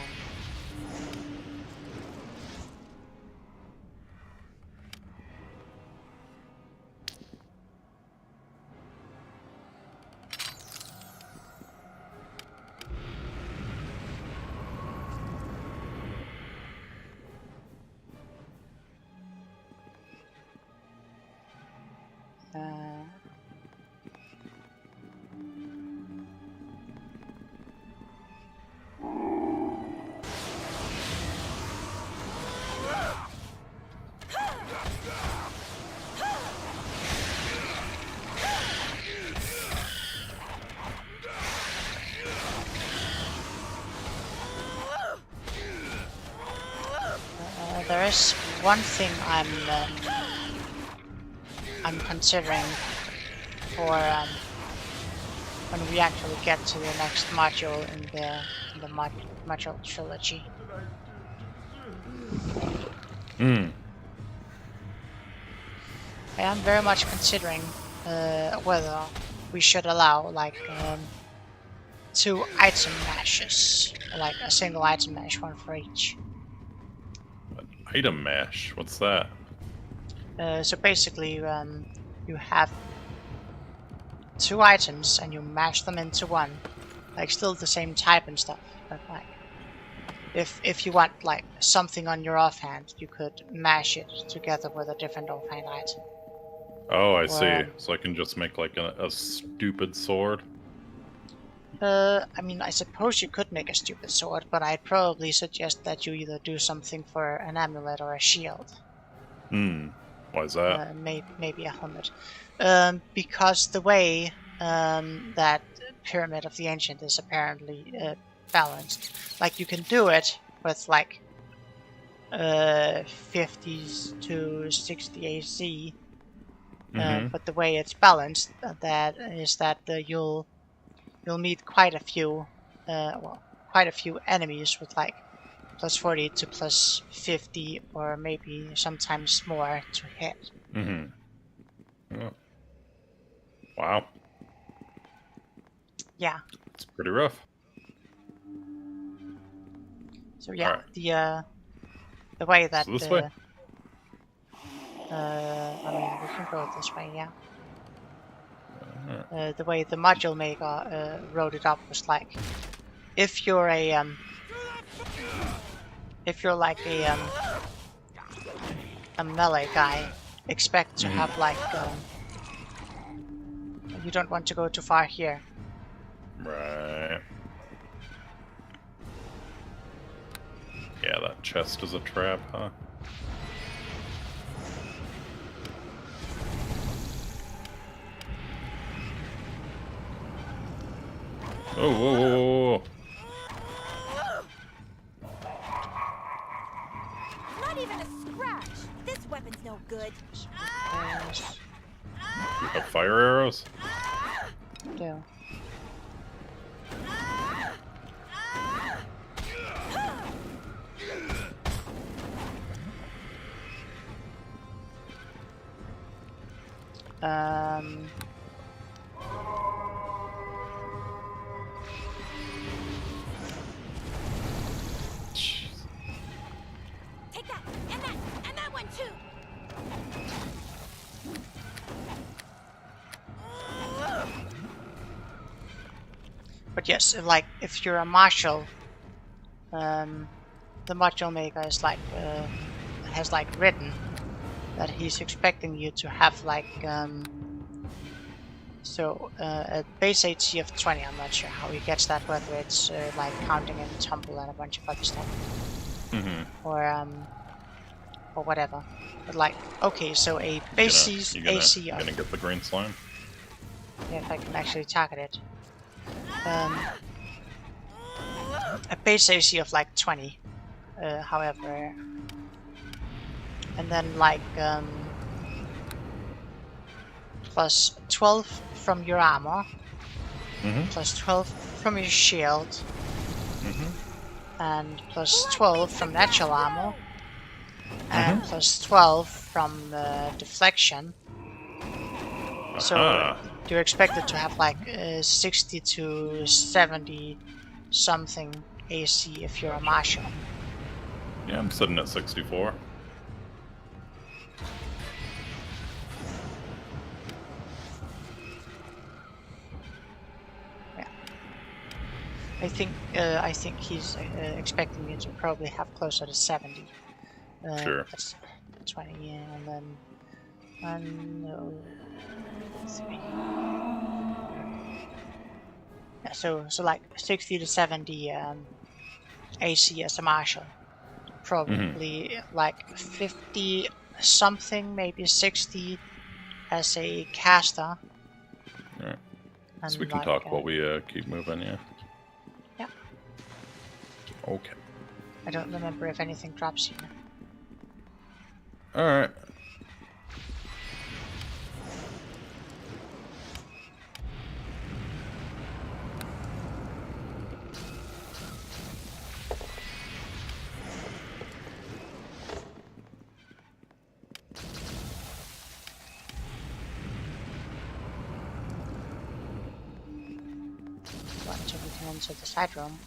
There is one thing I'm considering for when we actually get to the next module in the module trilogy. I am very much considering whether we should allow like 2 item mashes, like a single item mash, one for each. Item mash? What's that? So basically, you have 2 items and you mash them into one, like still the same type and stuff. But like, if you want like something on your offhand, you could mash it together with a different offhand item. Oh, I see. So I can just make like a stupid sword. I mean, I suppose you could make a stupid sword, but I'd probably suggest that you either do something for an amulet or a shield. Why is that? Maybe a helmet. Because the way that Pyramid of the Ancient is apparently balanced, like you can do it with like 50s to 60 AC, but the way it's balanced, that you'll meet quite a few enemies with like plus 40 to plus 50 or maybe sometimes more to hit. Oh. Wow. Yeah. It's pretty rough. So yeah, right. the way that so this way. I mean we can go this way, yeah. The way the module maker wrote it up was like, if you're like a melee guy, expect to have like you don't want to go too far here. Right. Yeah, that chest is a trap, huh? Oh, whoa, whoa, whoa, whoa. Not even a scratch. This weapon's no good. You have fire arrows? Yeah. Take that, and that one too. But yes, like if you're a marshal, the module maker is like has like written that he's expecting you to have like a base AC of 20. I'm not sure how he gets that, whether it's like counting in tumble and a bunch of other stuff, or whatever. But like, okay, so a base AC. You're gonna get the green slime. Yeah, if I can actually target it. A base AC of like 20, however, and then like plus 12 from your armor, plus 12 from your shield, and plus 12 from natural armor, and plus 12 from deflection. So you're expected to have like 60 to 70 something AC if you're a marshal. Yeah, I'm sitting at 64. Yeah. I think he's expecting you to probably have closer to 70. Sure. That's 20, yeah, and then 1, 3. Yeah, so like 60 to 70 AC as a marshal. Probably like 50 something, maybe 60 as a caster. Yeah. And So we can like, talk while we keep moving, yeah? Yeah. Okay. I don't remember if anything drops here. Alright. Into the side room.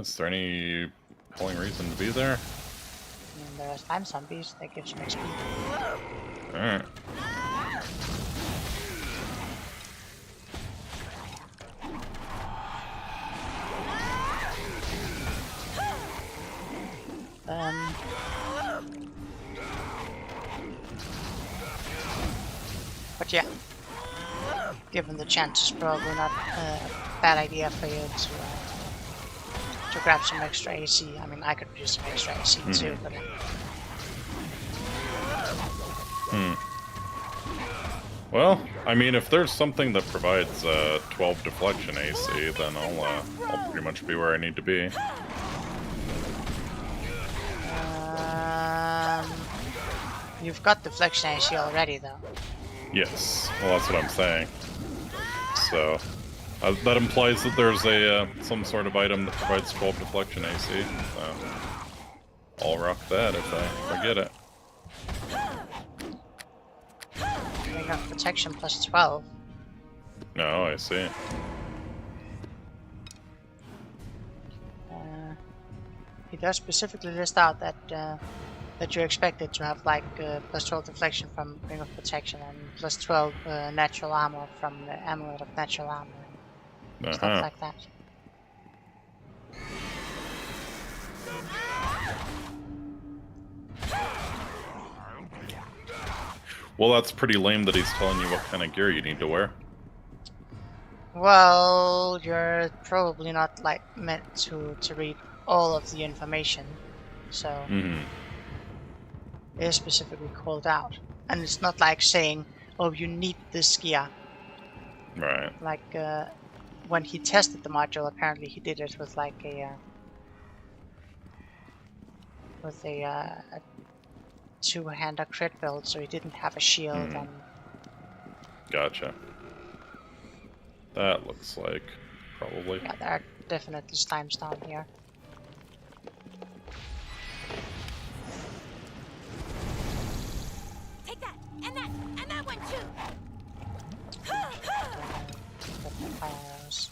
Is there any compelling reason to be there? I mean, there are slime zombies that give some XP. Alright. But yeah, given the chance, it's probably not a bad idea for you to grab some extra AC. I mean, I could use some extra AC too, but Well, I mean, if there's something that provides 12 deflection AC, then I'll pretty much be where I need to be. You've got deflection AC already, though. Yes, well, that's what I'm saying. So that implies that there's a some sort of item that provides 12 deflection AC. So I'll rock that if I get it. They got protection plus 12. No, I see. He does specifically list out that that you're expected to have like plus 12 deflection from Ring of Protection and plus 12 natural armor from the Amulet of Natural Armor and stuff like that. Well, that's pretty lame that he's telling you what kind of gear you need to wear. Well, you're probably not like meant to read all of the information, so it is specifically called out, and it's not like saying, "Oh, you need this gear." Right. Like when he tested the module, apparently he did it with like a two-hander crit build, so he didn't have a shield and. Gotcha. That looks like probably. Yeah, there are definitely slimes down here. Take that, and that one too. Get my fire arrows.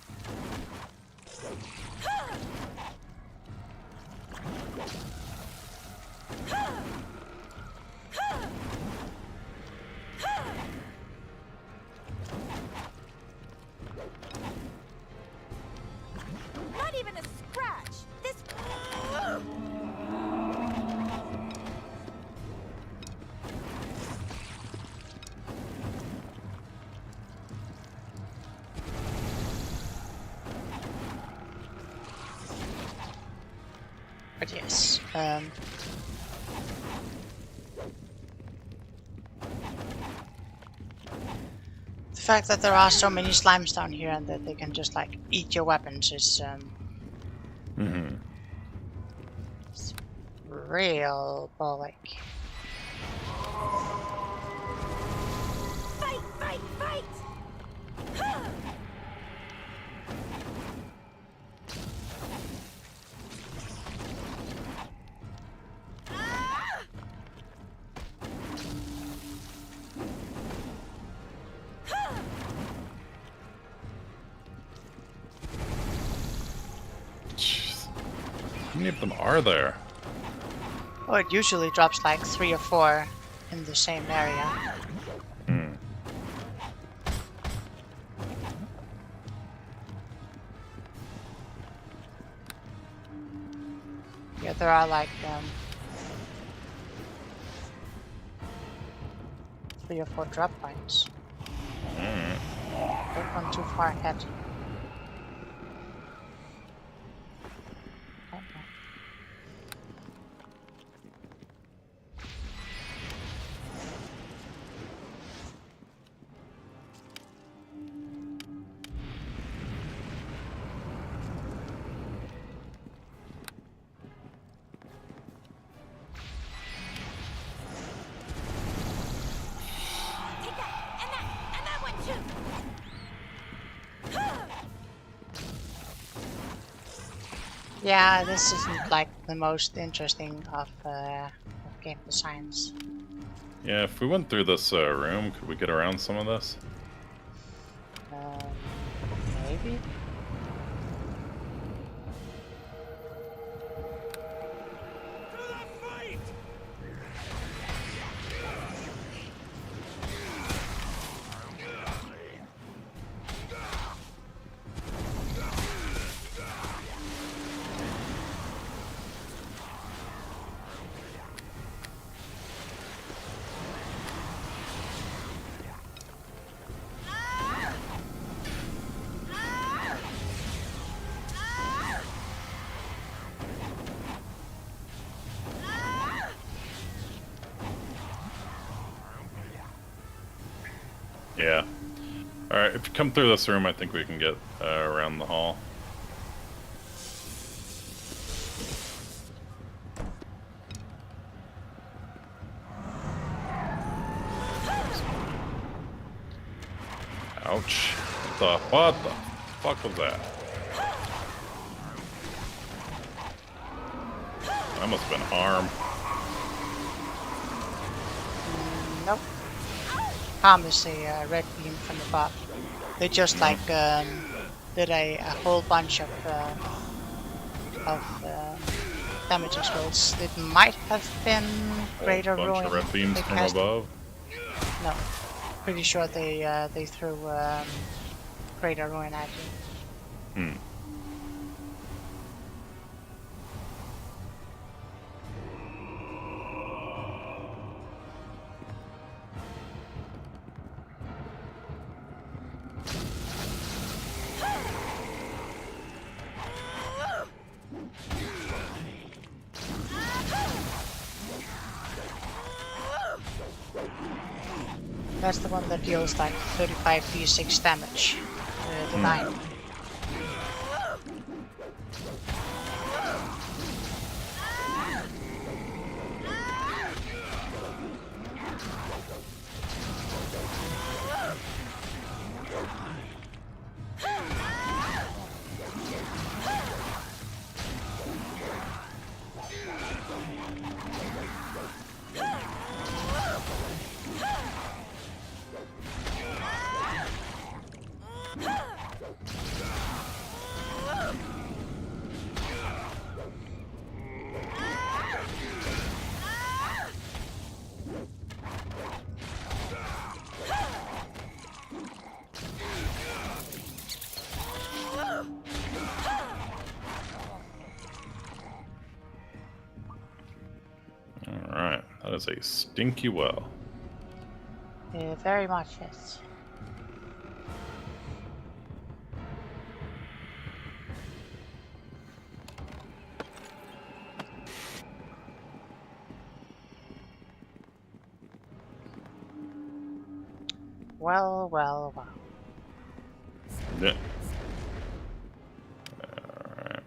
Not even a scratch. This. But yes, the fact that there are so many slimes down here and that they can just like eat your weapons is it's real bollock. Fight, fight, fight! Jeez. How many of them are there? Oh, it usually drops like 3 or 4 in the same area. Yeah, there are like 3 or 4 drop points. Don't run too far ahead. Yeah, this isn't like the most interesting of game designs. Yeah, if we went through this room, could we get around some of this? Maybe. Yeah. Alright, if you come through this room, I think we can get around the hall. Ouch. What the fuck was that? That must have been harm. Nope. Harm is a red beam from above. They just like did a whole bunch of damage rolls. It might have been greater Bunch ruin. of red beams they from cast- above. No, pretty sure they threw greater ruin at you. Hmm. That's the one that deals like 35 d6 damage. The 9. Alright, that is a stinky well. Very much yes. Well, well, well. Yeah. Alright.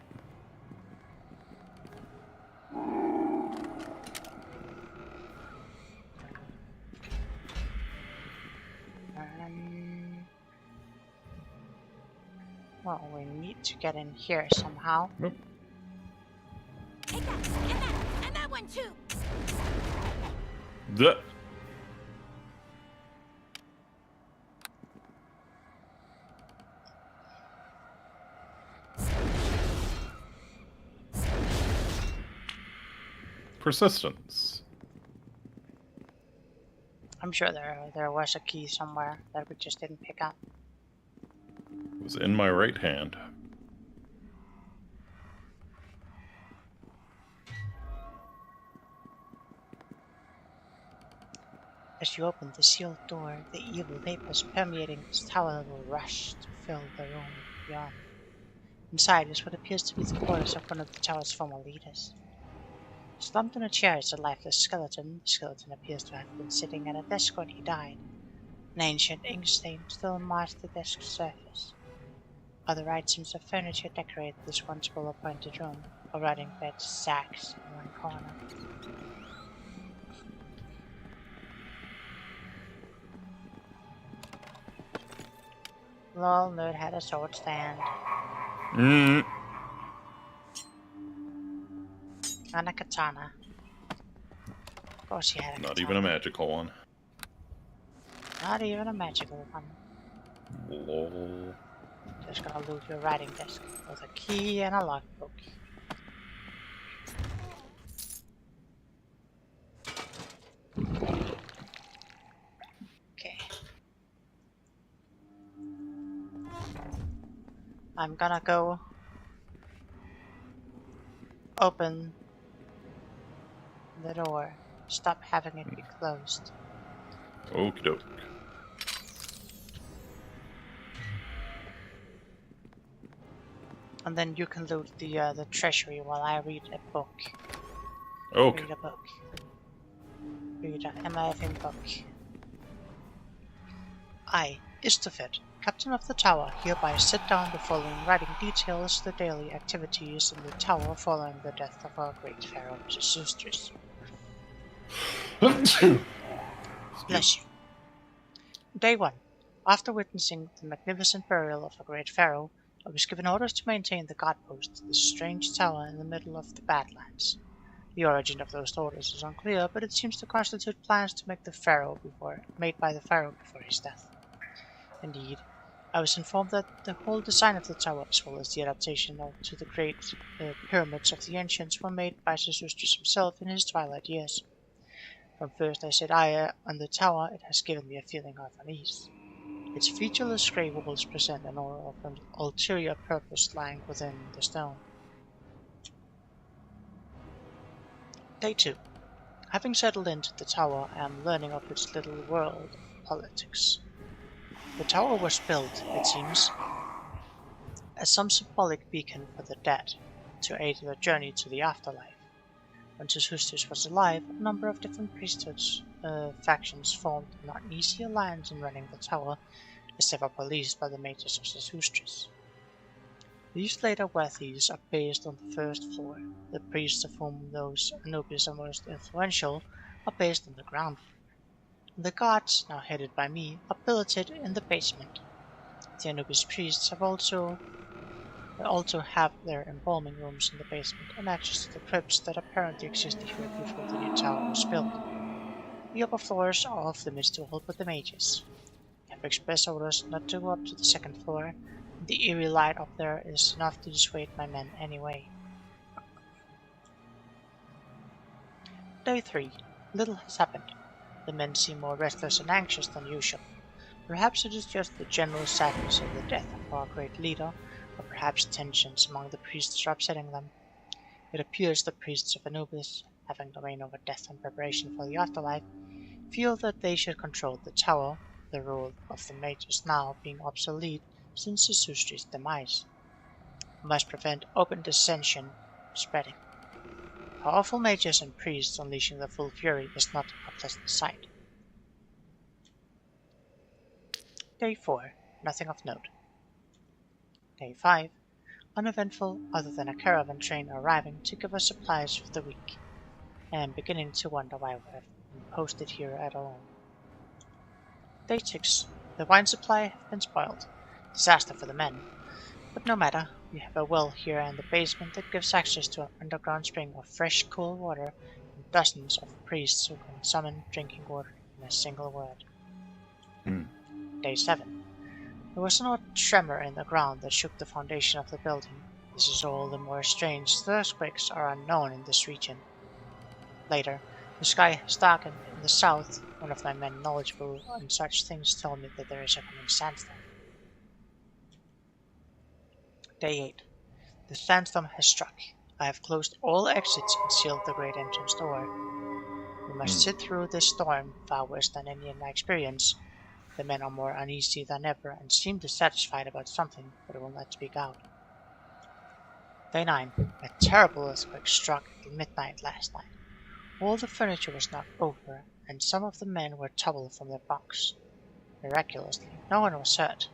Well, we need to get in here somehow. Nope. Pickaxe, and that one too. The persistence. I'm sure there was a key somewhere that we just didn't pick up. It was in my right hand. As you open the sealed door, the evil vapors permeating this tower will rush to fill the room beyond. Inside is what appears to be the quarters of one of the tower's former leaders. Slumped in a chair is a lifeless skeleton. The skeleton appears to have been sitting at a desk when he died. An ancient ink stain still marks the desk's surface. Other items of furniture decorate this once well-appointed room. A rotting bed, sacks in one corner. Lol, nerd had a sword stand. And a katana. Of course he had a Not katana. even a magical one. Not even a magical one. Lol. Just gonna loot your writing desk with a key and a logbook. Okay. I'm gonna go open the door. Stop having it be closed. Okie doke. And then you can loot the treasury while I read a book. Okay. Read a book. Read an MFing book. I, Istafet, Captain of the Tower, hereby set down the following writing details of the daily activities in the tower following the death of our great pharaoh, Zustris. Bless you. Day 1. After witnessing the magnificent burial of a great pharaoh, I was given orders to maintain the guard post at this strange tower in the middle of the Badlands. The origin of those orders is unclear, but it seems to constitute plans to make made by the pharaoh before his death. Indeed, I was informed that the whole design of the tower, as well as the adaptation to the great pyramids of the ancients, were made by Zustris himself in his twilight years. From first I set eye on the tower, it has given me a feeling of unease. Its featureless grey walls present an aura of an ulterior purpose lying within the stone. Day 2. Having settled into the tower, I am learning of its little world of politics. The tower was built, it seems, as some symbolic beacon for the dead, to aid their journey to the afterlife. When Zustris was alive, a number of different priesthoods factions formed an uneasy alliance in running the tower, as they were policed by the mages of Zustris. These later worthies are based on the first floor. The priests of whom those Anubis are most influential are based on the ground floor. The guards, now headed by me, are billeted in the basement. The Anubis priests also have their embalming rooms in the basement and access to the crypts that apparently existed here before the new tower was built. The upper floors are off limits to all but the mages. I have express orders not to go up to the second floor, and the eerie light up there is enough to dissuade my men anyway. Day 3. Little has happened. The men seem more restless and anxious than usual. Perhaps it is just the general sadness of the death of our great leader, or perhaps tensions among the priests are upsetting them. It appears the priests of Anubis, having domain over death and preparation for the afterlife, feel that they should control the tower, the role of the mages now being obsolete since Zustris' demise. We must prevent open dissension spreading. Powerful mages and priests unleashing their full fury is not a pleasant sight. Day 4. Nothing of note. Day 5. Uneventful other than a caravan train arriving to give us supplies for the week. I am beginning to wonder why we have been posted here at all. Day 6. The wine supply has been spoiled. Disaster for the men. But no matter, we have a well here in the basement that gives access to an underground spring of fresh, cool water and dozens of priests who can summon drinking water in a single word. Day 7. There was an odd tremor in the ground that shook the foundation of the building. This is all the more strange as earthquakes are unknown in this region. Later, the sky has darkened in the south. One of my men knowledgeable on such things told me that there is a coming sandstorm. Day 8. The sandstorm has struck. I have closed all exits and sealed the great entrance door. We must sit through this storm, far worse than any in my experience. The men are more uneasy than ever and seem dissatisfied about something, but will not speak out. Day 9. A terrible earthquake struck at midnight last night. All the furniture was knocked over, and some of the men were toppled from their bunks. Miraculously, no one was hurt.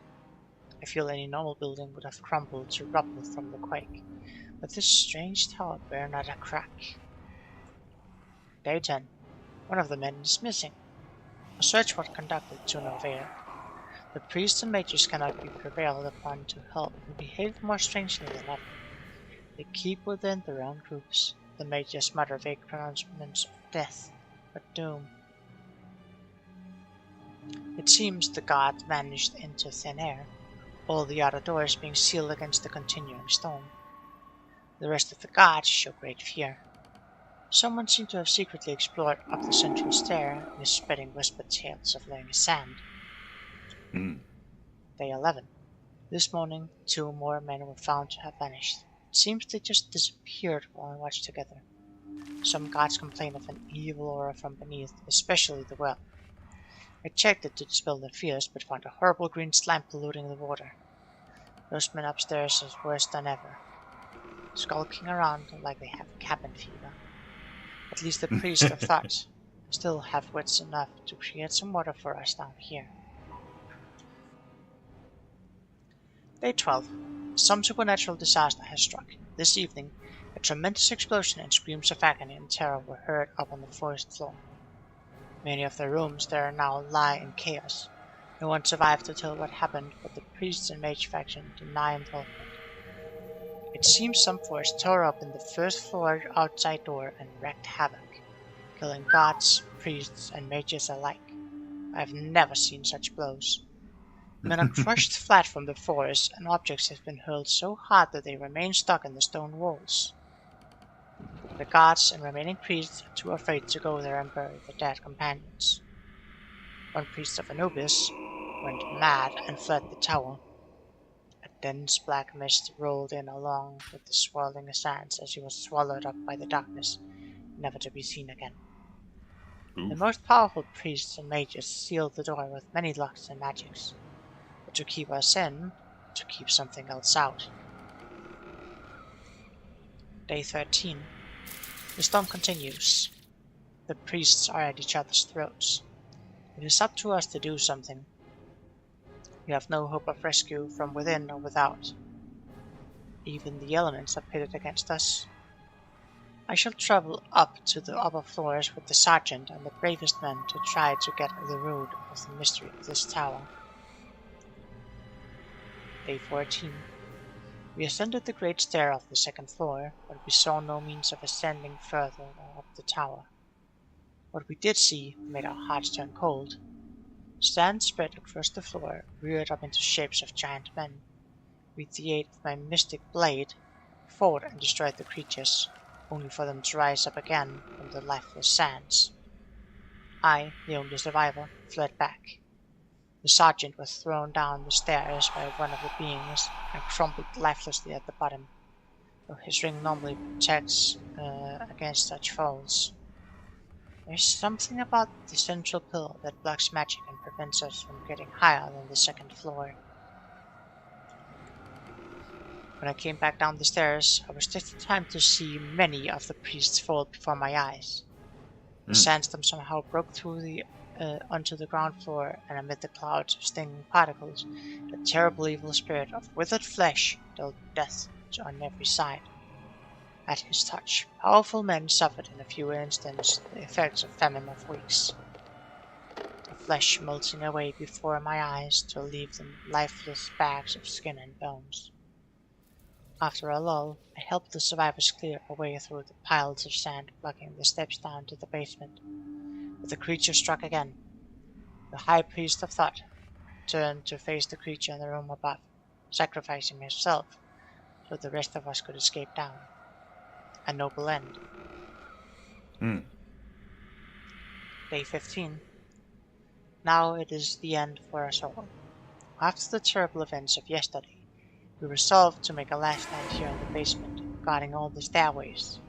I feel any normal building would have crumbled to rubble from the quake, but this strange tower bare not a crack. Day 10. One of the men is missing. A search was conducted to no avail. The priests and mages cannot be prevailed upon to help and behave more strangely than ever. They keep within their own groups. The mages mutter vague pronouncements of death, or doom. It seems the god vanished into thin air, all the outer doors being sealed against the continuing storm. The rest of the guards show great fear. Someone seemed to have secretly explored up the central stair and is spreading whispered tales of laying sand. Day 11. This morning, 2 more men were found to have vanished. It seems they just disappeared while we watched together. Some guards complain of an evil aura from beneath, especially the well. I checked it to dispel their fears, but found a horrible green slime polluting the water. Those men upstairs is worse than ever, skulking around like they have cabin fever. At least the priest of thought still have wits enough to create some water for us down here. Day 12. Some supernatural disaster has struck. This evening, a tremendous explosion and screams of agony and terror were heard up on the 4th floor. Many of the rooms there now lie in chaos. No one survived to tell what happened, but the priests and mage faction deny involvement. It seems some force tore open the 1st floor outside door and wreaked havoc, killing gods, priests, and mages alike. I have never seen such blows. Men are crushed flat from the forest, and objects have been hurled so hard that they remain stuck in the stone walls. The guards and remaining priests are too afraid to go there and bury their dead companions. One priest of Anubis went mad and fled the tower. A dense black mist rolled in along with the swirling sands as he was swallowed up by the darkness, never to be seen again. Oof. The most powerful priests and mages sealed the door with many locks and magics, but to keep us in, to keep something else out. Day 13. The storm continues. The priests are at each other's throats. It is up to us to do something. We have no hope of rescue from within or without. Even the elements are pitted against us. I shall travel up to the upper floors with the sergeant and the bravest men to try to get at the root of the mystery of this tower. Day 14. We ascended the great stair of the 2nd floor, but we saw no means of ascending further up the tower. What we did see made our hearts turn cold. Sand spread across the floor, reared up into shapes of giant men. With the aid of my mystic blade, fought and destroyed the creatures, only for them to rise up again from the lifeless sands. I, the only survivor, fled back. The sergeant was thrown down the stairs by one of the beings and crumpled lifelessly at the bottom, though his ring normally protects against such falls. There's something about the central pillar that blocks magic and prevents us from getting higher than the 2nd floor. When I came back down the stairs, I was just in time to see many of the priests fall before my eyes. The sandstorm somehow broke through onto the ground floor, and amid the clouds of stinging particles, the terrible evil spirit of withered flesh dealt death on every side. At his touch, powerful men suffered in a few instants the effects of famine of weeks. The flesh melting away before my eyes to leave them lifeless bags of skin and bones. After a lull, I helped the survivors clear a way through the piles of sand blocking the steps down to the basement. But the creature struck again. The high priest of thought turned to face the creature in the room above, sacrificing himself so the rest of us could escape down. A noble end. Day 15. Now it is the end for us all. After the terrible events of yesterday, we resolved to make a last stand here in the basement, guarding all the stairways.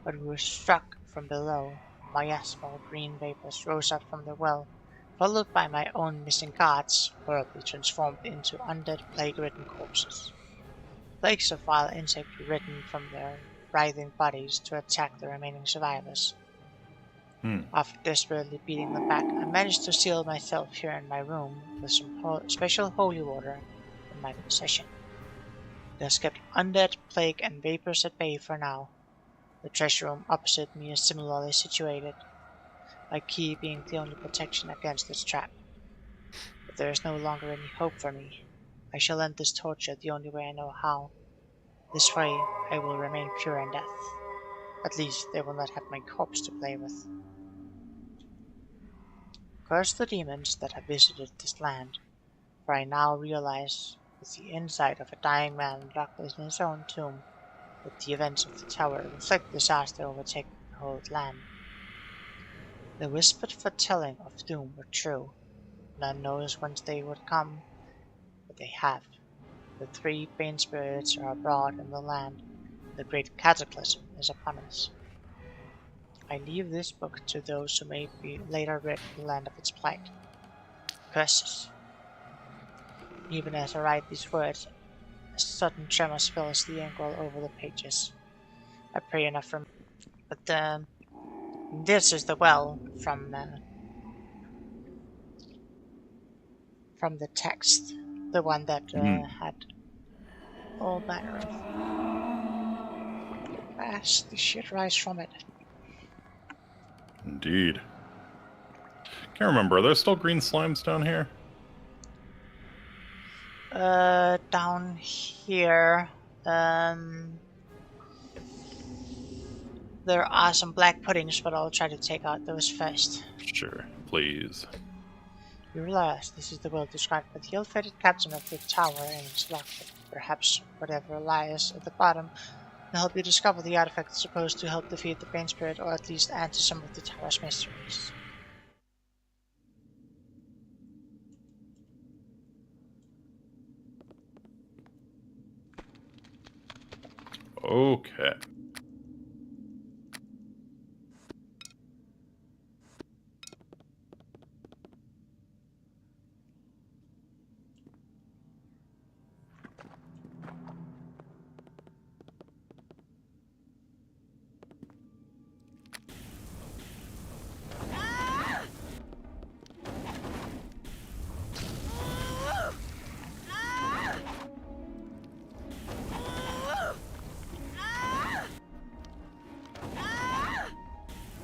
But we were struck from below. Miasmal green vapors rose up from the well, followed by my own missing guards, horribly transformed into undead plague-ridden corpses. Plagues of wild insects were ridden from their writhing bodies to attack the remaining survivors. After desperately beating them back, I managed to seal myself here in my room with some special holy water in my possession. It has kept undead, plague, and vapors at bay for now. The treasure room opposite me is similarly situated, my key being the only protection against this trap. But there is no longer any hope for me. I shall end this torture the only way I know how. This way I will remain pure in death. At least they will not have my corpse to play with. Curse the demons that have visited this land, for I now realize with the insight of a dying man locked in his own tomb that the events of the tower reflect disaster overtaking the whole land. The whispered foretelling of doom were true. None knows whence they would come, but they have. The three bane spirits are abroad in the land. The great cataclysm is upon us. I leave this book to those who may be later rid the land of its plight. Curses. Even as I write these words, a sudden tremor spills the ink all over the pages. I pray enough from, but this is the well from the text, the one that had all manner of nasty shit rise from it. Indeed. Can't remember. Are there still green slimes down here? Down here, there are some black puddings, but I'll try to take out those first. Sure, please. You realize this is the world described by the ill-fated captain of the tower and its lockpick. Perhaps whatever lies at the bottom will help you discover the artifact supposed to help defeat the Bane Spirit, or at least answer some of the tower's mysteries. Okay.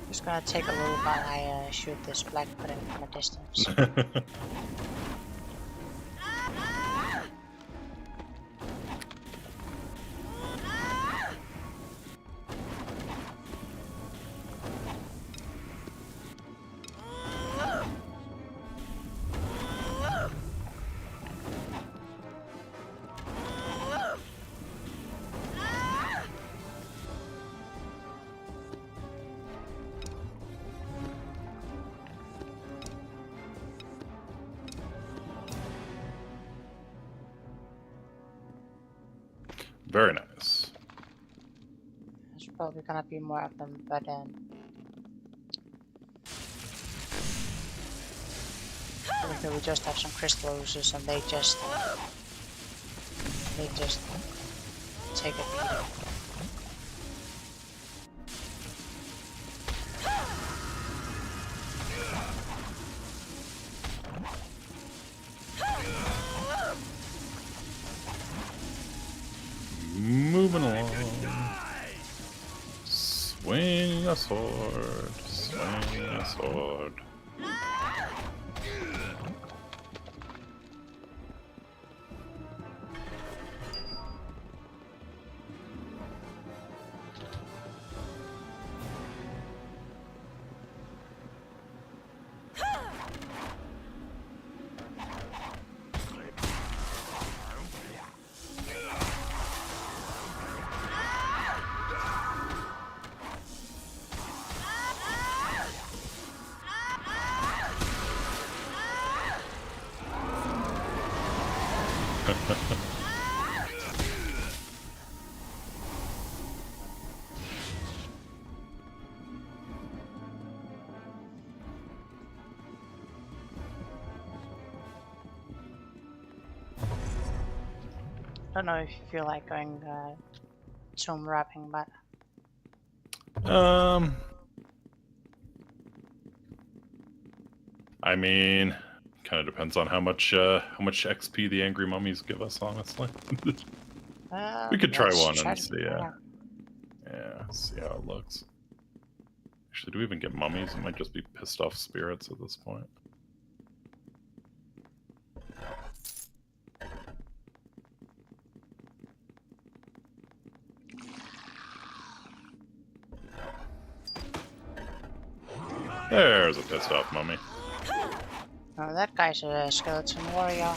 It's gonna take a little while I shoot this black pudding from a distance. Very nice. There's probably gonna be more of them, but we just have some crystal oozes and they just take a beating. Moving along. Swing a sword. Swing a sword. I don't know if you feel like going tomb wrapping, but I mean, kind of depends on how much XP the angry mummies give us, honestly. We could try one and see, yeah, see how it looks. Actually, do we even get mummies? It might just be pissed off spirits at this point. There's a pissed off mummy. Oh, that guy's a skeleton warrior.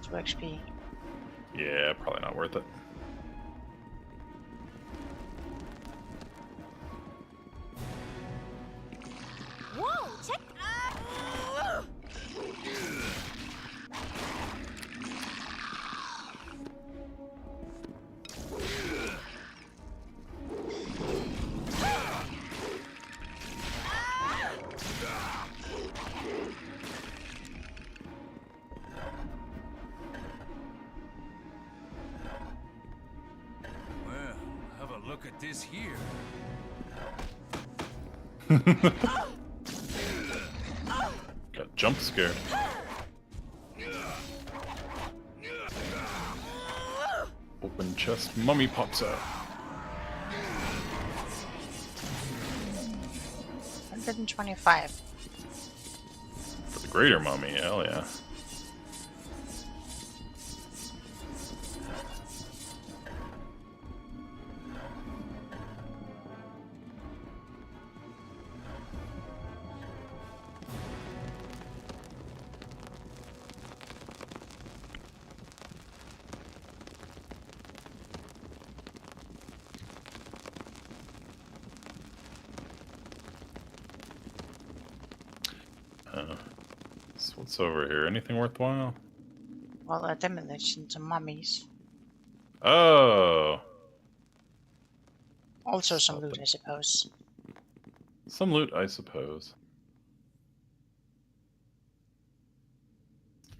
Two XP. Yeah, probably not worth it. Whoa, check. Well, have a look at this here. Got jump scared. Open chest, mummy pops out. 125. For the greater mummy, hell yeah. So what's over here? Anything worthwhile? Well, a demolition to mummies. Oh, Also some loot, I suppose. some loot, I suppose.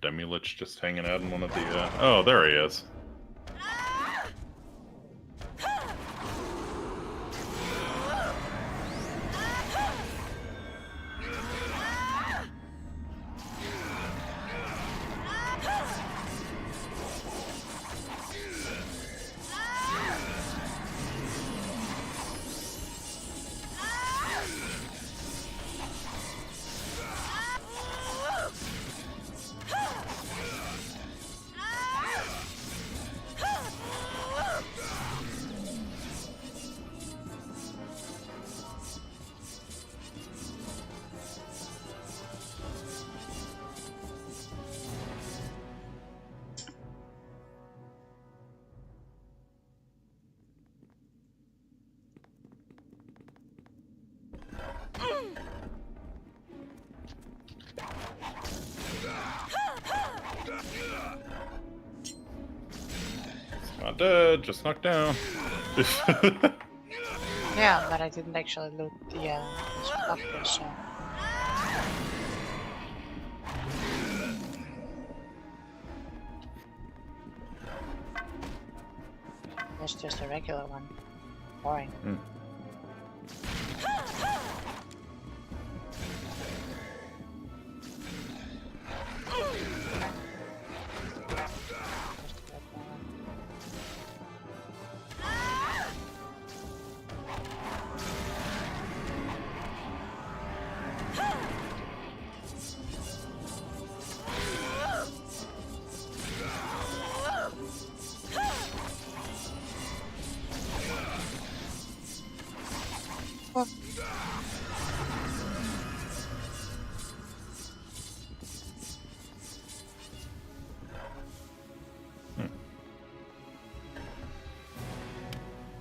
Demi-Lich just hanging out in one of the. Oh, there he is. Not dead, just knocked down. Yeah, but I didn't actually loot the structure, so. That's just a regular one. Boring.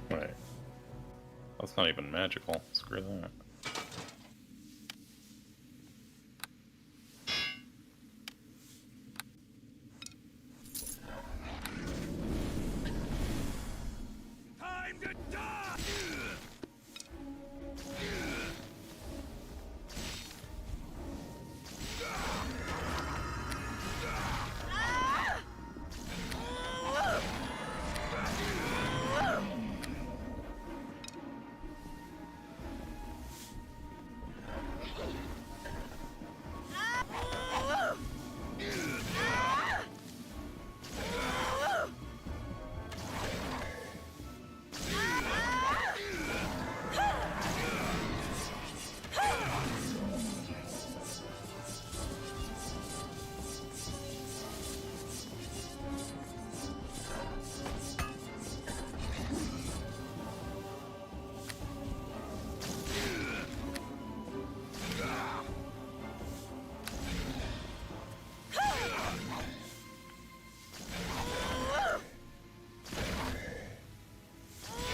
Wait. That's not even magical. Screw that. Time to die!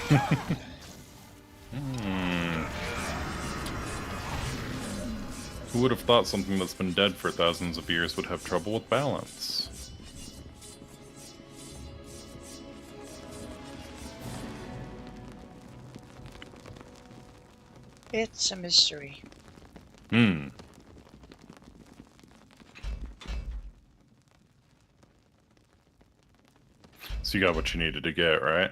Who would have thought something that's been dead for thousands of years would have trouble with balance? It's a mystery. So you got what you needed to get, right?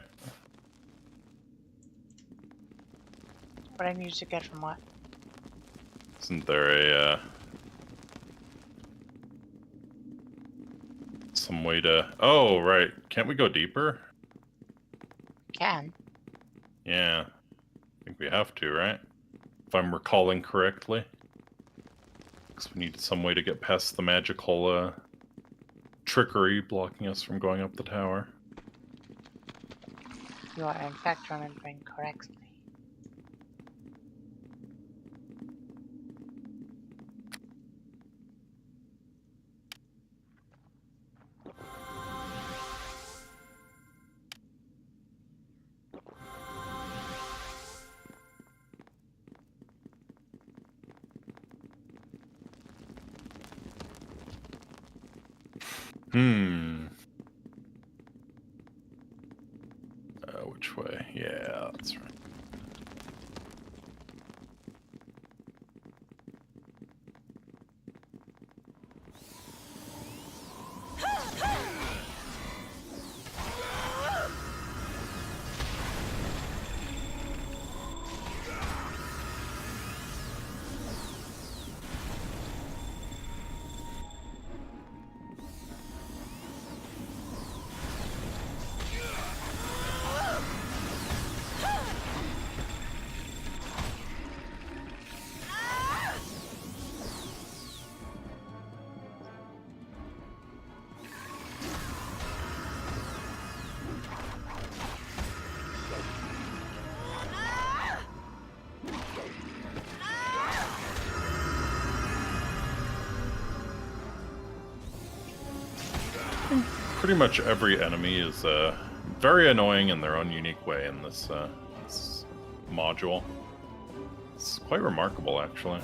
What I need to get from what? Isn't there a, some way to... Oh, right. Can't we go deeper? Can. Yeah. I think we have to, right? If I'm recalling correctly. Because we need some way to get past the magical, trickery blocking us from going up the tower. You are in fact remembering correctly. Which way? Yeah, that's right. Pretty much every enemy is very annoying in their own unique way in this, this module. It's quite remarkable, actually.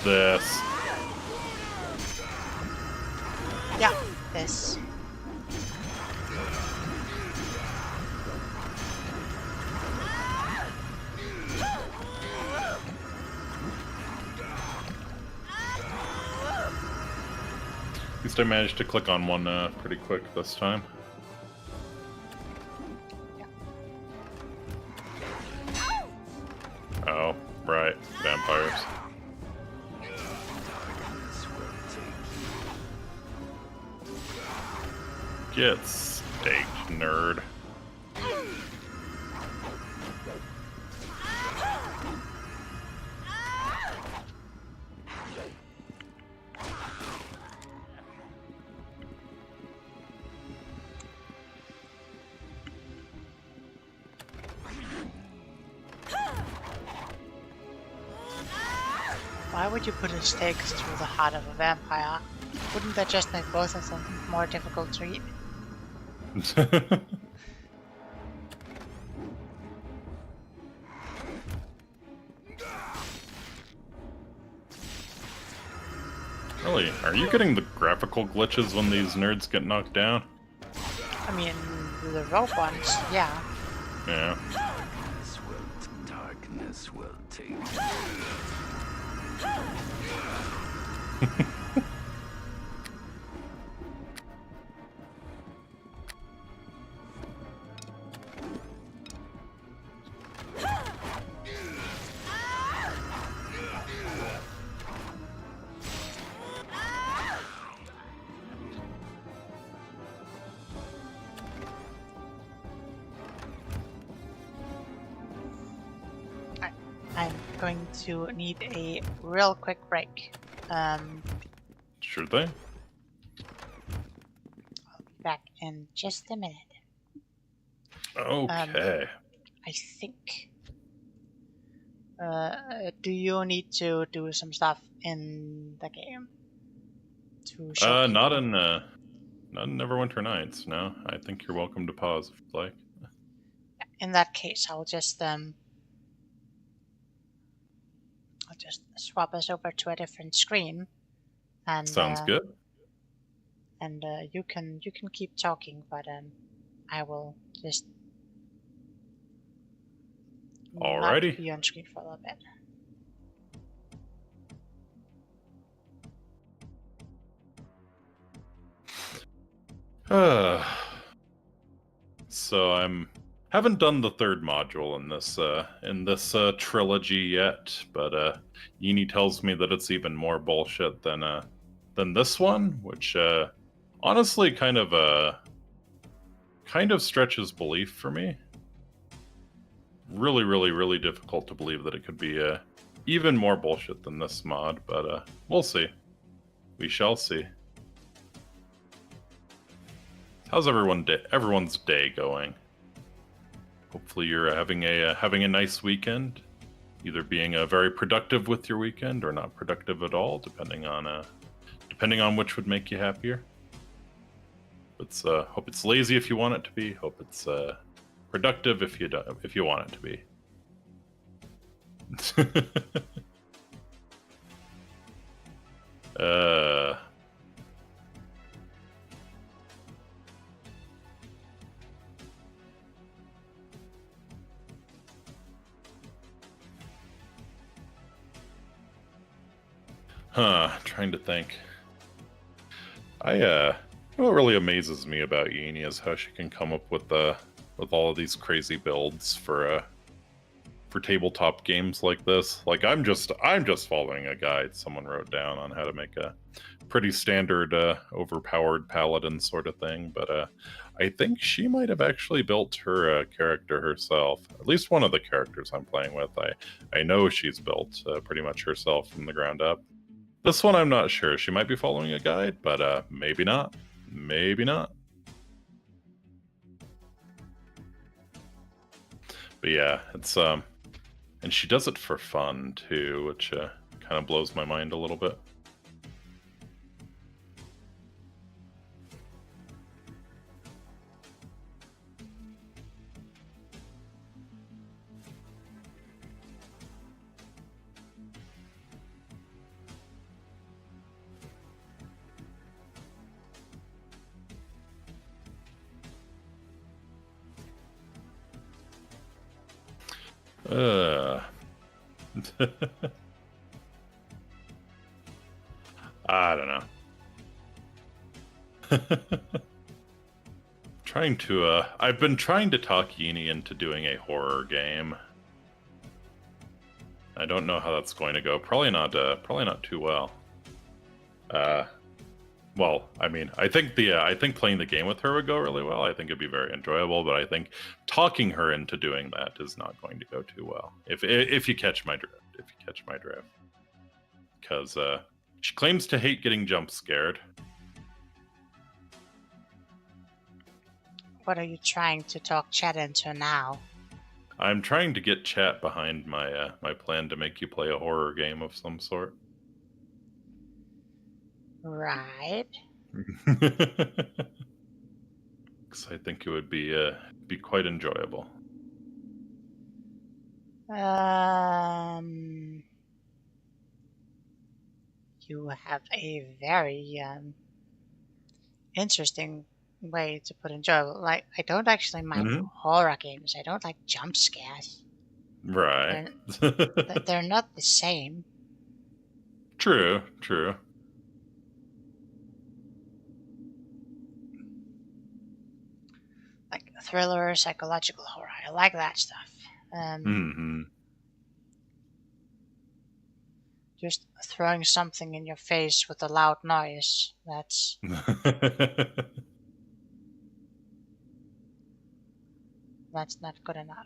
This. Yeah, this. At least I managed to click on one pretty quick this time. Oh, right. Vampires. Get staked, nerd. Why would you put a stake through the heart of a vampire? Wouldn't that just make both of them more difficult to eat? Really? Are you getting the graphical glitches when these nerds get knocked down? I mean, the rope ones, yeah. Yeah. Darkness will take. I'm going to need a real quick break. Sure thing. I'll be back in just a minute. Okay. I think. Do you need to do some stuff in the game to show Not people? in Neverwinter Nights. No, I think you're welcome to pause if you'd like. In that case, I'll just swap us over to a different screen, and Sounds good. you can keep talking, but I will just not Alrighty. be on screen for a little bit. So haven't done the third module in this trilogy yet, but Yini tells me that it's even more bullshit than this one, which honestly kind of stretches belief for me. Really, really, really difficult to believe that it could be even more bullshit than this mod, but we'll see. We shall see. How's everyone's day going? Hopefully you're having a nice weekend, either being very productive with your weekend or not productive at all, depending on which would make you happier. Hope it's lazy if you want it to be. Hope it's productive if you want it to be. Trying to think. What really amazes me about Yini is how she can come up with all of these crazy builds for tabletop games like this. Like I'm just following a guide someone wrote down on how to make a pretty standard overpowered paladin sort of thing, but I think she might have actually built her character herself. At least one of the characters I'm playing with. I know she's built pretty much herself from the ground up. This one I'm not sure. She might be following a guide, but maybe not. Maybe not. But yeah, it's and she does it for fun too, which kind of blows my mind a little bit. I don't know. I've been trying to talk Yini into doing a horror game. I don't know how that's going to go. Probably not too well. Well, I mean, I think playing the game with her would go really well. I think it'd be very enjoyable, but I think talking her into doing that is not going to go too well. If you catch my drift, because she claims to hate getting jump scared. What are you trying to talk chat into now? I'm trying to get chat behind my my plan to make you play a horror game of some sort. Right. Because I think it would be quite enjoyable. You have a very interesting way to put enjoyable. Like, I don't actually mind horror games. I don't like jump scares. Right. They're not the same. True. Like thriller, psychological horror. I like that stuff. Just throwing something in your face with a loud noise. That's not good enough.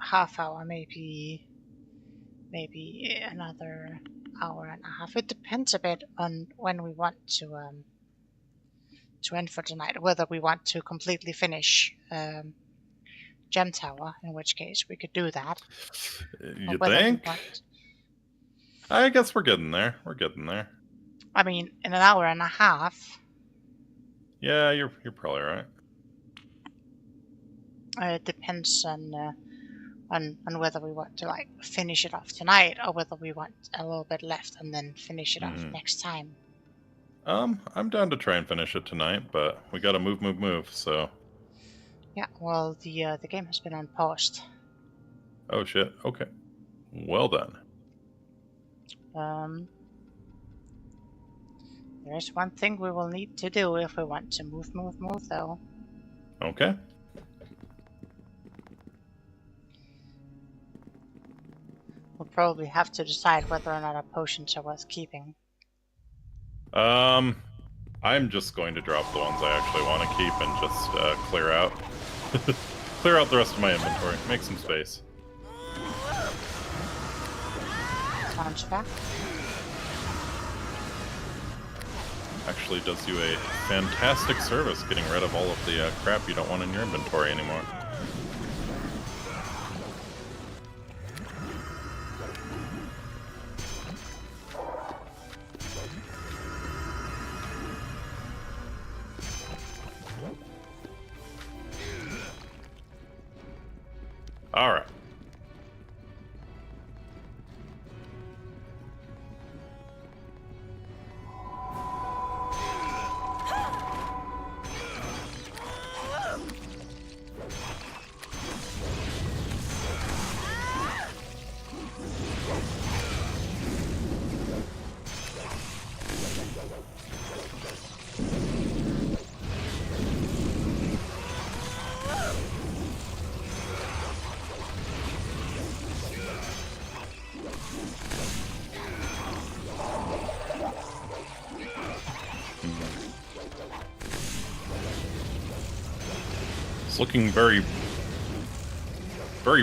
Half hour, maybe another hour and a half. It depends a bit on when we want to end for tonight. Whether we want to completely finish Gem Tower, in which case we could do that. You whether think? we want... I guess we're getting there. We're getting there. I mean, in an hour and a half. Yeah, you're probably right. It depends on whether we want to like finish it off tonight or whether we want a little bit left and then finish it off next time. I'm down to try and finish it tonight, but we gotta move, so... Yeah, well, the game has been unpaused. Oh shit, okay. Well done. There is one thing we will need to do if we want to move, though. Okay. We'll probably have to decide whether or not our potions are worth keeping. I'm just going to drop the ones I actually want to keep and just clear out. Clear out the rest of my inventory. Make some space. Sounds fair. Actually does you a fantastic service getting rid of all of the crap you don't want in your inventory anymore. All right. It's looking very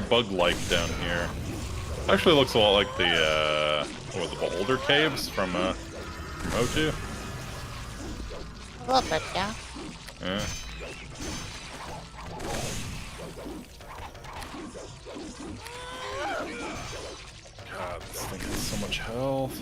bug-like down here. Actually looks a lot like the Beholder Caves from O2. A little bit, yeah. Yeah. God, this thing has so much health.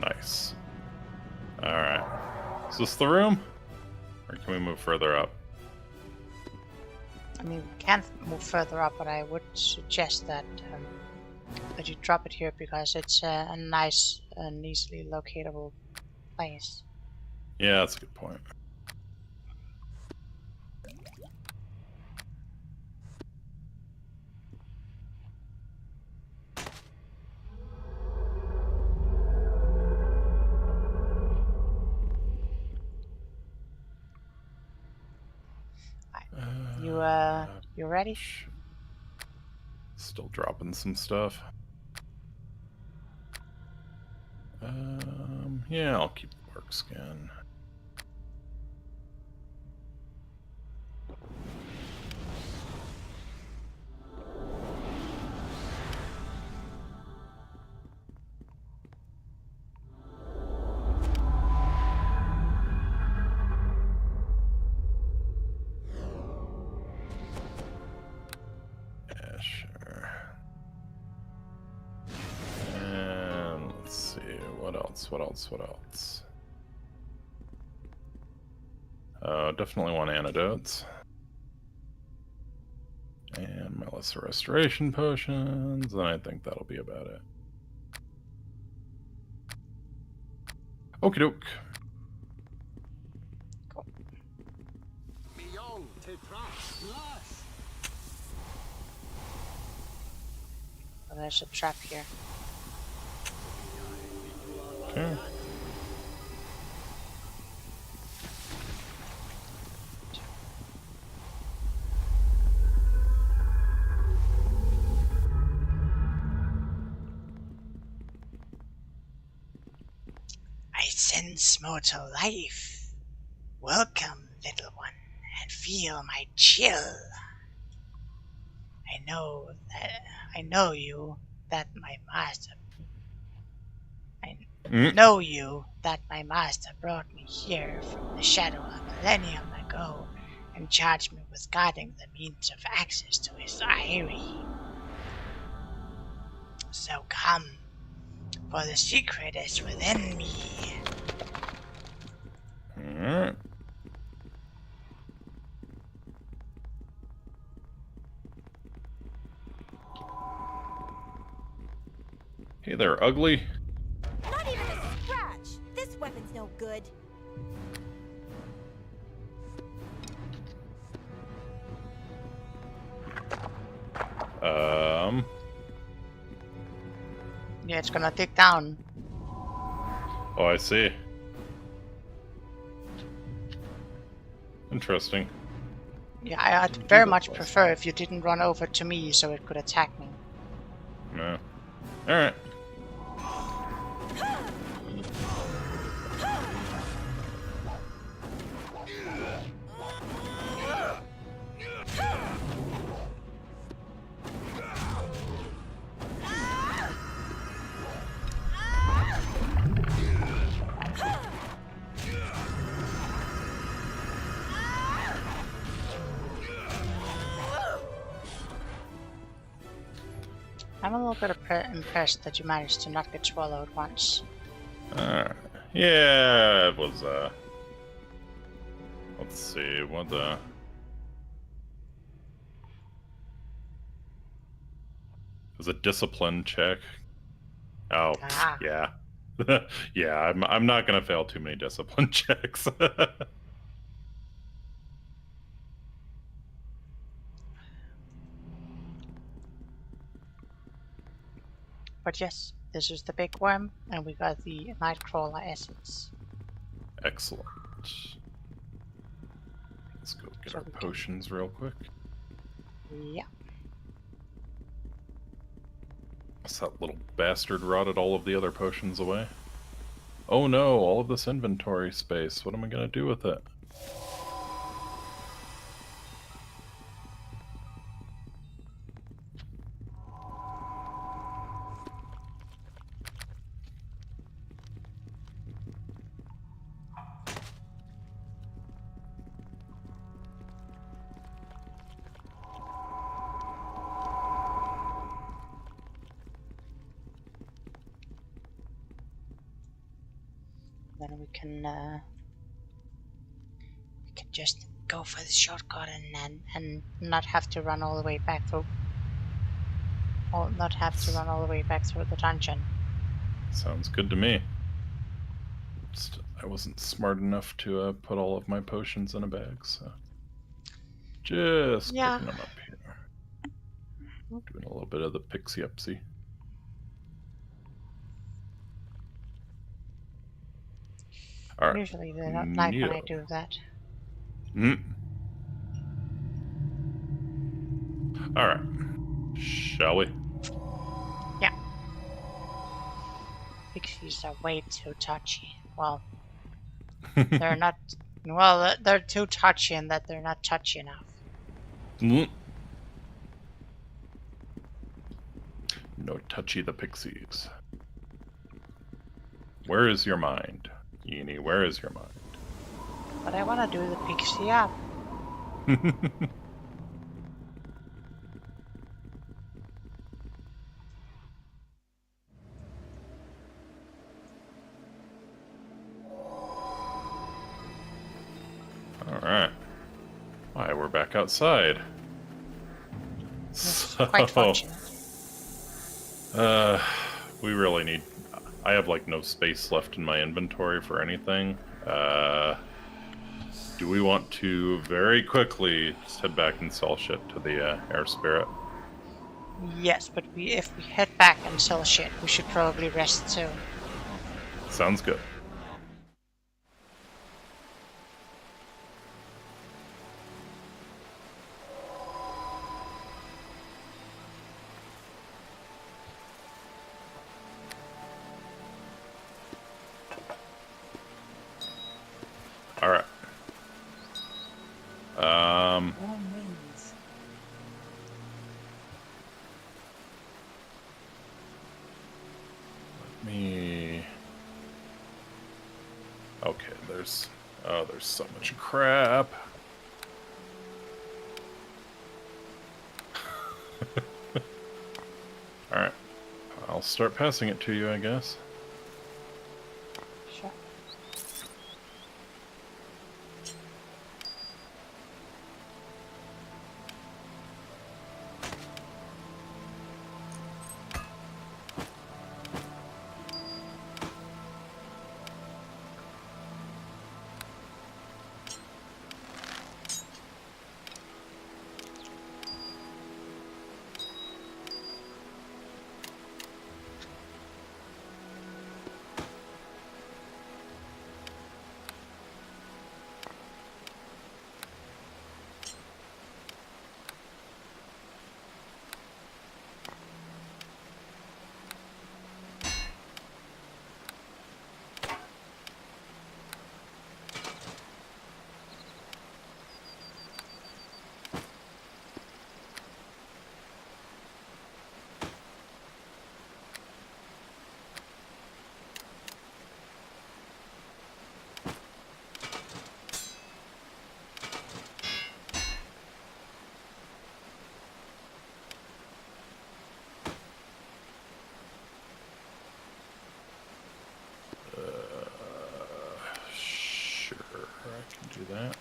Nice. Alright. Is this the room? Or can we move further up? I mean, we can move further up, but I would suggest that you drop it here because it's a nice and easily locatable place. Yeah, that's a good point. You ready? Still dropping some stuff. Yeah, I'll keep the work skin. Yeah, sure. And let's see, what else? Definitely want antidotes. And my lesser restoration potions, and I think that'll be about it. Okie doke. Cool. Well, there's a trap here. Okay. I sense mortal life. Welcome, little one, and feel my chill. I know you, that my master. I know you, that my master brought me here from the shadow a millennium ago, and charged me with guarding the means of access to his eyrie. So come, for the secret is within me. Alright. Hey there, ugly. Not even a scratch. This weapon's no good. Yeah, it's gonna dig down. Oh, I see. Interesting. Yeah, I'd very much prefer if you didn't run over to me so it could attack me. No. Alright. I'm a little bit impressed that you managed to not get swallowed once. Yeah, it was, let's see, what the... It was a discipline check. Oh, yeah. Yeah, I'm not gonna fail too many discipline checks. But yes, this is the big worm, and we got the Nightcrawler essence. Excellent. Let's go get our potions real quick. Yeah. That little bastard rotted all of the other potions away. Oh no, all of this inventory space. What am I gonna do with it? Then we can just go for the shortcut and not have to run all the way back through, or not have to run all the way back through the dungeon. Sounds good to me. Just, I wasn't smart enough to put all of my potions in a bag, so just picking them up here. Doing a little bit of the pixie-upsy. All right. Usually they're not like when I do that. All right. Shall we? Yeah. Pixies are way too touchy. Well, they're not. Well, they're too touchy in that they're not touchy enough. No touchy the pixies. Where is your mind? Eenie, where is your mind? But I want to do the pixie up. Alright. Why, we're back outside. It's quite fortunate. We really need... I have like no space left in my inventory for anything. Do we want to very quickly just head back and sell shit to the air spirit? Yes, but if we head back and sell shit, we should probably rest too. Sounds good. All right. Let me. Okay, there's so much crap. All right, I'll start passing it to you, I guess. Sure. Sure, I can do that.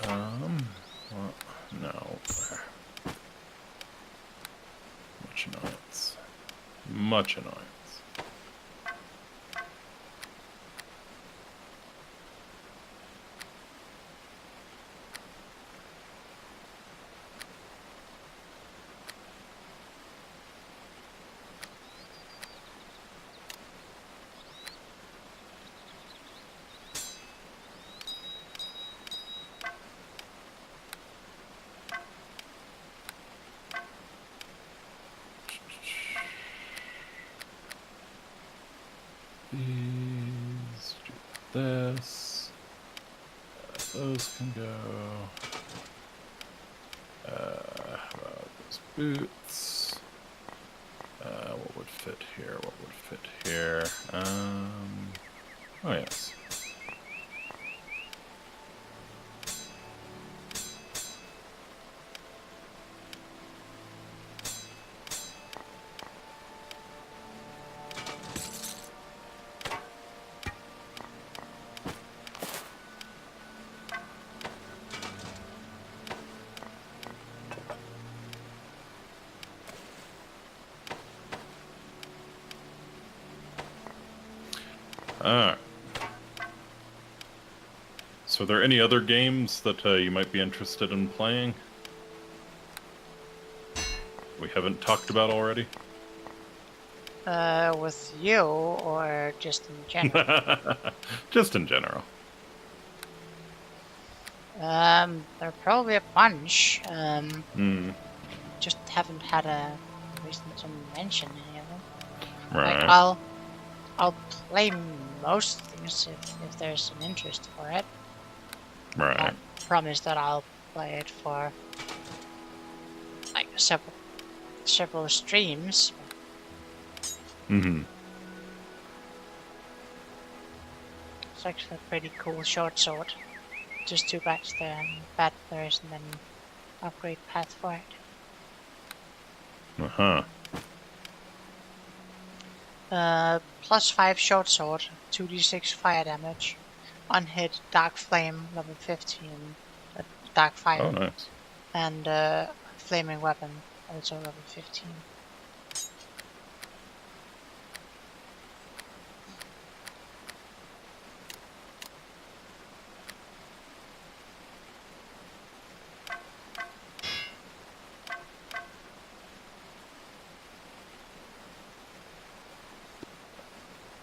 Well, no. Much annoyance. Much annoyance. These do this. Those can go. How about those boots? What would fit here? What would fit here? Oh yes. Alright. So are there any other games that you might be interested in playing? We haven't talked about already? With you or just in general? Just in general. There are probably a bunch. Just haven't had a reason to mention any of them. Right. Like, I'll play most things if there's an interest for it. Right. I promise that I'll play it for like several streams. Mm-hmm. It's actually a pretty cool short sword. Just too bad there isn't any upgrade path for it. Uh-huh. +5 short sword, 2d6 fire damage, unhit dark flame level 15, dark fire. Oh, nice. And flaming weapon, also level 15.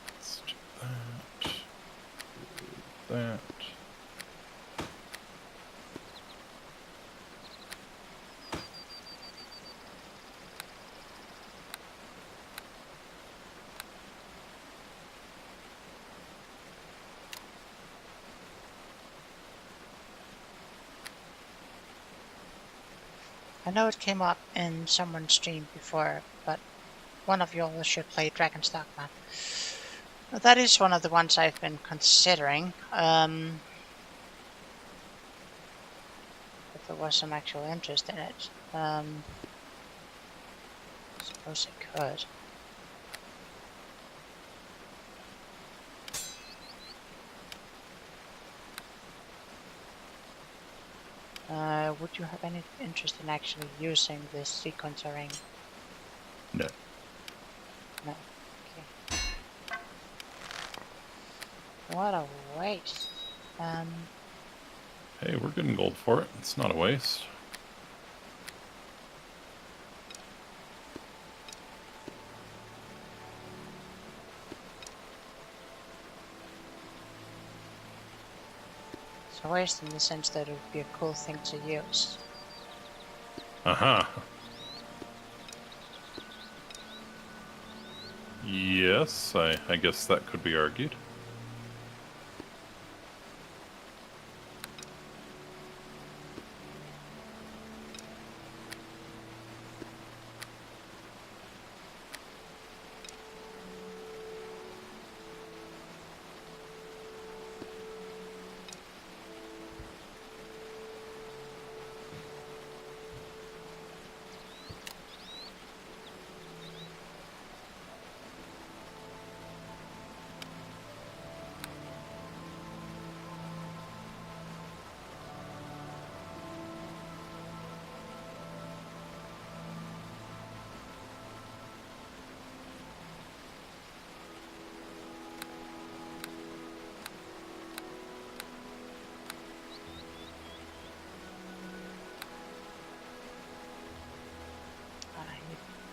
Let's do that. Do that. I know it came up in someone's stream before, but one of you all should play Dragonstock, man. That is one of the ones I've been considering. If there was some actual interest in it. I suppose I could. Would you have any interest in actually using this sequencing? No. No. Okay. What a waste. Hey, we're getting gold for it. It's not a waste. It's a waste in the sense that it would be a cool thing to use. Uh-huh. Yes, I guess that could be argued.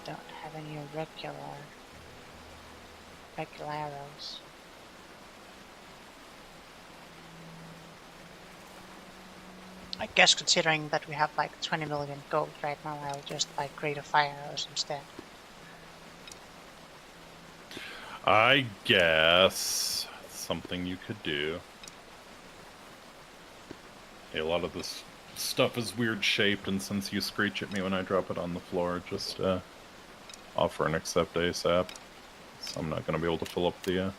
I don't have any regular arrows. I guess considering that we have like 20 million gold right now, I'll just like create a fire arrows instead. I guess something you could do. Hey, a lot of this stuff is weird shaped, and since you screech at me when I drop it on the floor, just offer and accept ASAP. So I'm not going to be able to fill up the...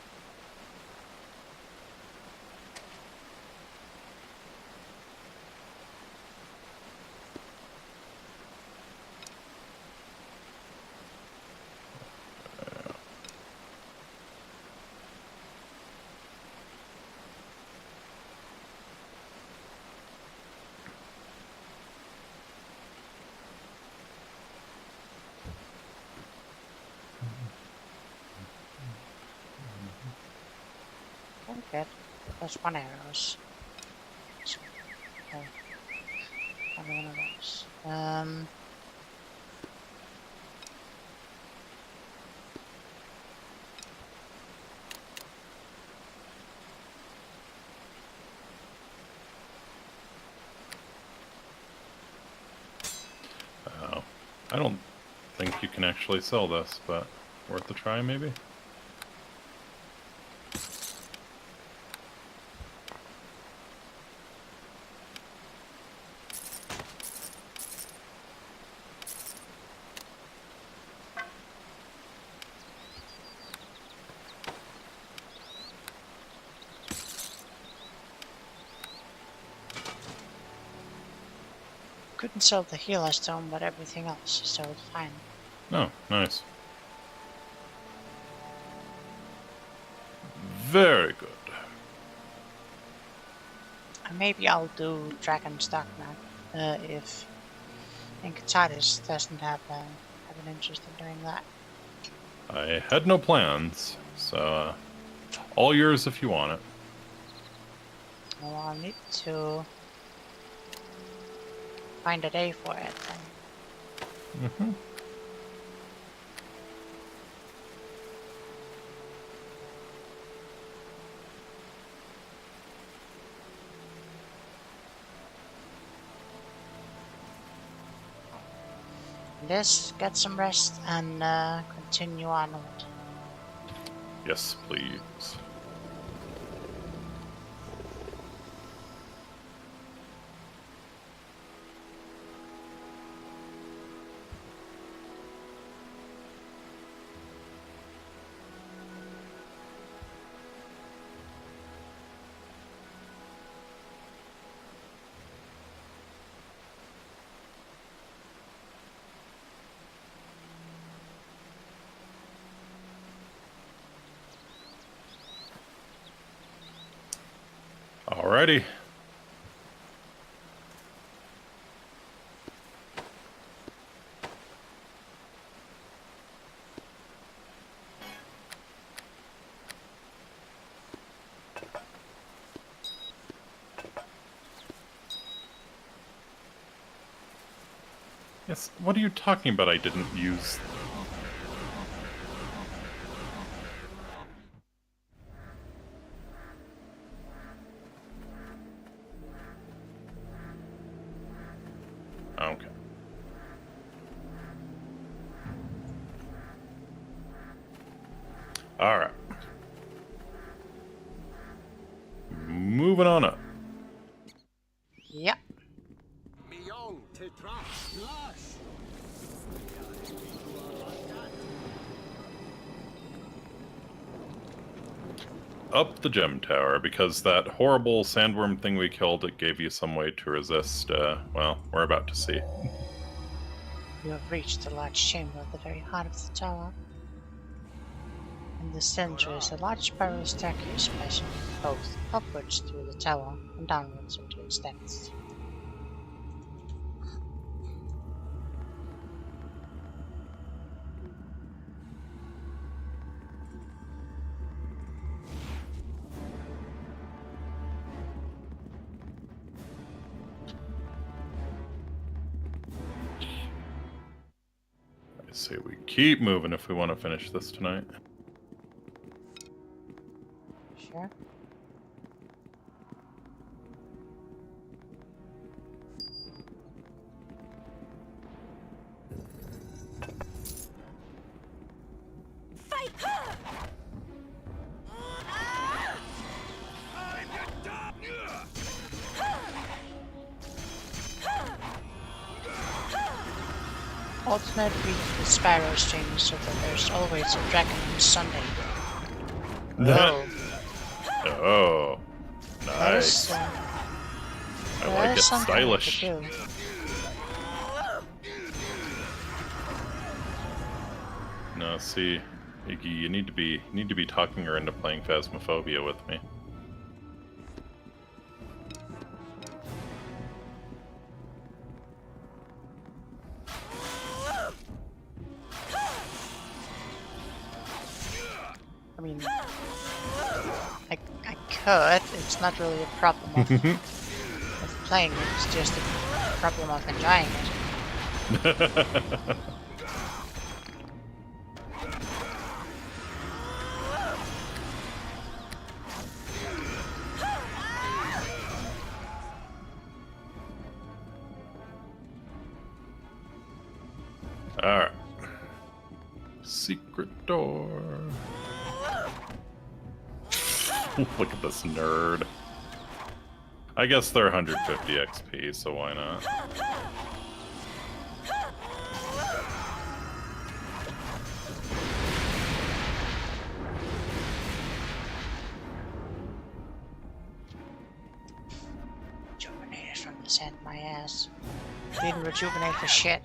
Okay, plus 1 arrows. So, one of those. Oh, I don't think you can actually sell this, but worth a try maybe? Couldn't sell the healer stone, but everything else is sold fine. Oh, nice. Very good. maybe I'll do Dragon Stock now, if Inkatatis doesn't have an interest in doing that. I had no plans, so all yours if you want it. Well, I'll need to find a day for it then. Mm-hmm. Let's get some rest and continue onward. Yes, please. Alrighty. Yes, what are you talking about I didn't use? Okay. Alright. Moving on up. Yep. Up the gem tower, because that horrible sandworm thing we killed, it gave you some way to resist, well, we're about to see. You have reached the large chamber at the very heart of the tower. In the center is a large spiral staircase passing both upwards through the tower and downwards into its depths. I say we keep moving if we want to finish this tonight. Sure. Fight! Alternate week with Sparrow stream so that there's always a dragon on Sunday. Oh, Oh, that nice. is, I that like is it. something Stylish. to do. No, see, Iggy, you need to be talking her into playing Phasmophobia with me. I mean, I could. It's not really a problem of playing it. It's just a problem of enjoying it. Alright. Secret door. Look at this nerd. I guess they're 150 XP, so why not? Rejuvenated from the sand, my ass. Didn't rejuvenate for shit.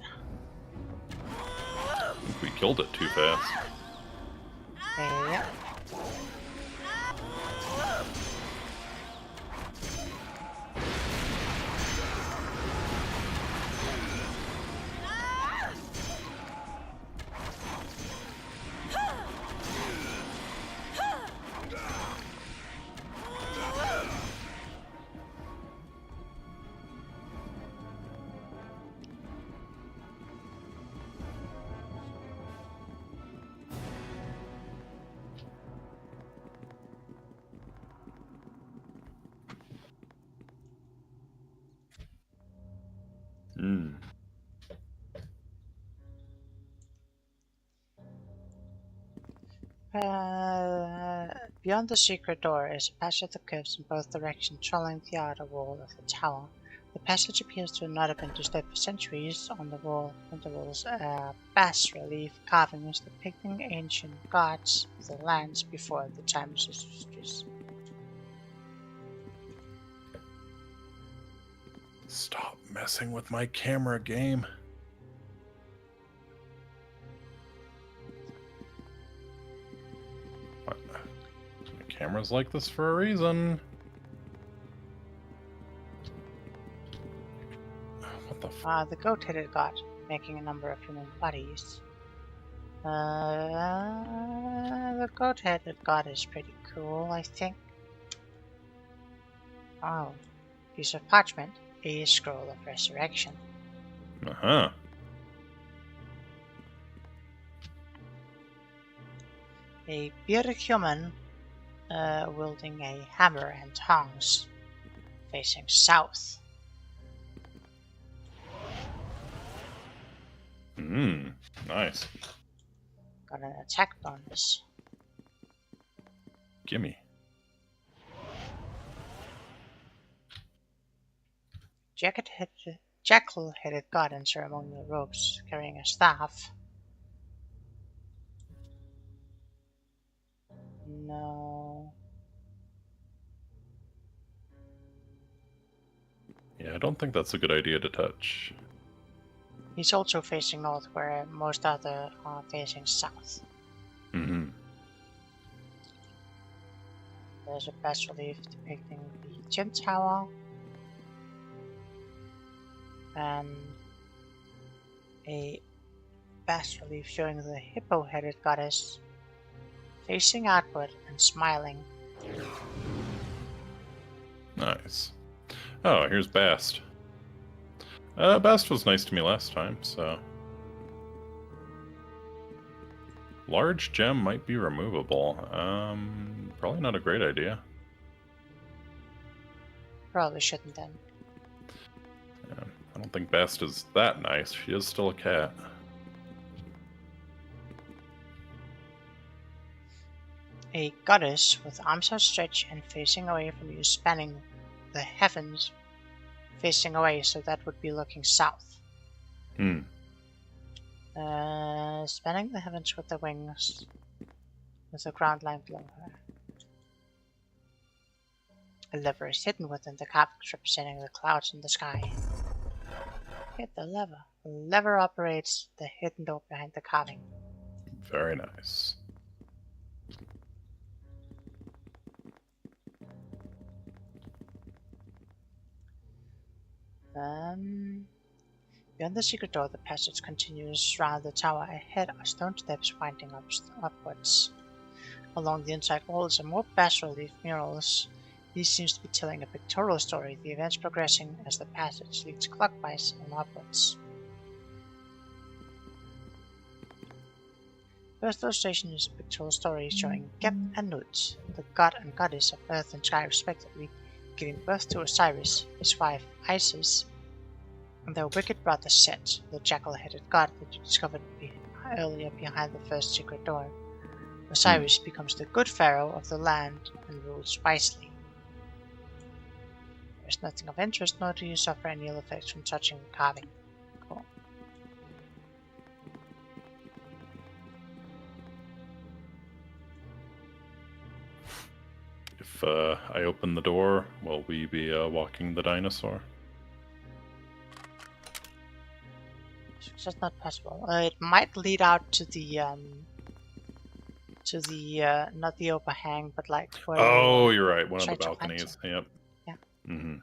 I think we killed it too fast. Yep. Beyond the secret door is a passage that curves in both directions, trailing the outer wall of the tower. The passage appears to not have been disturbed for centuries. On the walls are bas-relief carvings depicting ancient gods of the lands before the times of histories. Stop messing with my camera game. What? My camera's like this for a reason. What the The goat-headed god, making a number of human bodies. The goat-headed god is pretty cool, I think. Oh, piece of parchment. A scroll of resurrection. Uh-huh. A bearded human wielding a hammer and tongs, facing south. Nice. Got an attack bonus. Gimme. Jackal-headed god in ceremonial robes, carrying a staff. No. Yeah, I don't think that's a good idea to touch. He's also facing north, where most other are facing south. Mm-hmm. There's a bas-relief depicting the gym tower. And a bas-relief showing the hippo-headed goddess facing outward and smiling. Nice. Oh, here's Bast. Bast was nice to me last time, so... Large gem might be removable. Probably not a great idea. Probably shouldn't then. Yeah, I don't think Bast is that nice. She is still a cat. A goddess with arms outstretched and facing away from you, spanning the heavens, facing away, so that would be looking south. Spanning the heavens with the wings, with the ground line below her. A lever is hidden within the carvings, representing the clouds in the sky. Hit the lever. The lever operates the hidden door behind the carving. Very nice. Beyond the secret door, the passage continues around the tower. Ahead are stone steps winding upwards. Along the inside walls are more bas-relief murals. These seems to be telling a pictorial story, the events progressing as the passage leads clockwise and upwards. First illustration is a pictorial story showing Geb and Nut, the god and goddess of earth and sky respectively, giving birth to Osiris, his wife Isis, and their wicked brother Set, the jackal-headed god that you discovered earlier behind the first secret door. Osiris becomes the good pharaoh of the land and rules wisely. There is nothing of interest, nor do you suffer any ill effects from touching the carving. Cool. If I open the door, will we be walking the dinosaur? It's just not possible. It might lead out to the not the overhang, but like where Oh, you're right. One of the try to climb balconies. to. Yep. Yeah. Mm-hmm.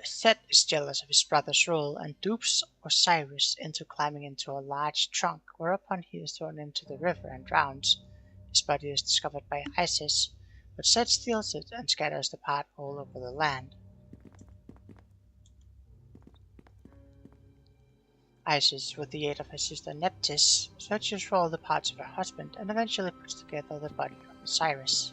Set is jealous of his brother's rule and dupes Osiris into climbing into a large trunk, whereupon he is thrown into the river and drowns. His body is discovered by Isis, but Set steals it and scatters the part all over the land. Isis, with the aid of her sister Nephthys, searches for all the parts of her husband and eventually puts together the body of Osiris.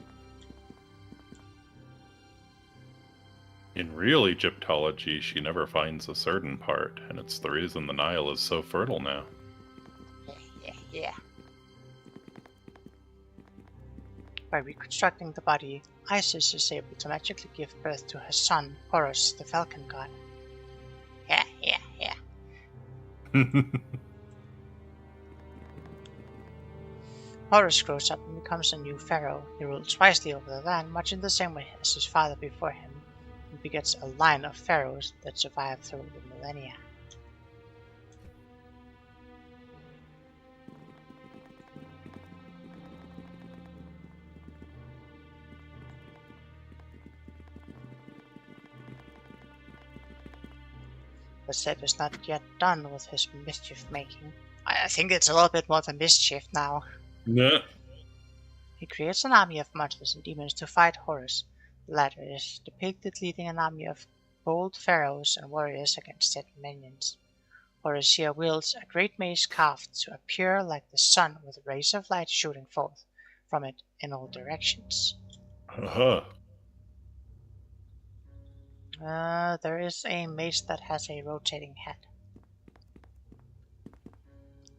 In real Egyptology, she never finds a certain part, and it's the reason the Nile is so fertile now. Yeah. By reconstructing the body, Isis is able to magically give birth to her son, Horus, the Falcon God. Yeah. Horus grows up and becomes a new pharaoh. He rules wisely over the land, much in the same way as his father before him, and begets a line of pharaohs that survive through the millennia. But Seth is not yet done with his mischief-making. I think it's a little bit more than mischief now. Yeah. He creates an army of monsters and demons to fight Horus. The latter is depicted leading an army of bold pharaohs and warriors against said minions. Horus here wields a great mace carved to appear like the sun with rays of light shooting forth from it in all directions. There is a mace that has a rotating head.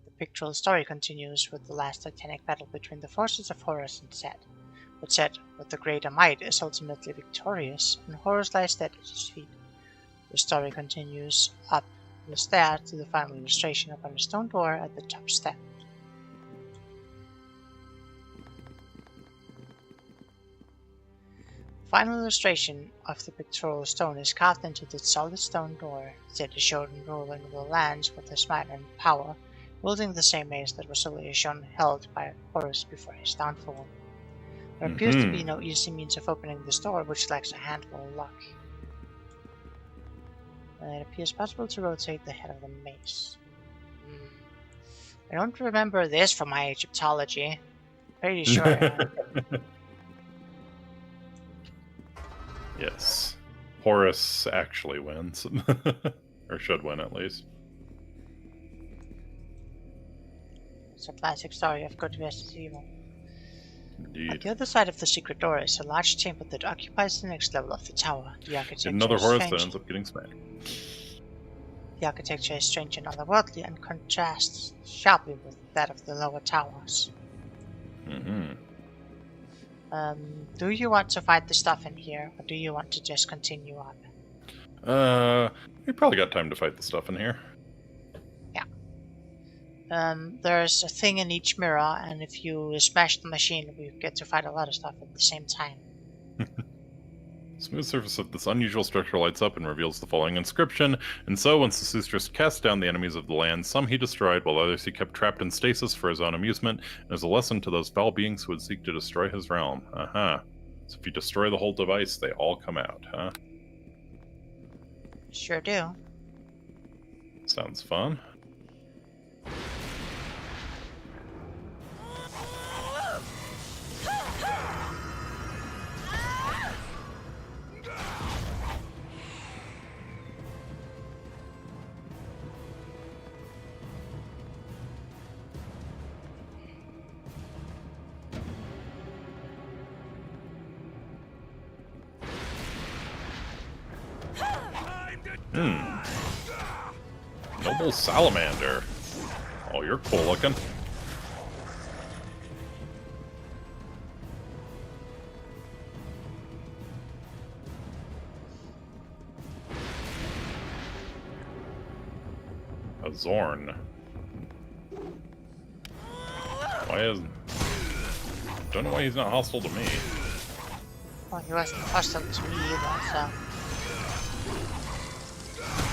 The pictorial story continues with the last titanic battle between the forces of Horus and Set. But Set, with the greater might, is ultimately victorious, and Horus lies dead at his feet. The story continues up the stair to the final illustration upon a stone door at the top step. The final illustration of the pictorial stone is carved into the solid stone door. Set is shown ruling the lands with his might and power, wielding the same mace that was earlier shown held by Horus before his downfall. There appears to be no easy means of opening this door, which lacks a handle or lock. It appears possible to rotate the head of the mace. I don't remember this from my Egyptology. Pretty sure. Yes. Horus actually wins. Or should win, at least. It's a classic story of good versus evil. Indeed. At the other side of the secret door is a large chamber that occupies the next level of the tower. The architecture Another is Horus strange. that ends up getting smacked. The architecture is strange and otherworldly and contrasts sharply with that of the lower towers. Do you want to fight the stuff in here, or do you want to just continue on? We probably got time to fight the stuff in here. Yeah. There's a thing in each mirror, and if you smash the machine, we get to fight a lot of stuff at the same time. Smooth surface of this unusual structure lights up and reveals the following inscription. And so, once the soothsayer cast down the enemies of the land, some he destroyed, while others he kept trapped in stasis for his own amusement, and as a lesson to those foul beings who would seek to destroy his realm. So if you destroy the whole device, they all come out, huh? Sure do. Sounds fun. Noble salamander. Oh, you're cool looking. A Zorn. Why is... Don't know why he's not hostile to me. Well, he wasn't hostile to me either, so...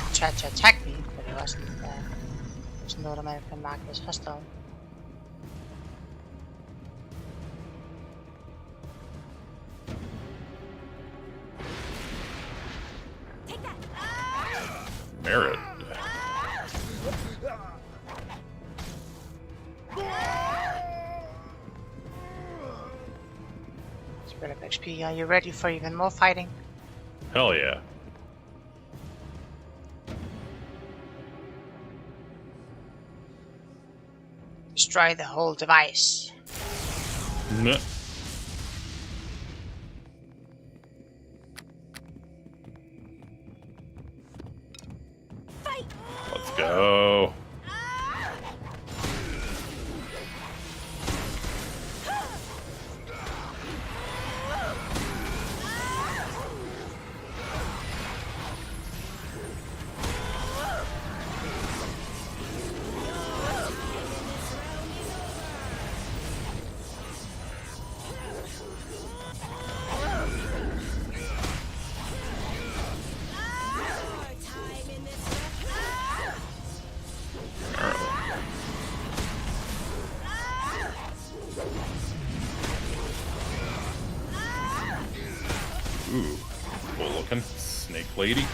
He tried to attack me, but he wasn't automatically marked as hostile. Take that. Merit. Spirit of XP, are you ready for even more fighting? Hell yeah. Destroy the whole device. Nah. Fight. Let's go. Ooh, cool looking snake lady.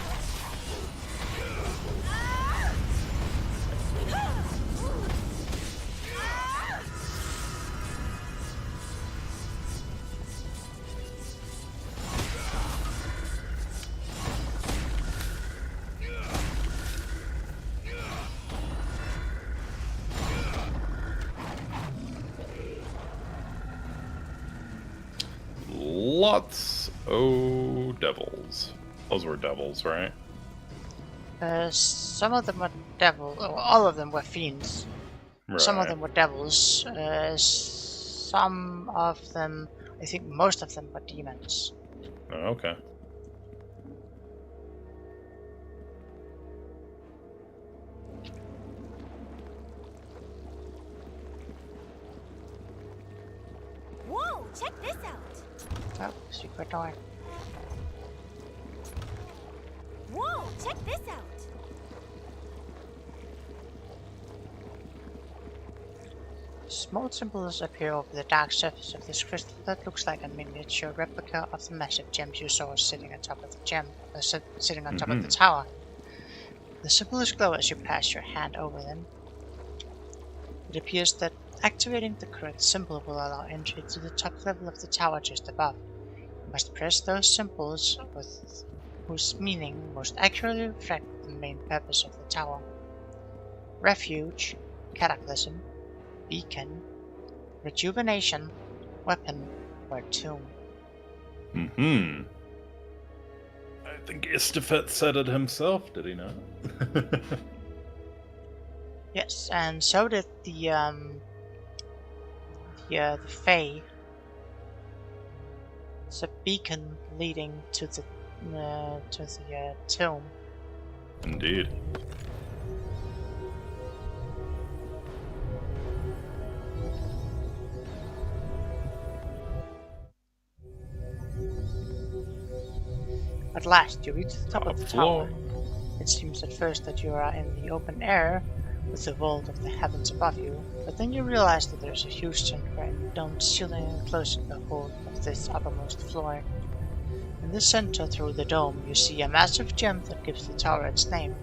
Lots of devils. Those were devils, right? Some of them were devils. Oh, all of them were fiends. Right. Some of them were devils. Some of them, I think most of them were demons. Oh, okay. Whoa, check this out. Oh, secret door. Whoa, check this out. Small symbols appear over the dark surface of this crystal that looks like a miniature replica of the massive gems you saw sitting on top of the sitting on top of the tower. The symbols glow as you pass your hand over them. It appears that activating the correct symbol will allow entry to the top level of the tower just above. You must press those symbols with whose meaning most accurately reflect the main purpose of the tower. Refuge, Cataclysm, Beacon, Rejuvenation, Weapon, or Tomb. I think Istifet said it himself, did he not? Yes, and so did the Fae. It's a beacon leading to the tomb. Indeed. At last, you reach the top of the floor. tower. It seems at first that you are in the open air, with the vault of the heavens above you, but then you realize that there's a huge center and domed ceiling enclosing the whole of this uppermost floor. In the center, through the dome, you see a massive gem that gives the tower its name.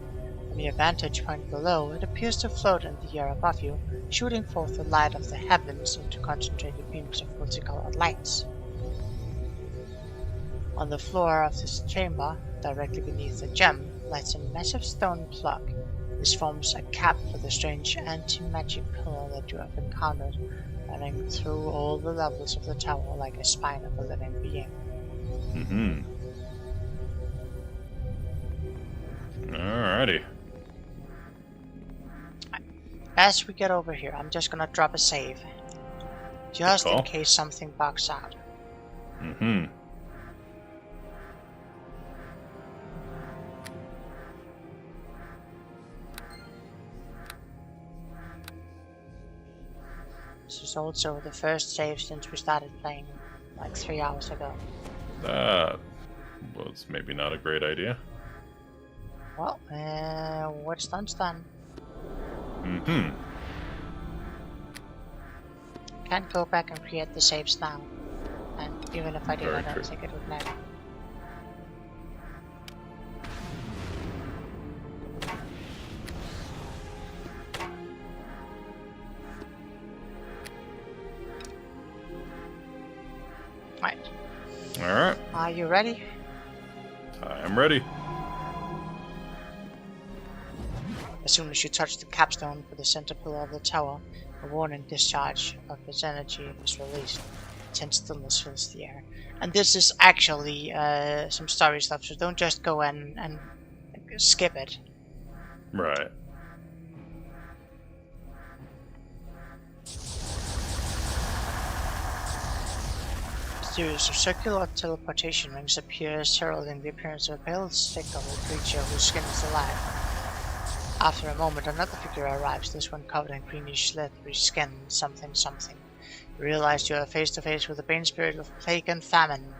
From your vantage point below, it appears to float in the air above you, shooting forth the light of the heavens into concentrated beams of multicolored lights. On the floor of this chamber, directly beneath the gem, lies a massive stone plug. This forms a cap for the strange anti-magic pillar that you have encountered, running through all the levels of the tower like a spine of a living being. Alrighty. As we get over here, I'm just gonna drop a save. Just in case something bugs out. This is also the first save since we started playing like 3 hours ago. That was maybe not a great idea. Well, what's done's done. Can't go back and create the saves now. And even if I did, I don't think it would matter. Right. Alright. Are you ready? I am ready. As soon as you touch the capstone for the center pillar of the tower, a warning discharge of its energy is released. Tense stillness fills the air. And this is actually some story stuff, so don't just go and skip it. Right. A series of circular teleportation rings appears, heralding the appearance of a pale, sick-colored creature whose skin is alive. After a moment, another figure arrives, this one covered in greenish, leathery skin, something. You realize you are face to face with the bane spirit of plague and famine.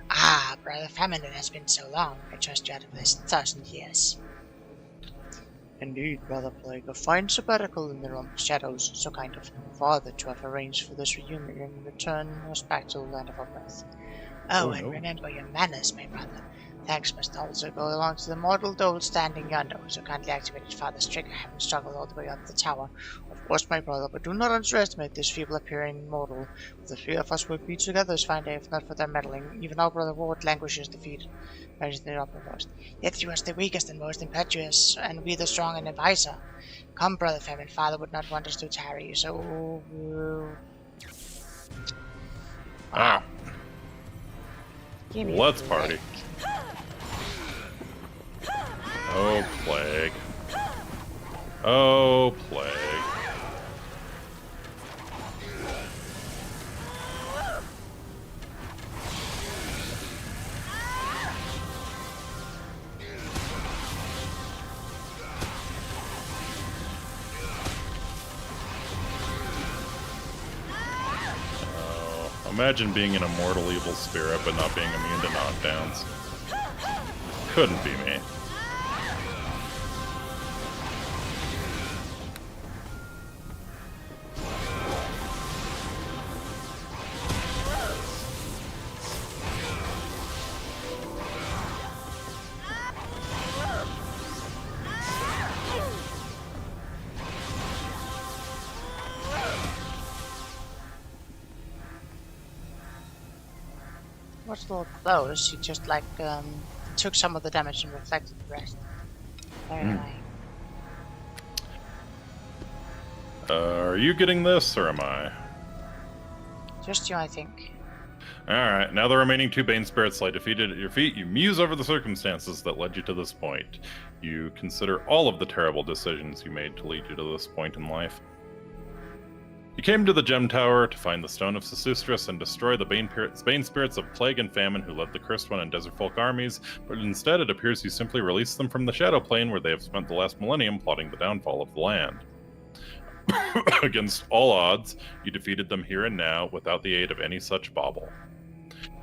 Ah, Brother Famine, it has been so long. I trust you out of this 1,000 years. Indeed, Brother Plague, a fine sabbatical in the realm of shadows, so kind of father to have arranged for this reunion and return us back to the land of our birth. Oh, and no. remember your manners, my brother. Thanks must also go along to the mortal dole standing yonder, who so kindly activated Father's trigger, having struggled all the way up the tower. Of course, my brother, but do not underestimate this feeble-appearing mortal. The three of us would be together this fine day if not for their meddling. Even our brother Ward languishes defeated. Imagine the uppermost. Yet he was the weakest and most impetuous, and we the strong and advisor. Come, Brother Famine, Father would not want us to tarry, so... Ah, Give me let's a party. Oh, plague. Oh, plague. Imagine being an immortal evil spirit but not being immune to knockdowns. Couldn't be me. Was a little close. He just took some of the damage and reflected the rest. Very annoying. Are you getting this, or am I? Just you, I think. Alright, now the remaining two Bane Spirits lie defeated at your feet. You muse over the circumstances that led you to this point. You consider all of the terrible decisions you made to lead you to this point in life. You came to the Gem Tower to find the Stone of Sesustris and destroy the Bane Spirits of Plague and Famine who led the Cursed One and Desert Folk armies, but instead it appears you simply released them from the Shadow Plane where they have spent the last millennium plotting the downfall of the land. Against all odds, you defeated them here and now without the aid of any such bauble.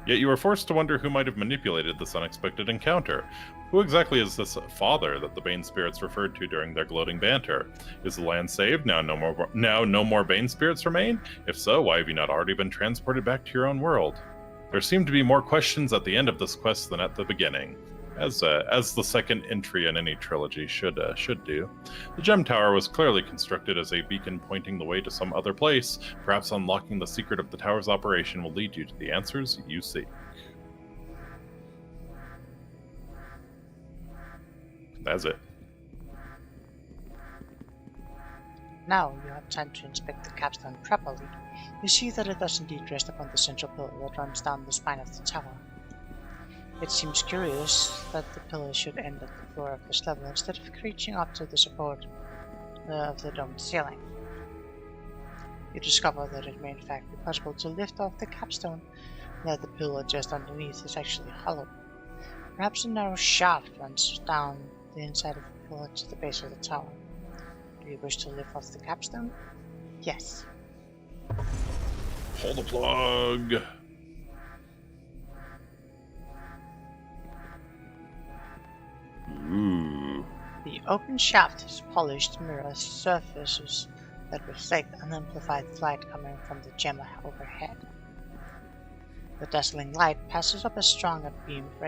Yet you are forced to wonder who might have manipulated this unexpected encounter. Who exactly is this father that the Bane Spirits referred to during their gloating banter? Is the land saved? Now no more Bane Spirits remain? If so, why have you not already been transported back to your own world? There seem to be more questions at the end of this quest than at the beginning, as the second entry in any trilogy should do. The Gem Tower was clearly constructed as a beacon pointing the way to some other place. Perhaps unlocking the secret of the tower's operation will lead you to the answers you seek. That's it. Now you have time to inspect the capstone properly. You see that it does indeed rest upon the central pillar that runs down the spine of the tower. It seems curious that the pillar should end at the floor of this level instead of reaching up to the support of the domed ceiling. You discover that it may in fact be possible to lift off the capstone, and that the pillar just underneath is actually hollow. Perhaps a narrow shaft runs down the inside of the pillar to the base of the tower. Do you wish to lift off the capstone? Yes. Pull the plug! Ooh. The open shaft has polished mirror surfaces that reflect unamplified light coming from the gem overhead. The dazzling light passes up a stronger beam of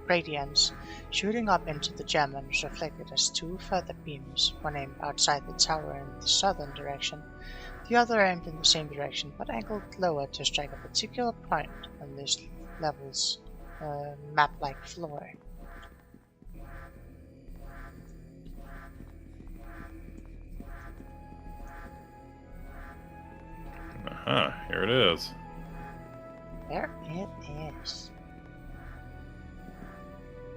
radiance, shooting up into the gem and is reflected as two further beams, one aimed outside the tower in the southern direction, the other aimed in the same direction but angled lower to strike a particular point on this level's map-like floor. Aha, here it is. There it is.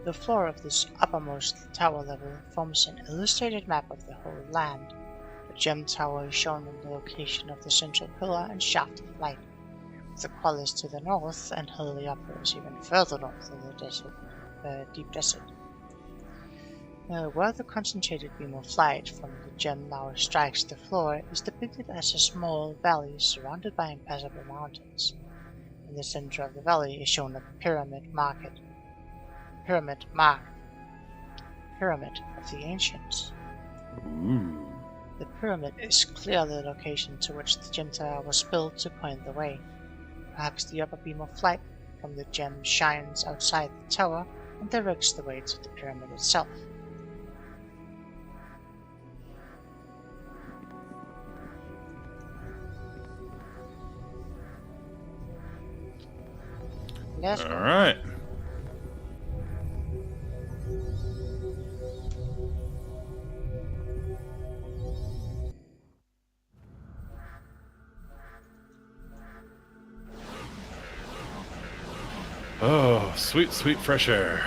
The floor of this uppermost tower level forms an illustrated map of the whole land. The gem tower is shown in the location of the central pillar and shaft of light, with the Quellis to the north and Heliopterus even further north in the deep desert. Where the concentrated beam of light from the gem now strikes the floor is depicted as a small valley surrounded by impassable mountains. In the center of the valley is shown a pyramid marked Pyramid of the Ancients. Ooh. The pyramid is clearly the location to which the gem tower was built to point the way. Perhaps the upper beam of light from the gem shines outside the tower and directs the way to the pyramid itself. Let's go. Alright. Oh, sweet, sweet fresh air.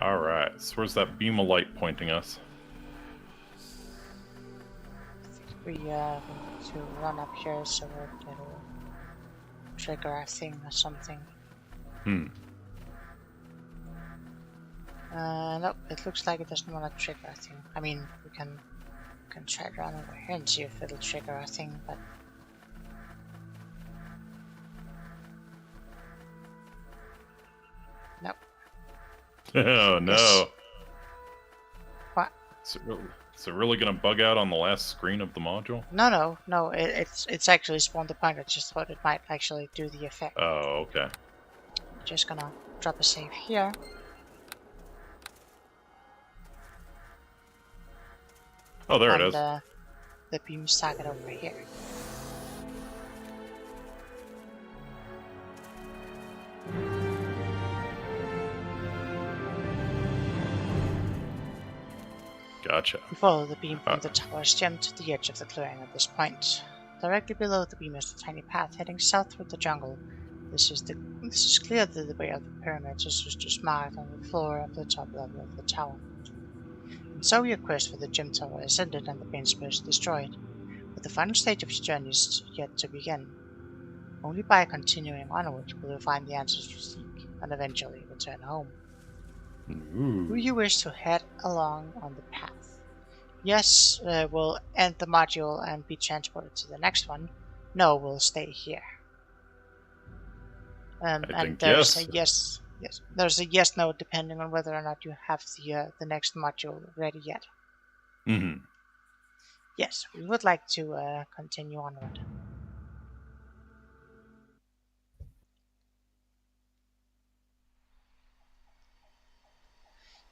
Alright, so where's that beam of light pointing us? We need to run up here so it'll trigger a thing or something. Nope, it looks like it doesn't want to trigger a thing. I mean, we can try to run over here and see if it'll trigger a thing, but... Nope. Oh no. Yes. What? Is it really gonna bug out on the last screen of the module? No, it's actually spawned the point. I just thought it might actually do the effect. Oh, okay. Just gonna drop a save here. Oh, there it and, is. The beam's target over here. Gotcha. We follow the beam from the tower's gem to the edge of the clearing at this point. Directly below the beam is a tiny path heading south through the jungle. This is clearly the way of the pyramid, just marked on the floor of the top level of the tower. And so your quest for the gem tower is ended and the beam space destroyed. But the final stage of your journey is yet to begin. Only by continuing onward will you find the answers you seek, and eventually return home. Ooh. Do you wish to head along on the path? Yes, we'll end the module and be transported to the next one. No, we'll stay here. And there's a yes. There's a yes/no depending on whether or not you have the next module ready yet. Mm-hmm. Yes, we would like to continue onward.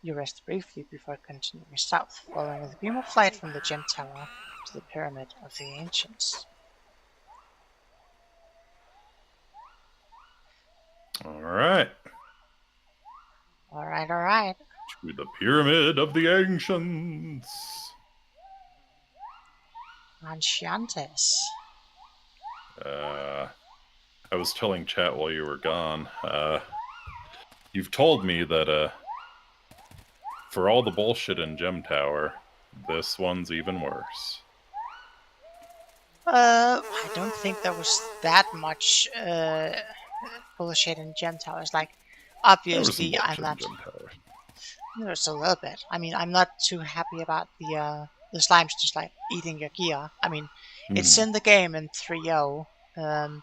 You rest briefly before continuing south, following the beam of light from the gem tower to the pyramid of the ancients. Alright. Alright. To the pyramid of the ancients. Ancientes. I was telling chat while you were gone. You've told me that for all the bullshit in Gem Tower, this one's even worse. I don't think there was that much bullshit in Gem Towers. Like, obviously, I'm not. There's a little bit. I mean, I'm not too happy about the slimes just like eating your gear. I mean, it's in the game in 3.0.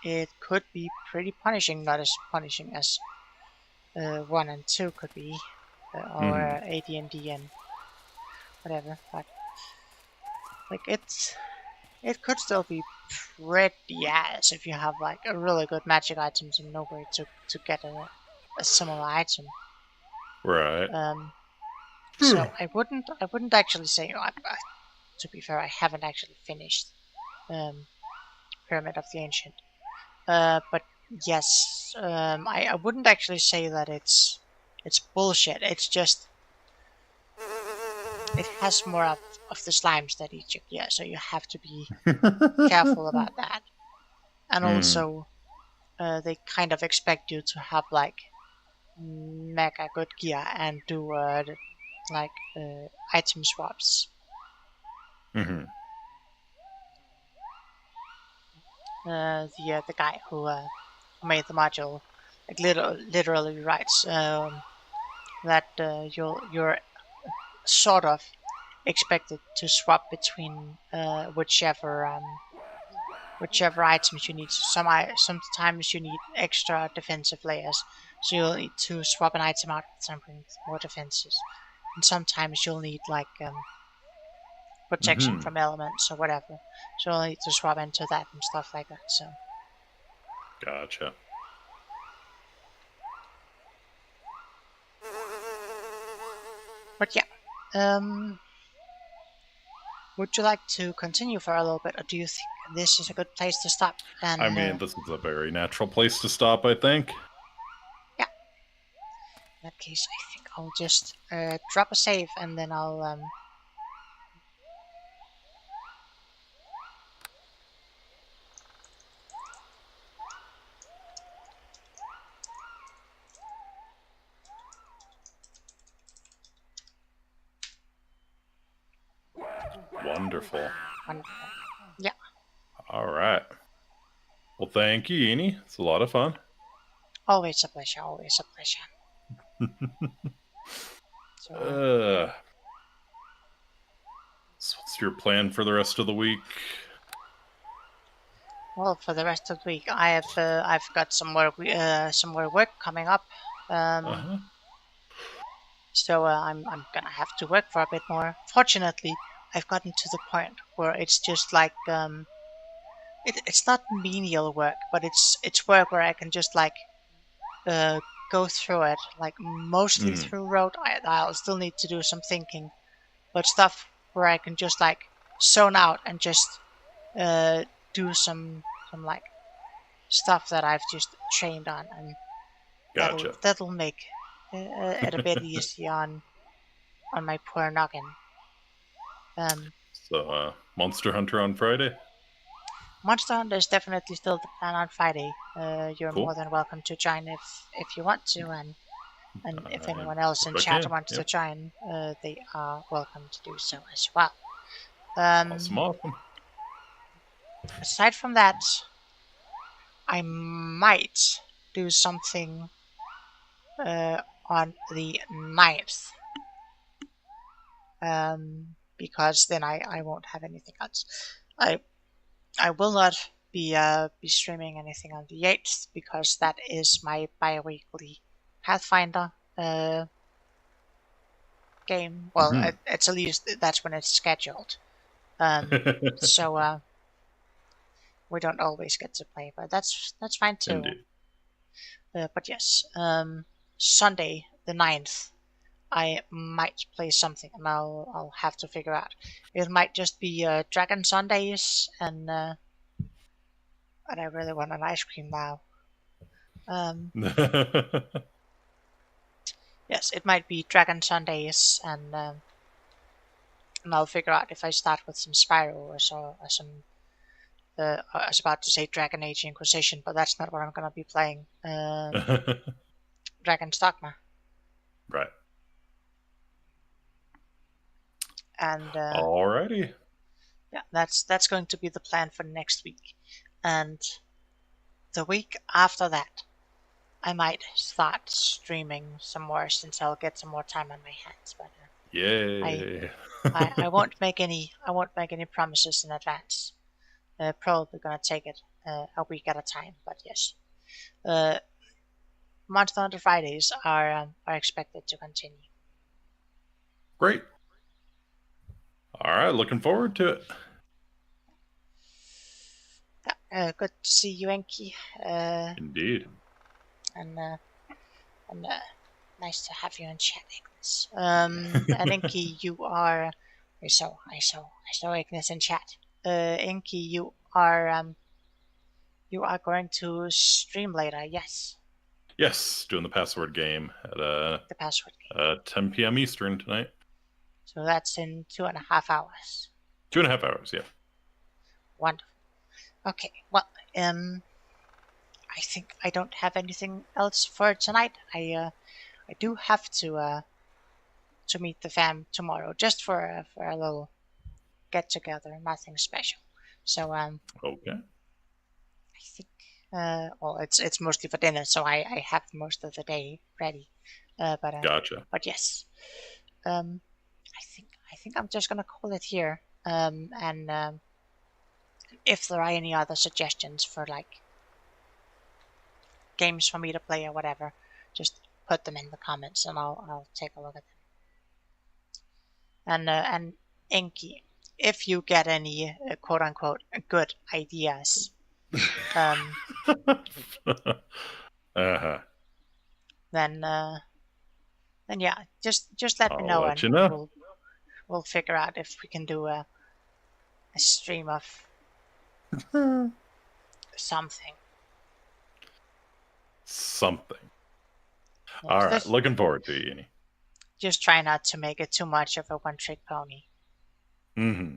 It could be pretty punishing, not as punishing as 1 and 2 could be, or AD&D and whatever. But like it could still be pretty ass if you have like a really good magic items and nowhere to get a similar item. Right. So I wouldn't actually say. To be fair, I haven't actually finished Pyramid of the Ancient. But yes, I wouldn't actually say that it's bullshit. It's just it has more of the slimes that eat you. Yeah, so you have to be careful about that. And also, they kind of expect you to have like mega good gear and do item swaps. The guy who made the module like literally writes that you're sort of expected to swap between whichever items you need. Sometimes you need extra defensive layers, so you'll need to swap an item out with something with more defenses. And sometimes you'll need like protection from elements or whatever, so you'll need to swap into that and stuff like that. So. Gotcha. But yeah, would you like to continue for a little bit, or do you think this is a good place to stop? And I mean, this is a very natural place to stop, I think. Yeah. In that case, I think I'll just drop a save, and then I'll Wonderful. Yeah. All right. Well, thank you, Eni. It's a lot of fun. Always a pleasure. Always a pleasure. So what's your plan for the rest of the week? Well, for the rest of the week, I've got some more work coming up. So I'm gonna have to work for a bit more. Fortunately, I've gotten to the point where it's just like it's not menial work, but it's work where I can just like go through it, like mostly through rote. I'll still need to do some thinking, but stuff where I can just like zone out and just do some like stuff that I've just trained on, and Gotcha. that'll make it a bit easier on my poor noggin. So Monster Hunter on Friday? Monster Hunter is definitely still the plan on Friday. You're Cool. more than welcome to join if you want to, and if anyone else in chat wants to join, they are welcome to do so as well. Awesome. Aside from that, I might do something on the 9th. Because then I won't have anything else. I will not be streaming anything on the 8th, because that is my bi-weekly Pathfinder game. Well, at least that's when it's scheduled. So we don't always get to play, but that's fine too. Indeed. But yes, Sunday the 9th, I might play something, and I'll have to figure out. It might just be Dragon Sundays, and I really want an ice cream now. Yes, it might be Dragon Sundays, and I'll figure out if I start with some Spyro or some. I was about to say Dragon Age Inquisition, but that's not what I'm gonna be playing. Dragon's Dogma. Right. And alrighty. Yeah, that's going to be the plan for next week. And the week after that, I might start streaming some more, since I'll get some more time on my hands. But yay! I won't make any promises in advance. Probably gonna take it a week at a time. But yes, Monster Hunter Fridays are expected to continue. Great. All right, looking forward to it. Good to see you, Enki. Indeed. And nice to have you in chat, Ignis. And Enki, you are. I saw Ignis in chat. Enki, you are going to stream later, yes? Yes, doing the password game at the password game. 10 p.m. Eastern tonight. So that's in 2.5 hours. 2.5 hours, yeah. Wonderful. Okay, well, I think I don't have anything else for tonight. I do have to meet the fam tomorrow, just for a little get together, nothing special. So okay. I think well, it's mostly for dinner, so I have most of the day ready. But gotcha. But yes, I think think I'm just gonna call it here. And if there are any other suggestions for like games for me to play or whatever, just put them in the comments and I'll take a look at them. And Enki, if you get any quote unquote good ideas, Uh-huh. then yeah, just let me I'll know let you and know. we'll figure out if we can do a stream of something. Something. Yeah, All right. just Looking forward to it, Yini. try not to make it too much of a one-trick pony. Mm-hmm.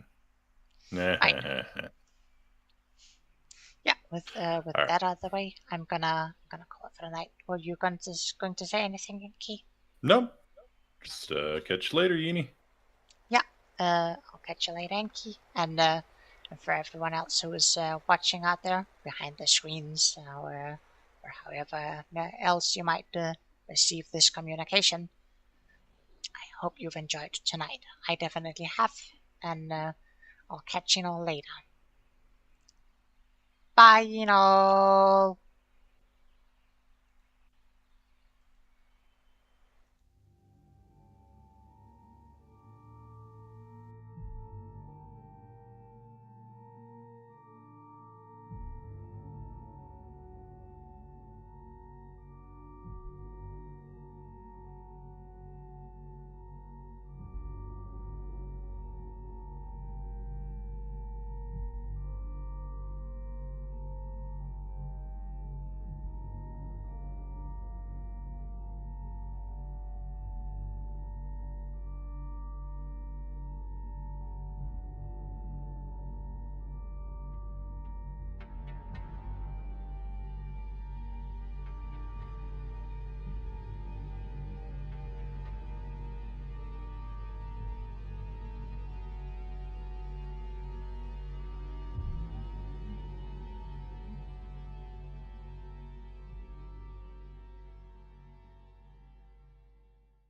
Right. Yeah, with All right. that out of the way, I'm gonna call it for the night. Were you going to say anything, Inky? Nope. Just catch you later, Yini. Yeah. I'll catch you later, Inky. And for everyone else who is watching out there behind the screens, or however else you might receive this communication, I hope you've enjoyed tonight. I definitely have, and I'll catch you all later. Bye, you know.